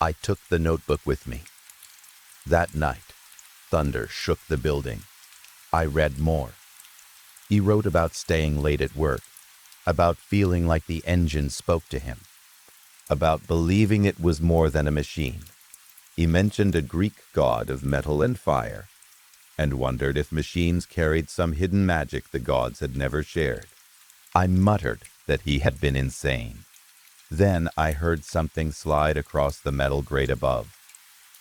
I took the notebook with me. That night, thunder shook the building. I read more. He wrote about staying late at work, about feeling like the engine spoke to him, about believing it was more than a machine. He mentioned a Greek god of metal and fire, and wondered if machines carried some hidden magic the gods had never shared. I muttered that he had been insane. Then I heard something slide across the metal grate above.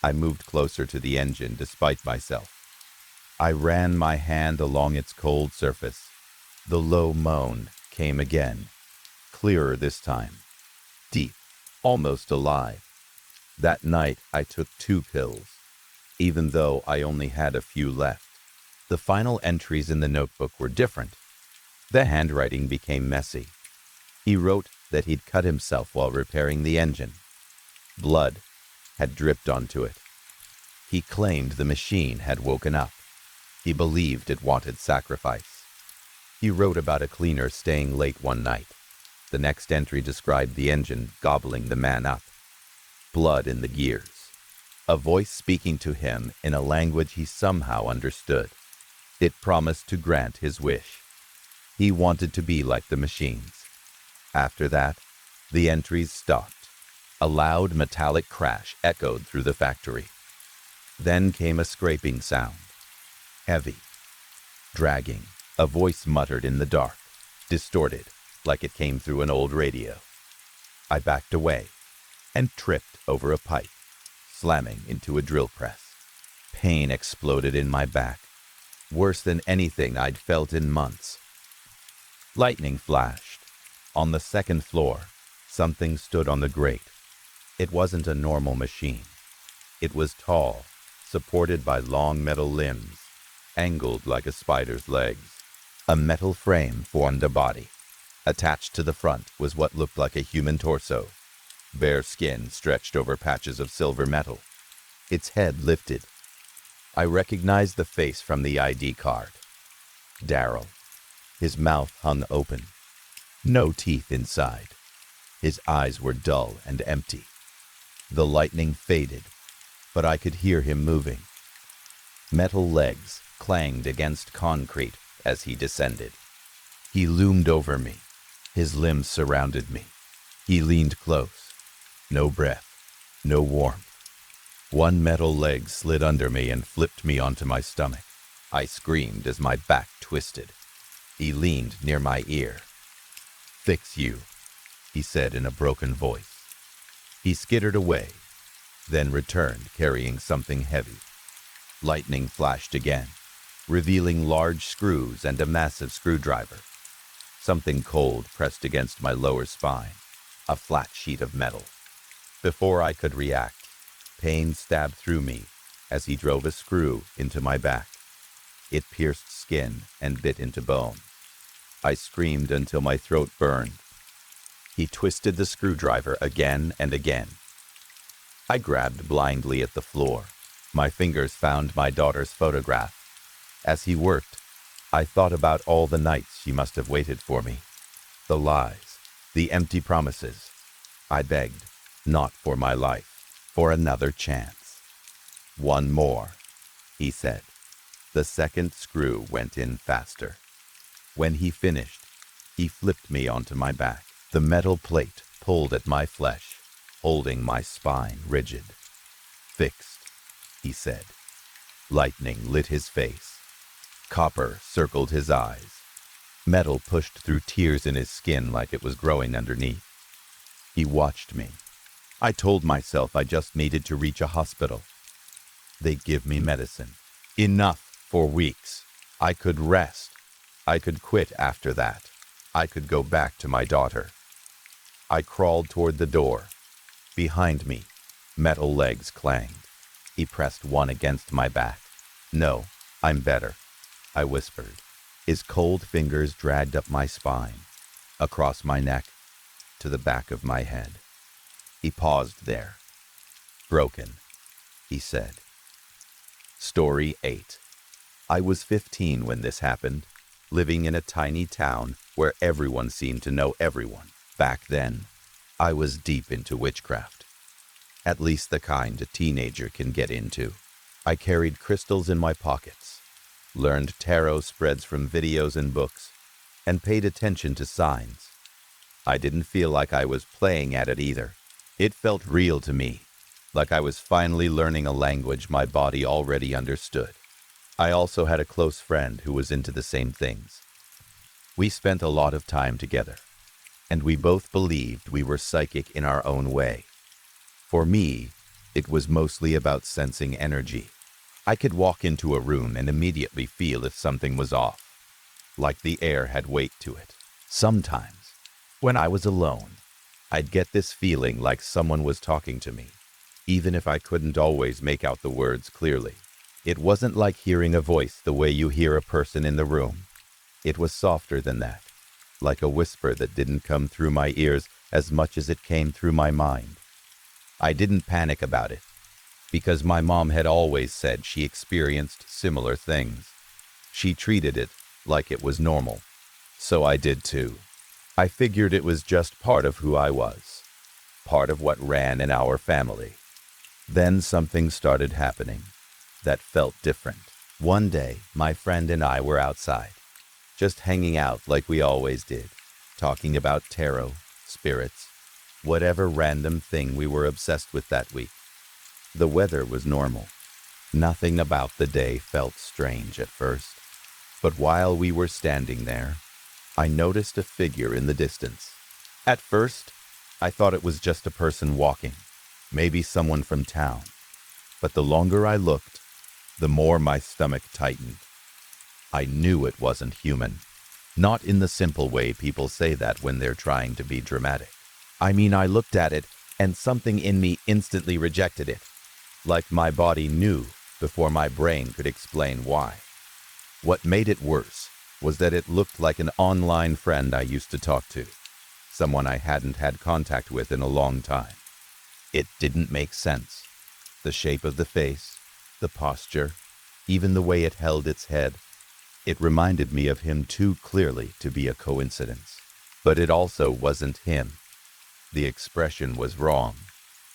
I moved closer to the engine despite myself. I ran my hand along its cold surface. The low moan came again, clearer this time, deep, almost alive. That night I took 2 pills, even though I only had a few left. The final entries in the notebook were different. The handwriting became messy. He wrote that he'd cut himself while repairing the engine. Blood had dripped onto it. He claimed the machine had woken up. He believed it wanted sacrifice. He wrote about a cleaner staying late one night. The next entry described the engine gobbling the man up. Blood in the gears. A voice speaking to him in a language he somehow understood. It promised to grant his wish. He wanted to be like the machines. After that, the entries stopped. A loud metallic crash echoed through the factory. Then came a scraping sound. Heavy, dragging. A voice muttered in the dark, distorted, like it came through an old radio. I backed away and tripped over a pipe, slamming into a drill press. Pain exploded in my back, worse than anything I'd felt in months. Lightning flashed. On the second floor, something stood on the grate. It wasn't a normal machine. It was tall, supported by long metal limbs, angled like a spider's legs. A metal frame formed a body. Attached to the front was what looked like a human torso. Bare skin stretched over patches of silver metal. Its head lifted. I recognized the face from the ID card. Daryl. His mouth hung open. No teeth inside. His eyes were dull and empty. The lightning faded, but I could hear him moving. Metal legs clanged against concrete as he descended. He loomed over me. His limbs surrounded me. He leaned close. No breath, no warmth. One metal leg slid under me and flipped me onto my stomach. I screamed as my back twisted. He leaned near my ear. "Fix you," he said in a broken voice. He skittered away, then returned carrying something heavy. Lightning flashed again, revealing large screws and a massive screwdriver. Something cold pressed against my lower spine, a flat sheet of metal. Before I could react, pain stabbed through me as he drove a screw into my back. It pierced skin and bit into bone. I screamed until my throat burned. He twisted the screwdriver again and again. I grabbed blindly at the floor. My fingers found my daughter's photograph. As he worked, I thought about all the nights she must have waited for me. The lies, the empty promises. I begged, not for my life, for another chance. One more, he said. The second screw went in faster. When he finished, he flipped me onto my back. The metal plate pulled at my flesh, holding my spine rigid. Fixed, he said. Lightning lit his face. Copper circled his eyes. Metal pushed through tears in his skin like it was growing underneath. He watched me. I told myself I just needed to reach a hospital. They'd give me medicine. Enough for weeks. I could rest. I could quit after that. I could go back to my daughter. I crawled toward the door. Behind me, metal legs clanged. He pressed one against my back. No, I'm better, I whispered. His cold fingers dragged up my spine, across my neck, to the back of my head. He paused there. Broken, he said. Story 8. I was 15 when this happened, living in a tiny town where everyone seemed to know everyone. Back then, I was deep into witchcraft. At least the kind a teenager can get into. I carried crystals in my pockets, learned tarot spreads from videos and books, and paid attention to signs. I didn't feel like I was playing at it either. It felt real to me, like I was finally learning a language my body already understood. I also had a close friend who was into the same things. We spent a lot of time together, and we both believed we were psychic in our own way. For me, it was mostly about sensing energy. I could walk into a room and immediately feel if something was off, like the air had weight to it. Sometimes, when I was alone, I'd get this feeling like someone was talking to me, even if I couldn't always make out the words clearly. It wasn't like hearing a voice the way you hear a person in the room. It was softer than that, like a whisper that didn't come through my ears as much as it came through my mind. I didn't panic about it, because my mom had always said she experienced similar things. She treated it like it was normal, so I did too. I figured it was just part of who I was, part of what ran in our family. Then something started happening that felt different. One day, my friend and I were outside, just hanging out like we always did, talking about tarot, spirits, whatever random thing we were obsessed with that week. The weather was normal. Nothing about the day felt strange at first. But while we were standing there, I noticed a figure in the distance. At first, I thought it was just a person walking, maybe someone from town. But the longer I looked, the more my stomach tightened. I knew it wasn't human. Not in the simple way people say that when they're trying to be dramatic. I mean, I looked at it, and something in me instantly rejected it, like my body knew before my brain could explain why. What made it worse was that it looked like an online friend I used to talk to, someone I hadn't had contact with in a long time. It didn't make sense. The shape of the face, the posture, even the way it held its head. It reminded me of him too clearly to be a coincidence. But it also wasn't him. The expression was wrong.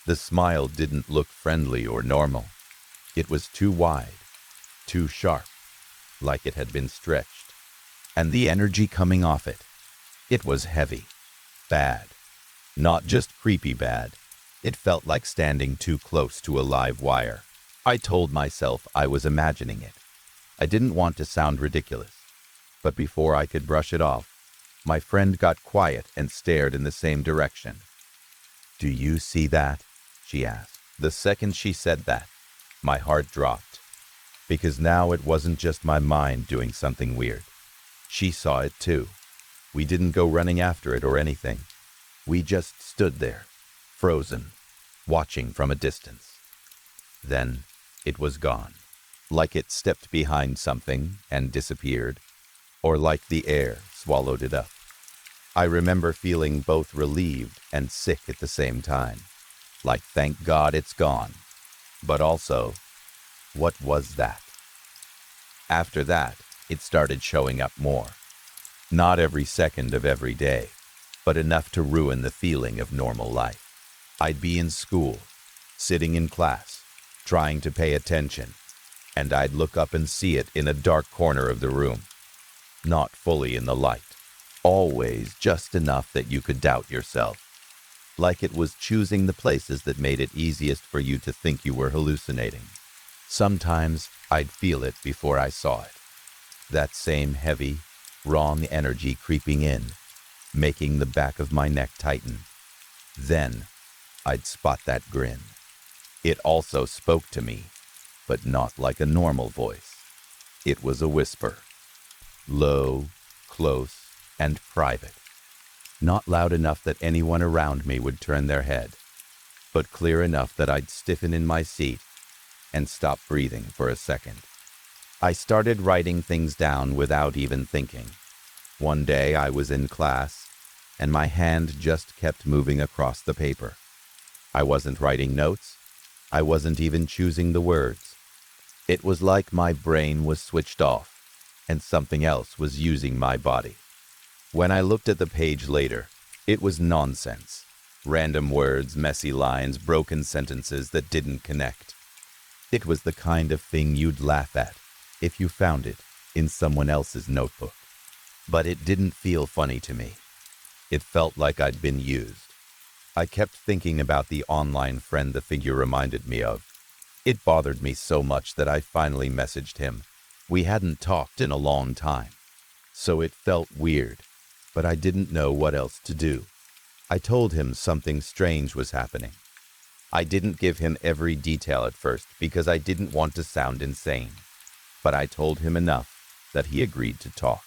The smile didn't look friendly or normal. It was too wide, too sharp, like it had been stretched. And the energy coming off it, it was heavy, bad. Not just creepy bad. It felt like standing too close to a live wire. I told myself I was imagining it. I didn't want to sound ridiculous. But before I could brush it off, my friend got quiet and stared in the same direction. "Do you see that?" she asked. The second she said that, my heart dropped, because now it wasn't just my mind doing something weird. She saw it too. We didn't go running after it or anything. We just stood there, frozen, watching from a distance. Then it was gone, like it stepped behind something and disappeared, or like the air swallowed it up. I remember feeling both relieved and sick at the same time, like thank God it's gone. But also, what was that? After that, it started showing up more. Not every second of every day, but enough to ruin the feeling of normal life. I'd be in school, sitting in class, trying to pay attention, and I'd look up and see it in a dark corner of the room. Not fully in the light, always just enough that you could doubt yourself. Like it was choosing the places that made it easiest for you to think you were hallucinating. Sometimes I'd feel it before I saw it. That same heavy, wrong energy creeping in, making the back of my neck tighten. Then I'd spot that grin. It also spoke to me, but not like a normal voice. It was a whisper. Low, close, and private. Not loud enough that anyone around me would turn their head, but clear enough that I'd stiffen in my seat and stop breathing for a second. I started writing things down without even thinking. One day I was in class, and my hand just kept moving across the paper. I wasn't writing notes. I wasn't even choosing the words. It was like my brain was switched off, and something else was using my body. When I looked at the page later, it was nonsense. Random words, messy lines, broken sentences that didn't connect. It was the kind of thing you'd laugh at if you found it in someone else's notebook. But it didn't feel funny to me. It felt like I'd been used. I kept thinking about the online friend the figure reminded me of. It bothered me so much that I finally messaged him. We hadn't talked in a long time, so it felt weird, but I didn't know what else to do. I told him something strange was happening. I didn't give him every detail at first because I didn't want to sound insane, but I told him enough that he agreed to talk.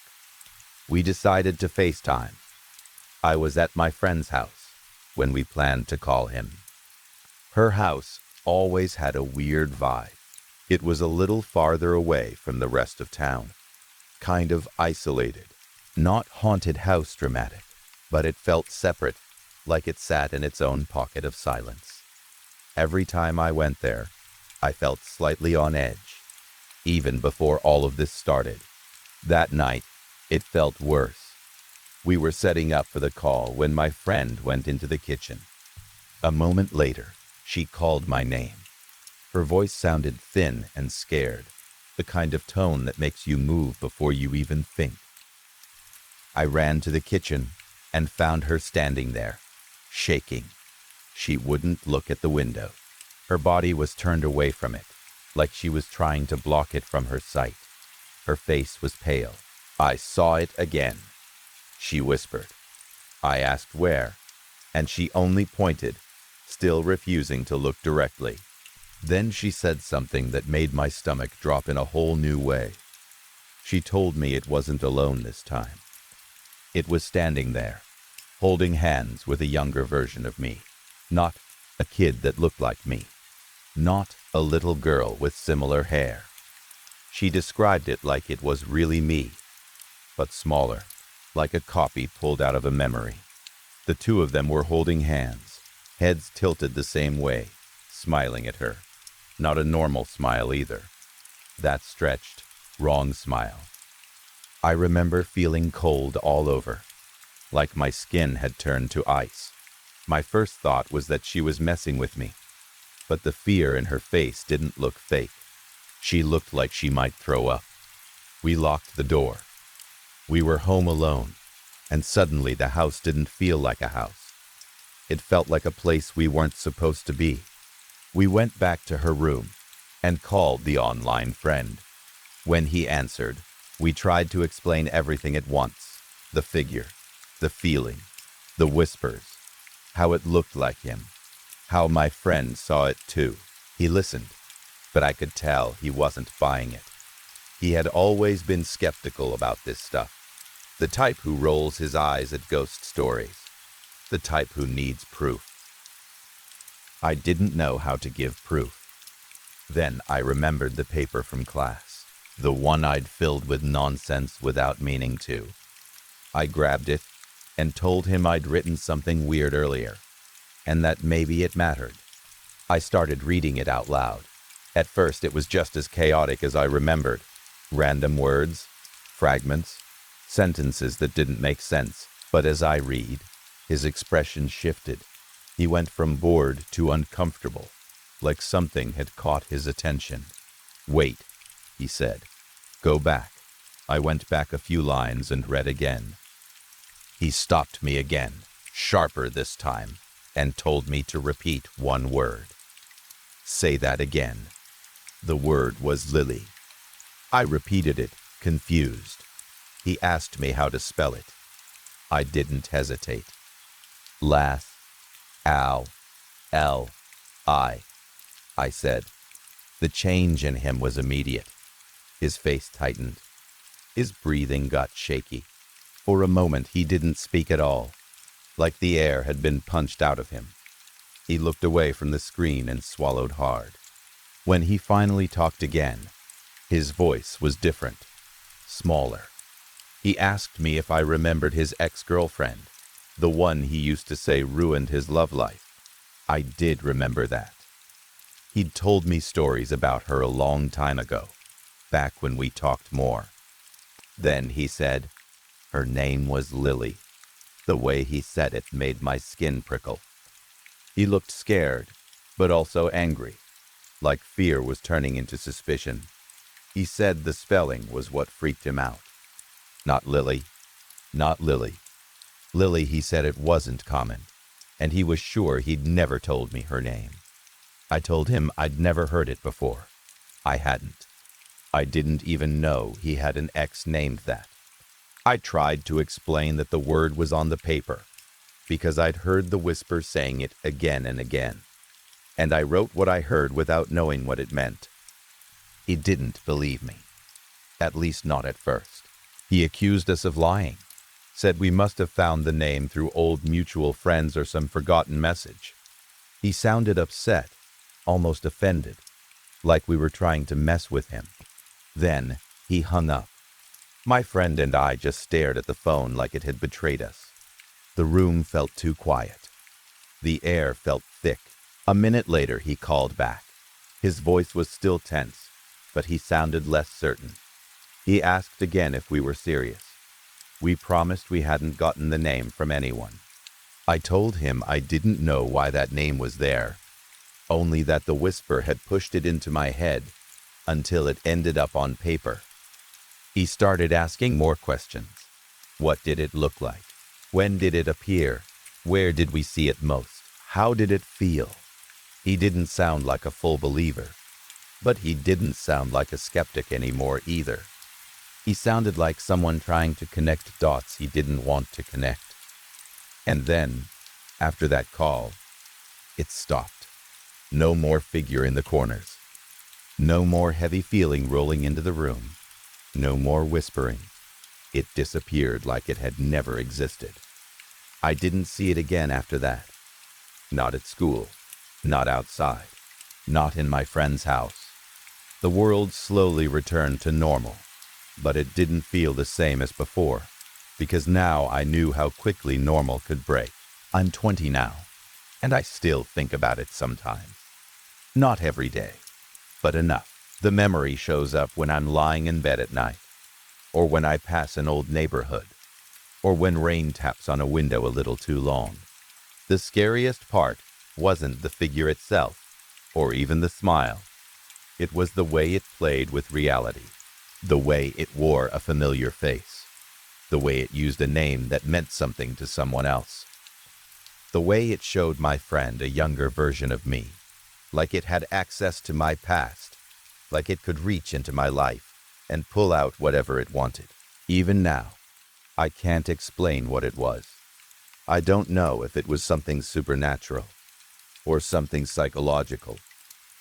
We decided to FaceTime. I was at my friend's house when we planned to call him. Her house always had a weird vibe. It was a little farther away from the rest of town, kind of isolated. Not haunted house dramatic, but it felt separate, like it sat in its own pocket of silence. Every time I went there, I felt slightly on edge, even before all of this started. That night, it felt worse. We were setting up for the call when my friend went into the kitchen. A moment later, she called my name. Her voice sounded thin and scared, the kind of tone that makes you move before you even think. I ran to the kitchen and found her standing there, shaking. She wouldn't look at the window. Her body was turned away from it, like she was trying to block it from her sight. Her face was pale. "I saw it again," she whispered. I asked where, and she only pointed, still refusing to look directly. Then she said something that made my stomach drop in a whole new way. She told me it wasn't alone this time. It was standing there, holding hands with a younger version of me. Not a kid that looked like me. Not a little girl with similar hair. She described it like it was really me, but smaller, like a copy pulled out of a memory. The two of them were holding hands, heads tilted the same way, smiling at her. Not a normal smile either. That stretched, wrong smile. I remember feeling cold all over, like my skin had turned to ice. My first thought was that she was messing with me, but the fear in her face didn't look fake. She looked like she might throw up. We locked the door. We were home alone, and suddenly the house didn't feel like a house. It felt like a place we weren't supposed to be. We went back to her room and called the online friend. When he answered, we tried to explain everything at once. The figure, the feeling, the whispers. how it looked like him, how my friend saw it too. He listened, but I could tell he wasn't buying it. He had always been skeptical about this stuff. The type who rolls his eyes at ghost stories. The type who needs proof. I didn't know how to give proof. Then I remembered the paper from class, the one I'd filled with nonsense without meaning to. I grabbed it and told him I'd written something weird earlier, and that maybe it mattered. I started reading it out loud. At first it was just as chaotic as I remembered. Random words, fragments, sentences that didn't make sense. But as I read, his expression shifted. He went from bored to uncomfortable, like something had caught his attention. "Wait," he said. "Go back." I went back a few lines and read again. He stopped me again, sharper this time, and told me to repeat one word. "Say that again." The word was Lily. I repeated it, confused. He asked me how to spell it. I didn't hesitate. "Lath, Al, L, I said. The change in him was immediate. His face tightened. His breathing got shaky. For a moment he didn't speak at all, like the air had been punched out of him. He looked away from the screen and swallowed hard. When he finally talked again, his voice was different, smaller. He asked me if I remembered his ex-girlfriend, the one he used to say ruined his love life. I did remember that. He'd told me stories about her a long time ago, back when we talked more. Then he said, her name was Lily. The way he said it made my skin prickle. He looked scared, but also angry, like fear was turning into suspicion. He said the spelling was what freaked him out. Not Lily. Not Lily. Lily, he said it wasn't common, and he was sure he'd never told me her name. I told him I'd never heard it before. I hadn't. I didn't even know he had an ex named that. I tried to explain that the word was on the paper, because I'd heard the whisper saying it again and again, and I wrote what I heard without knowing what it meant. He didn't believe me, at least not at first. He accused us of lying, said we must have found the name through old mutual friends or some forgotten message. He sounded upset, almost offended, like we were trying to mess with him. Then he hung up. My friend and I just stared at the phone like it had betrayed us. The room felt too quiet. The air felt thick. A minute later he called back. His voice was still tense, but he sounded less certain. He asked again if we were serious. We promised we hadn't gotten the name from anyone. I told him I didn't know why that name was there, only that the whisper had pushed it into my head until it ended up on paper. He started asking more questions. What did it look like? When did it appear? Where did we see it most? How did it feel? He didn't sound like a full believer, but he didn't sound like a skeptic anymore either. He sounded like someone trying to connect dots he didn't want to connect. And then, after that call, it stopped. No more figure in the corners. No more heavy feeling rolling into the room. No more whispering. It disappeared like it had never existed. I didn't see it again after that. Not at school. Not outside. Not in my friend's house. The world slowly returned to normal, but it didn't feel the same as before, because now I knew how quickly normal could break. I'm 20 now, and I still think about it sometimes. Not every day, but enough. The memory shows up when I'm lying in bed at night, or when I pass an old neighborhood, or when rain taps on a window a little too long. The scariest part wasn't the figure itself, or even the smile. It was the way it played with reality, the way it wore a familiar face, the way it used a name that meant something to someone else, the way it showed my friend a younger version of me, like it had access to my past, like it could reach into my life and pull out whatever it wanted. Even now, I can't explain what it was. I don't know if it was something supernatural, or something psychological,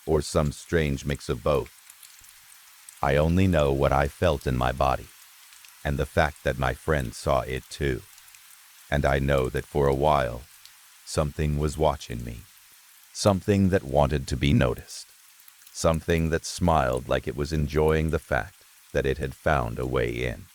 or some strange mix of both. I only know what I felt in my body, and the fact that my friend saw it too. And I know that for a while, something was watching me. Something that wanted to be noticed. Something that smiled like it was enjoying the fact that it had found a way in.